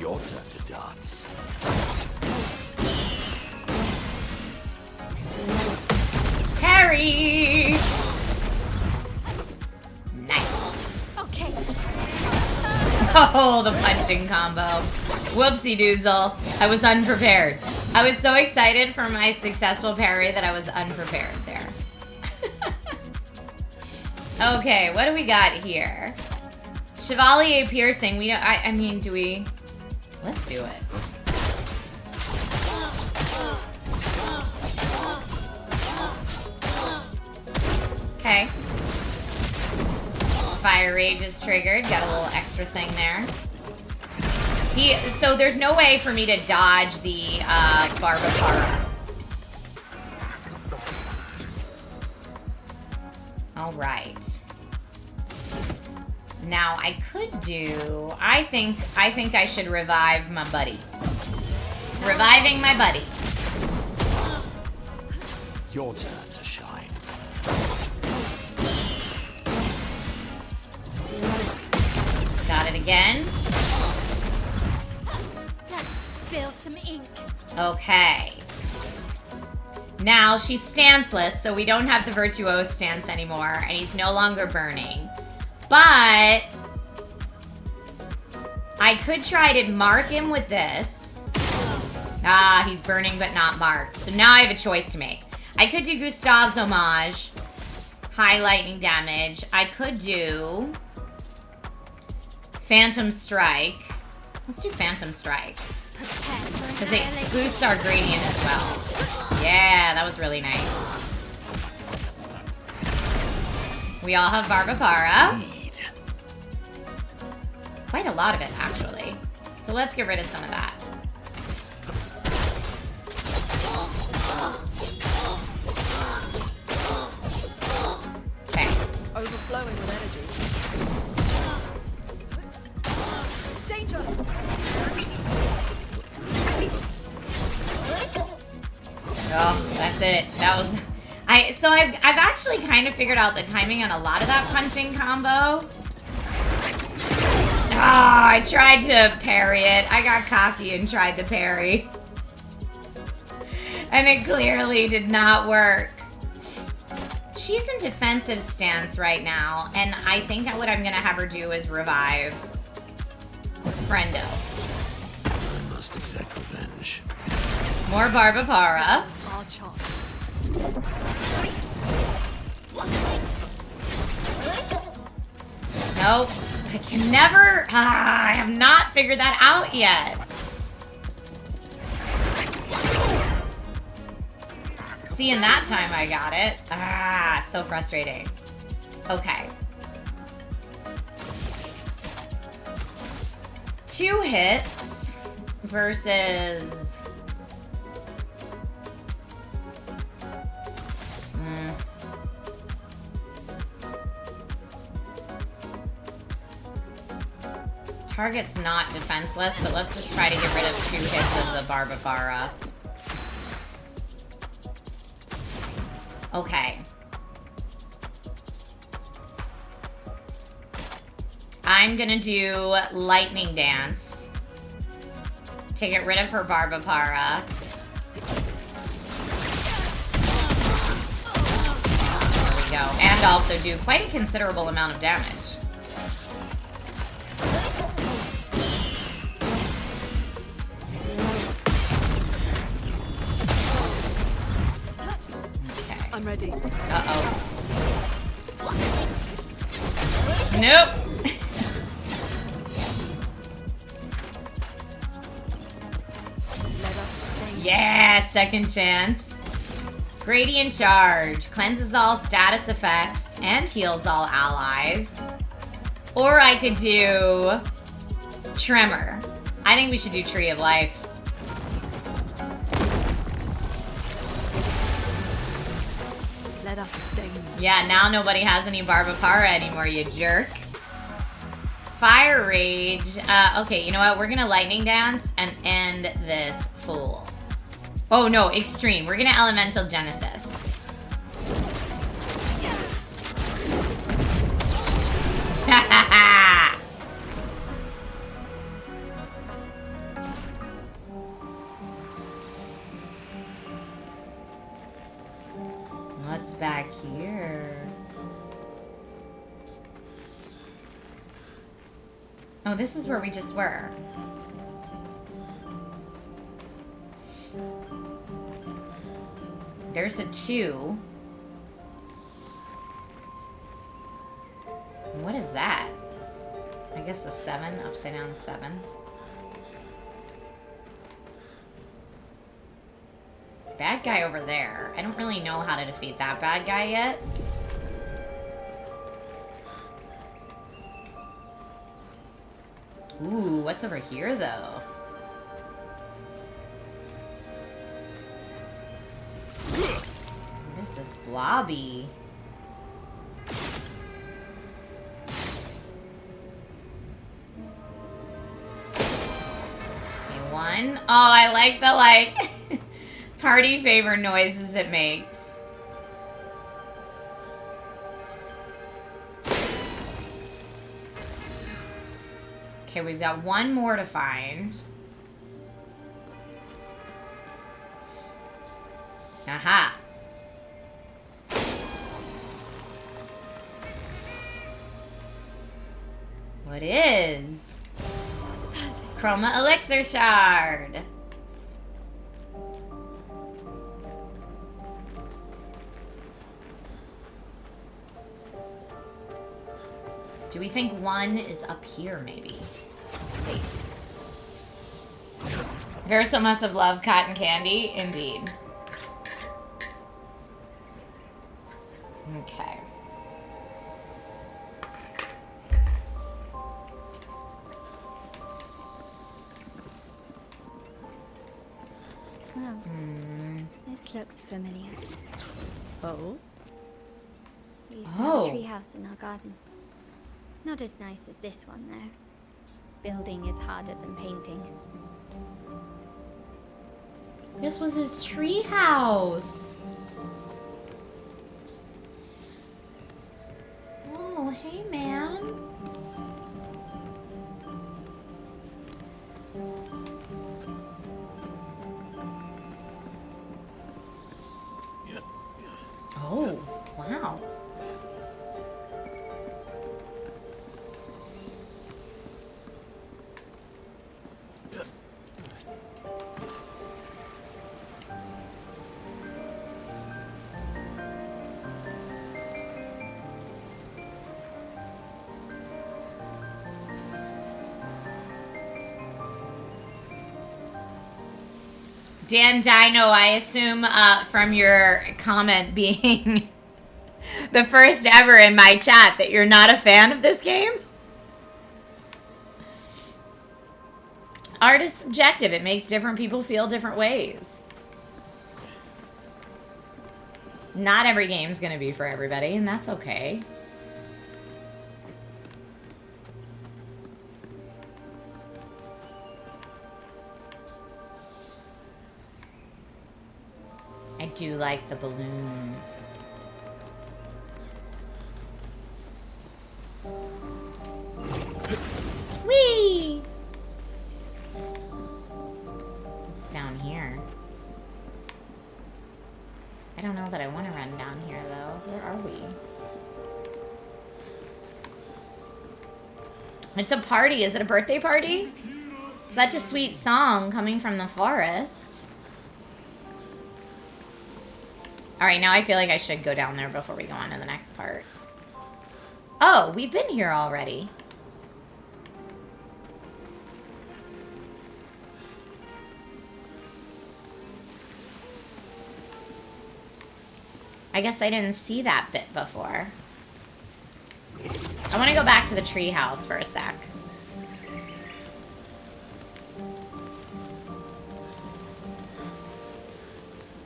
Your turn to dance. Harry! Nice. Okay. Oh, the punching combo. Whoopsie doozle. I was unprepared. I was so excited for my successful parry that I was unprepared there. Okay, what do we got here? Chevalier piercing. We don't. I mean, do we? Let's do it. Okay. Fire rage is triggered. Got a little extra thing there. So there's no way for me to dodge the Barbapara. All right. Now I could do. I think I should revive my buddy. Reviving my buddy. Your turn to shine. Got it again. Let's spill some ink. Okay. Now she's stanceless, so we don't have the virtuose stance anymore, and he's no longer burning. But I could try to mark him with this. Ah, he's burning but not marked. So now I have a choice to make. I could do Gustav's homage. High lightning damage. I could do Phantom Strike. Let's do Phantom Strike. Because it boosts our gradient as well. Yeah, that was really nice. We all have Barbapara. Quite a lot of it, actually. So let's get rid of some of that. Okay. Overflowing with energy. Danger! Oh, that's it. That was... I've actually kind of figured out the timing on a lot of that punching combo. Oh, I tried to parry it. I got cocky and tried to parry. And it clearly did not work. She's in defensive stance right now, and I think what I'm gonna have her do is revive Friendo. I must exact revenge. More Barbapara. Our chance. Nope. I can never... I have not figured that out yet. See, in that time I got it. So frustrating. Okay. 2 hits versus... Target's not defenseless, but let's just try to get rid of 2 hits of the Barbapara. Okay. I'm gonna do Lightning Dance to get rid of her Barbapara. There we go. And also do quite a considerable amount of damage. I'm ready. Uh-oh. Nope. Let us stay. Yeah, second chance. Gradient Charge. Cleanses all status effects and heals all allies. Or I could do Tremor. I think we should do Tree of Life. Let us stain. Yeah, now nobody has any Barbapara anymore, you jerk. Fire Rage. Okay, you know what? We're gonna Lightning Dance and end this fool. Oh no, Extreme. We're gonna Elemental Genesis. Ha ha ha! What's back here? Oh, this is where we just were. There's the 2. What is that? I guess the 7, upside down 7. Bad guy over there. I don't really know how to defeat that bad guy yet. Ooh, what's over here, though? What is this blobby? Okay, 1. Oh, I like the, party favor noises it makes. Okay, we've got 1 more to find. Aha. What is? Chroma Elixir Shard. Do we think one is up here, maybe? Let's see. Verso must have loved cotton candy. Indeed. Okay. Well, this looks familiar. Oh? We used to have a Oh. treehouse in our garden. Not as nice as this one, though. Building is harder than painting. This was his tree house. Oh, hey, man. Oh, wow. Dan Dino, I assume from your comment being the first ever in my chat that you're not a fan of this game? Art is subjective. It makes different people feel different ways. Not every game's gonna be for everybody, and that's okay. I do like the balloons. Whee! It's down here. I don't know that I want to run down here, though. Where are we? It's a party. Is it a birthday party? Such a sweet song coming from the forest. Alright, now I feel like I should go down there before we go on to the next part. Oh, we've been here already. I guess I didn't see that bit before. I want to go back to the treehouse for a sec.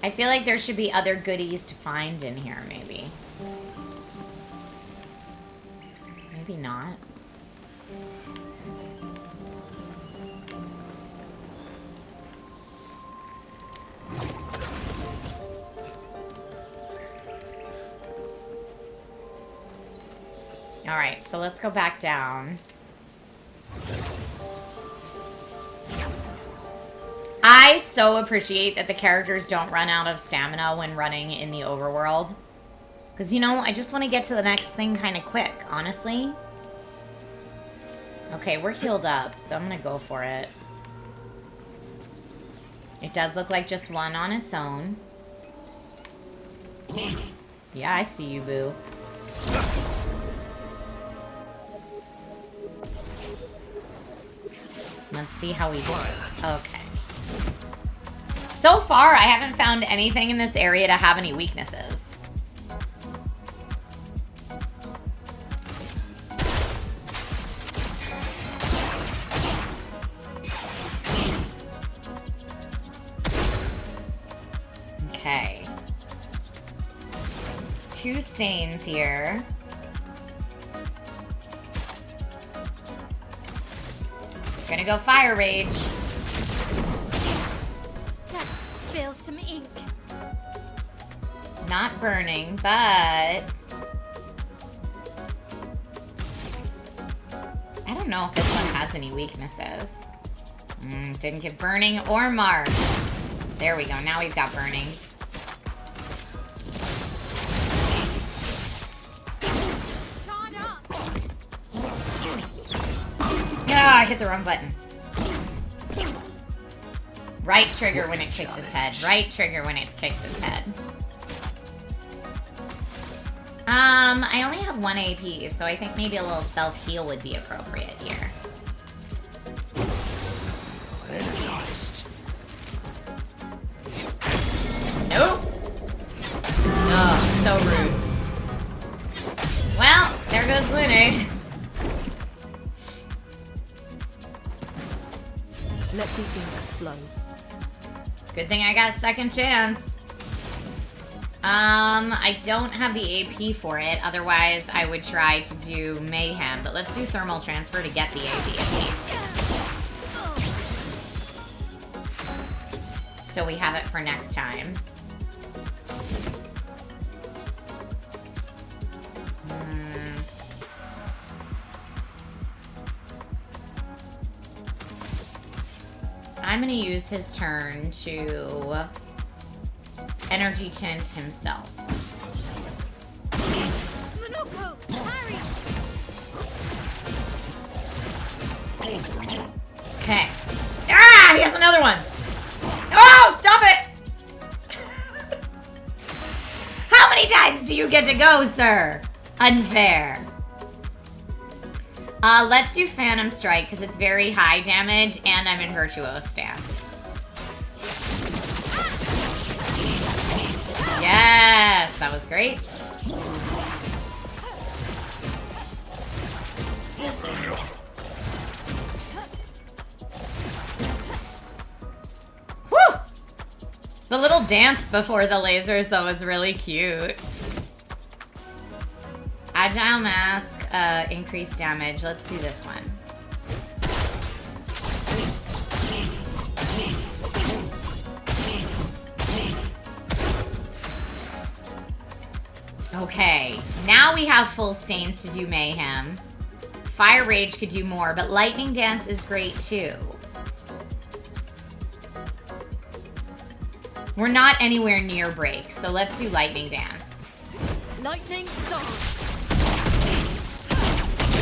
I feel like there should be other goodies to find in here, maybe. Maybe not. Alright, so let's go back down. I so appreciate that the characters don't run out of stamina when running in the overworld. Because, you know, I just want to get to the next thing kind of quick, honestly. Okay, we're healed up, so I'm going to go for it. It does look like just one on its own. Yeah, I see you, boo. Let's see how we do. Okay. So far, I haven't found anything in this area to have any weaknesses. Okay. 2 stains here. Gonna go fire rage. Let's spill some ink. Not burning, but I don't know if this one has any weaknesses. Didn't get burning or mark. There we go. Now we've got burning. Ah, I hit the wrong button. Right trigger when it kicks its head. Right trigger when it kicks its head. I only have 1 AP, so I think maybe a little self-heal would be appropriate here. Energized. Nope. Oh, so rude. Well, there goes Lune. Let the ink flow. Good thing I got a second chance. I don't have the AP for it. Otherwise, I would try to do Mayhem. But let's do Thermal Transfer to get the AP at least. So we have it for next time. I'm gonna use his turn to energy tint himself. Monoko, Harry. Okay. Ah, he has another one. Oh, stop it! How many times do you get to go, sir? Unfair. Let's do Phantom Strike because it's very high damage and I'm in Virtuoso stance. Yes, that was great. Woo! The little dance before the lasers, though, was really cute. Agile Mask, increased damage. Let's do this one. Okay, now we have full stains to do Mayhem. Fire Rage could do more, but Lightning Dance is great too. We're not anywhere near break, so let's do Lightning Dance. Lightning dance.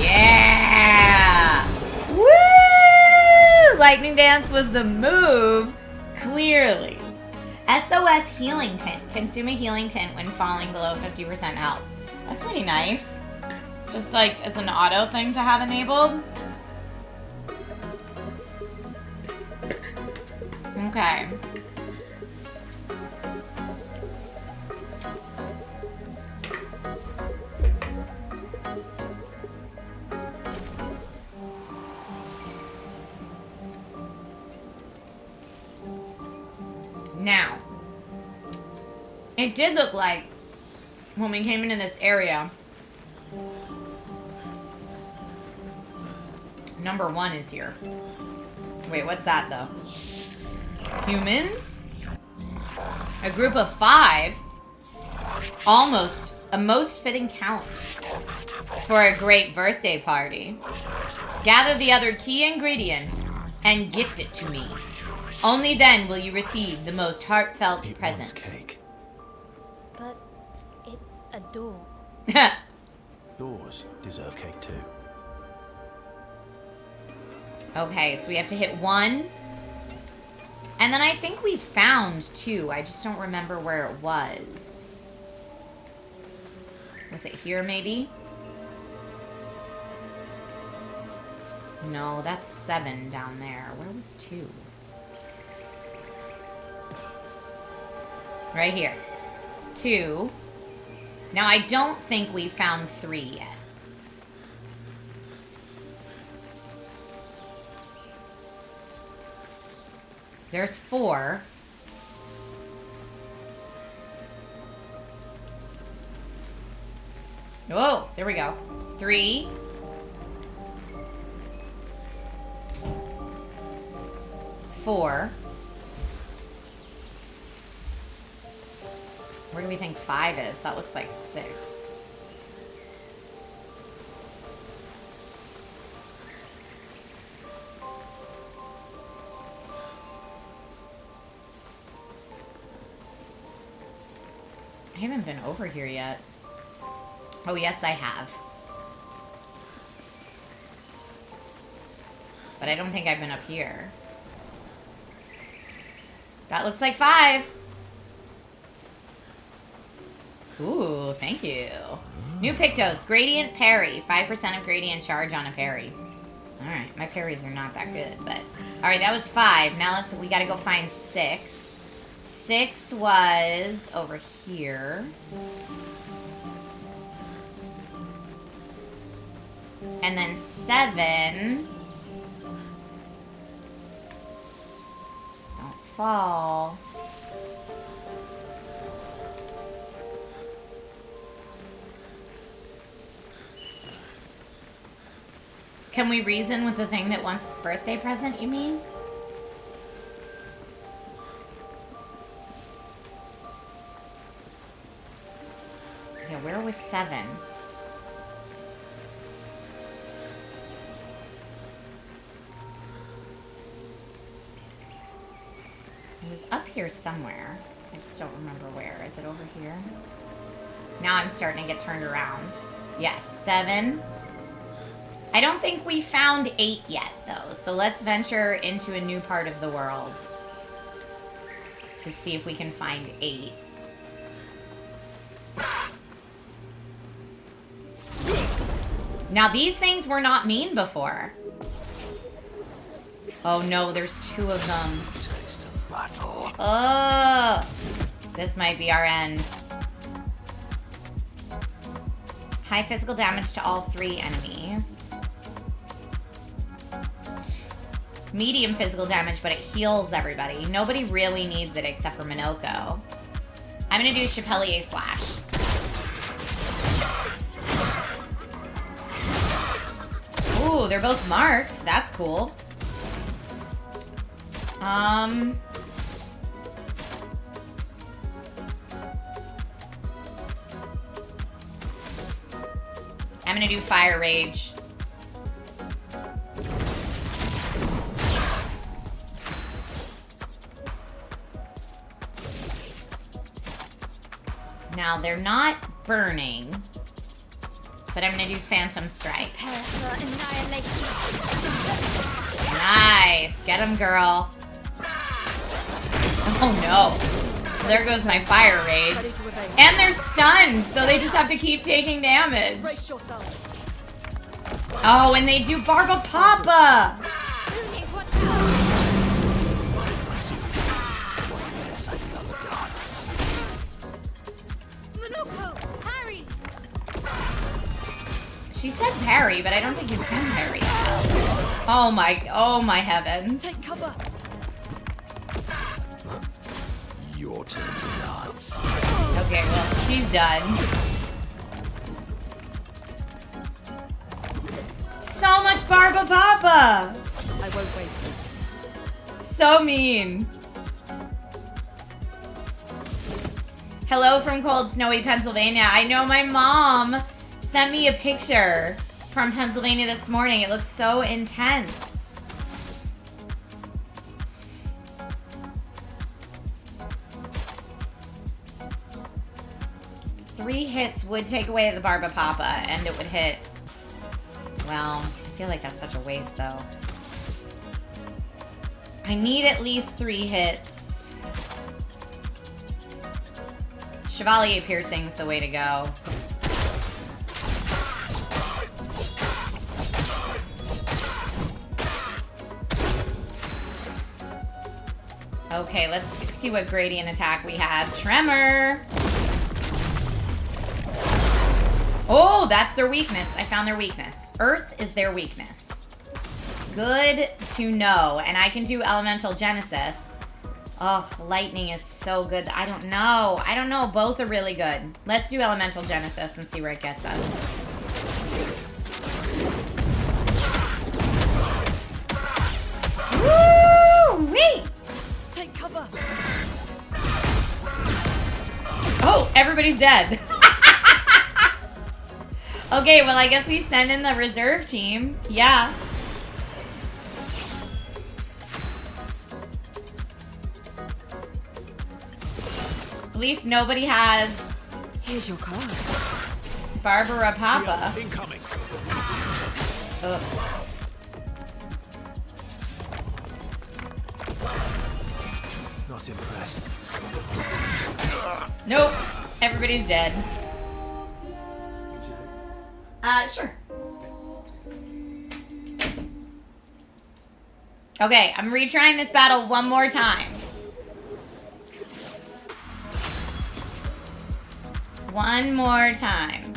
Yeah! Woo! Lightning Dance was the move, clearly. SOS Healing Tint. Consume a healing tint when falling below 50% health. That's pretty nice. Just like as an auto thing to have enabled. Okay. Now, it did look like when we came into this area, number 1 is here. Wait, what's that though? Humans? A group of 5? Almost a most fitting count for a great birthday party. Gather the other key ingredient and gift it to me. Only then will you receive the most heartfelt It present. wants cake. But it's a door. Doors deserve cake too. Okay, so we have to hit 1. And then I think we found 2. I just don't remember where it was. Was it here, maybe? No, that's 7 down there. Where was 2? Right here. 2. Now, I don't think we found 3 yet. There's 4. Oh, there we go. 3. 4. Where do we think 5 is? That looks like 6. I haven't been over here yet. Oh, yes, I have. But I don't think I've been up here. That looks like 5. Ooh, thank you. New Pictos. Gradient parry. 5% of gradient charge on a parry. Alright, my parries are not that good, but... Alright, that was 5. Now we gotta go find 6. 6 was over here. And then 7... Don't fall. Can we reason with the thing that wants its birthday present, you mean? Yeah, where was 7? It was up here somewhere. I just don't remember where. Is it over here? Now I'm starting to get turned around. Yes, 7. I don't think we found 8 yet, though. So let's venture into a new part of the world to see if we can find 8. Now, these things were not mean before. Oh, no, there's 2 of them. Taste of battle. Oh, this might be our end. High physical damage to all 3 enemies. Medium physical damage, but it heals everybody. Nobody really needs it except for Minoko. I'm gonna do Chapelier Slash. Ooh, they're both marked. That's cool. I'm gonna do Fire Rage. Now, they're not burning, but I'm gonna do Phantom Strike. Prepare for annihilation. Nice! Get him, girl. Oh no. There goes my Fire Rage. Ready to evade. And they're stunned, so they just have to keep taking damage. Brace yourselves. Oh, and they do Barba Papa! Uni, watch out! There's another dance. Minoko, parry! She said parry, but I don't think you can parry. Oh my heavens. Take cover. Your turn to dance. Okay, well, she's done. So much Barba Papa! I won't waste this. So mean. Hello from cold, snowy Pennsylvania. I know my mom sent me a picture from Pennsylvania this morning. It looks so intense. Three hits would take away the Barba Papa, and it would hit. Well, I feel like that's such a waste, though. I need at least 3 hits. Chevalier Piercing's the way to go. Okay, let's see what gradient attack we have. Tremor! Oh, that's their weakness. I found their weakness. Earth is their weakness. Good to know. And I can do Elemental Genesis. Oh, lightning is so good. I don't know. I don't know. Both are really good. Let's do Elemental Genesis and see where it gets us. Woo-wee! Take cover. Oh, everybody's dead. Okay, well, I guess we send in the reserve team. Yeah. At least nobody has Here's your card. Barbara Papa. Incoming. Ugh. Not impressed. Nope. Everybody's dead. Sure. Okay, I'm retrying this battle one more time. One more time.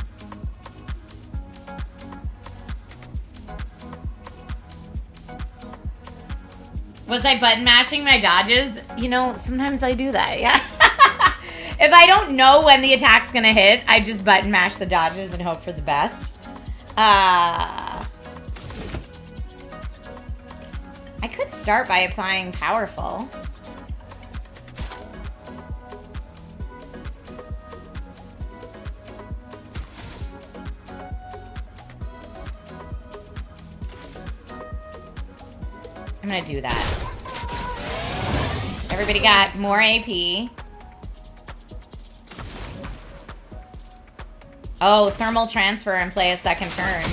Was I button mashing my dodges? You know, sometimes I do that, yeah. If I don't know when the attack's gonna hit, I just button mash the dodges and hope for the best. I could start by applying powerful. I'm gonna do that. Everybody got more AP. Oh, thermal transfer and play a second turn.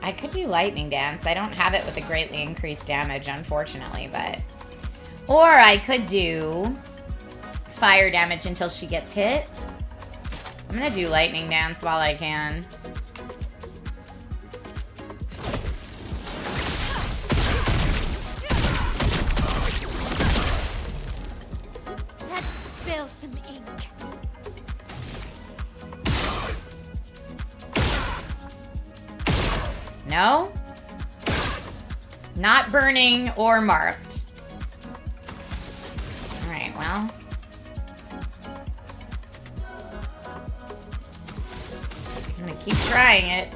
I could do lightning dance. I don't have it with a greatly increased damage, unfortunately, but... Or I could do fire damage until she gets hit. I'm gonna do lightning dance while I can. Let's spill some ink. No? Not burning or marked. Alright, well. I'm gonna keep trying it.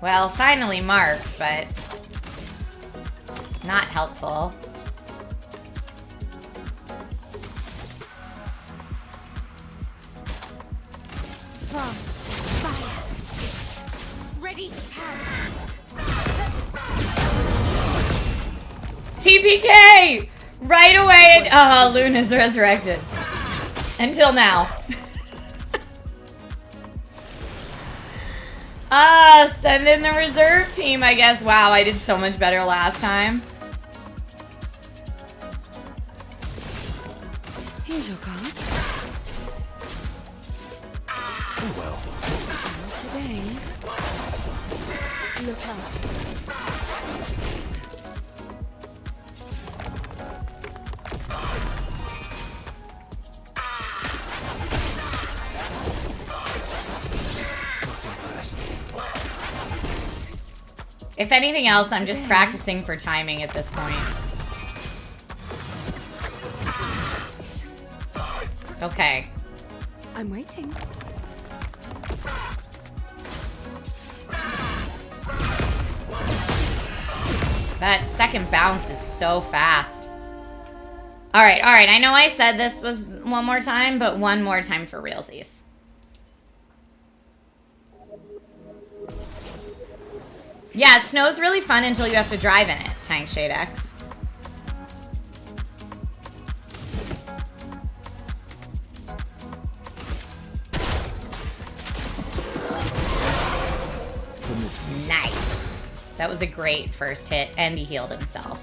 Well, finally marked, but not helpful. Frost, fire. Ready to power. TPK! Right away! Oh, Luna's resurrected. Until now. Send in the reserve team, I guess. Wow, I did so much better last time. Here's your card. Oh well. Not today. Look up. Not impressed. If anything else, I'm just practicing for timing at this point. Okay. I'm waiting. That second bounce is so fast. Alright, alright. I know I said this was one more time, but one more time for realsies. Yeah, snow's really fun until you have to drive in it, Tank Shade X. Nice. That was a great first hit, and he healed himself.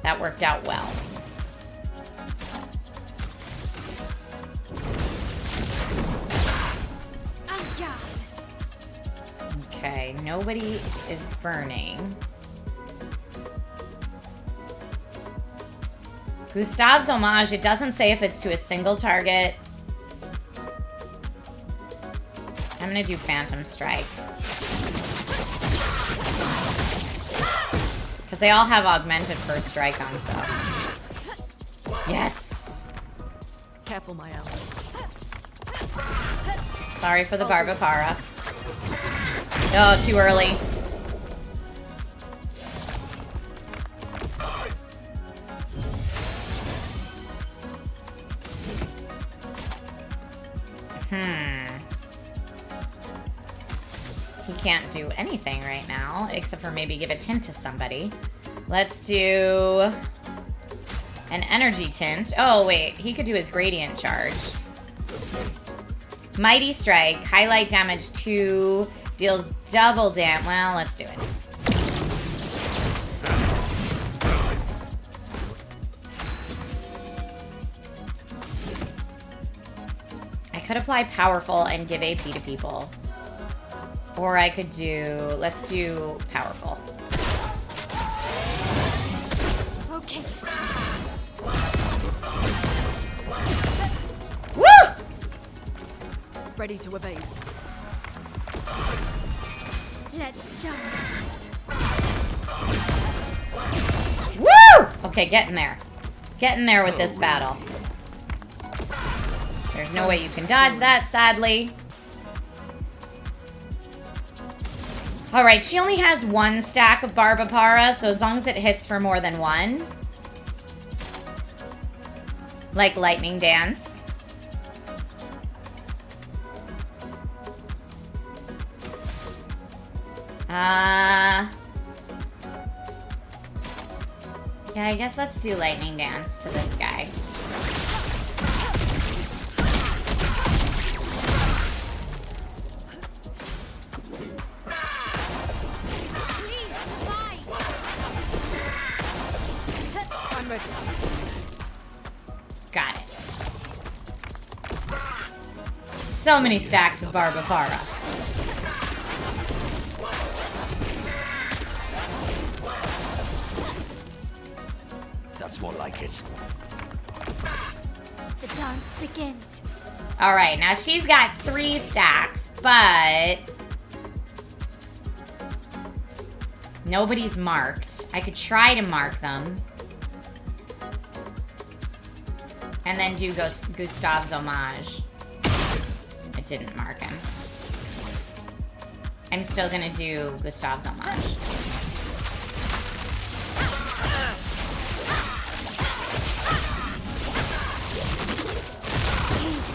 That worked out well. Okay, nobody is burning. Gustave's homage, it doesn't say if it's to a single target. I'm gonna do Phantom Strike. Because they all have augmented first strike on stuff. Yes! Careful, my ally. Sorry for the Barbapara. Oh, too early. He can't do anything right now, except for maybe give a tint to somebody. Let's do an energy tint. Oh, wait. He could do his gradient charge. Mighty Strike. Highlight damage 2. Deals double damage. Well, let's do it. could apply powerful and give AP to people. Or I could do, let's do powerful. Okay. Woo! Ready to evade. Let's dance. Woo! Okay, get in there. Get in there with this battle. There's no way you can dodge that, sadly. Alright, she only has 1 stack of Barbapara, so as long as it hits for more than 1. Like Lightning Dance. Yeah, I guess let's do Lightning Dance to this guy. I'm ready. Got it. So many stacks of Barbapara. That's more like it. The dance begins. Alright, now she's got 3 stacks, but nobody's marked. I could try to mark them. And then do Gustave's homage. It didn't mark him. I'm still gonna do Gustave's homage.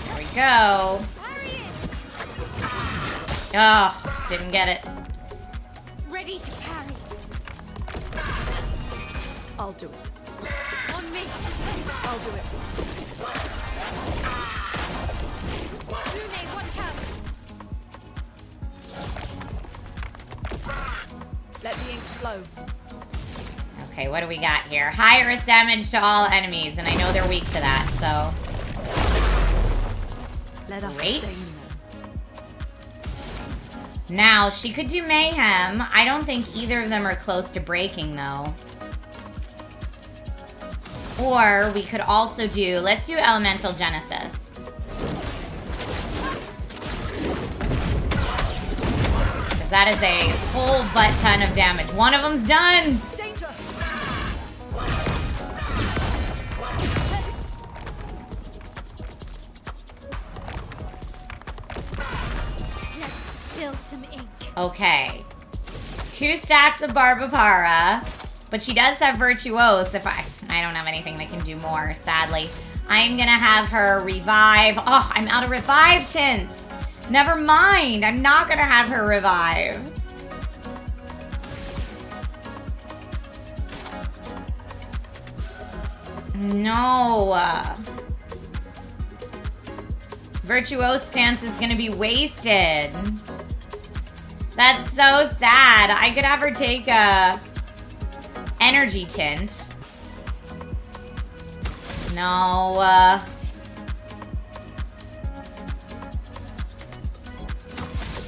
There we go. Oh, didn't get it. Ready to parry. I'll do it. On me. I'll do it. Lune, watch out. Let the ink flow. Okay, what do we got here? High earth damage to all enemies, and I know they're weak to that, so. Let us Great. sting them. Now, she could do Mayhem. I don't think either of them are close to breaking, though. Or we could also do, let's do Elemental Genesis. Because that is a whole butt ton of damage. One of them's done! Danger! Let's spill some ink. Okay. 2 stacks of Barbapara. But she does have Virtuose. If I don't have anything that can do more, sadly. I'm gonna have her revive. Oh, I'm out of revive tints. Never mind. I'm not gonna have her revive. No. Virtuose stance is gonna be wasted. That's so sad. I could have her take a energy tint. No.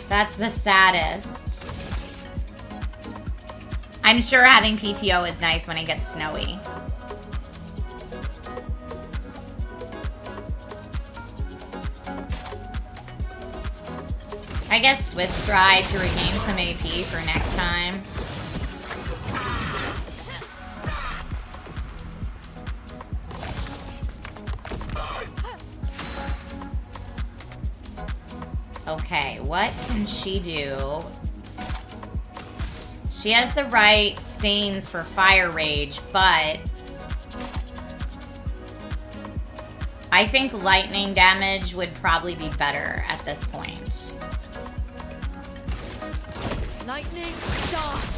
That's the saddest. I'm sure having PTO is nice when it gets snowy. I guess Swift Stride to regain some AP for next time. Okay, what can she do? She has the right stains for Fire Rage, but I think lightning damage would probably be better at this point. Lightning dance.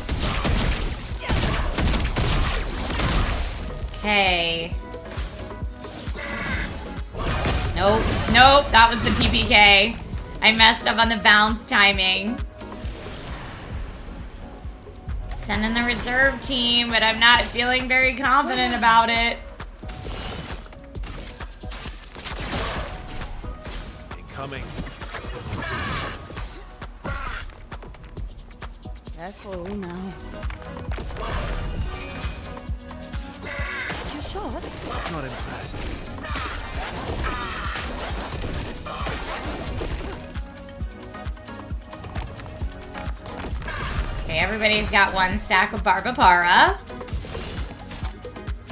Okay. Nope, nope, that was the TPK. I messed up on the bounce timing. Send in the reserve team, but I'm not feeling very confident about it. Incoming. Careful now. You shot? Not impressed. Okay, everybody's got one stack of Barbapara.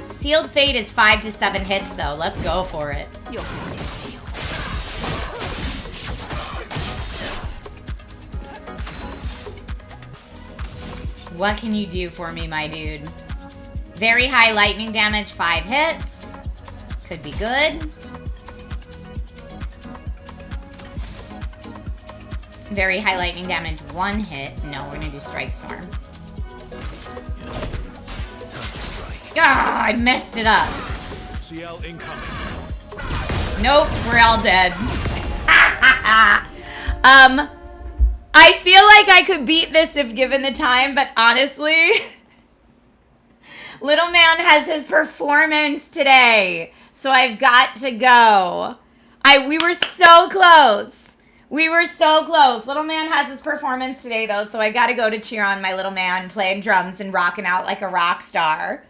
Sealed Fate is 5 to 7 hits, though. Let's go for it. Your fate is sealed. What can you do for me, my dude? Very high lightning damage, 5 hits. Could be good. Very high lightning damage, 1 hit. No, we're gonna do Strike Storm. Time to strike. Ah, I messed it up. CL incoming. Nope, we're all dead. I feel like I could beat this if given the time, but honestly, Little Man has his performance today, so I've got to go. We were so close. We were so close. Little Man has his performance today, though, so I got to go to cheer on my little man playing drums and rocking out like a rock star.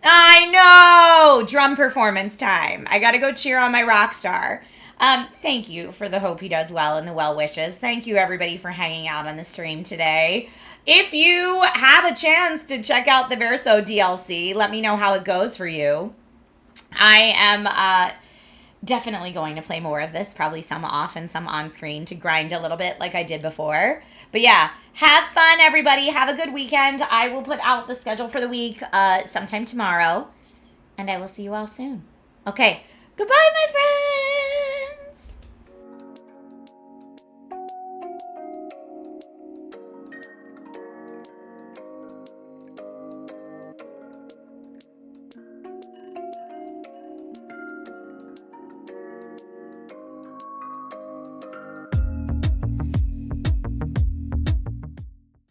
I know! Drum performance time. I got to go cheer on my rock star. Thank you for the hope he does well and the well wishes. Thank you, everybody, for hanging out on the stream today. If you have a chance to check out the Verso DLC, let me know how it goes for you. I am definitely going to play more of this, probably some off and some on screen to grind a little bit like I did before. But yeah, have fun, everybody. Have a good weekend. I will put out the schedule for the week sometime tomorrow, and I will see you all soon. Okay, goodbye, my friends.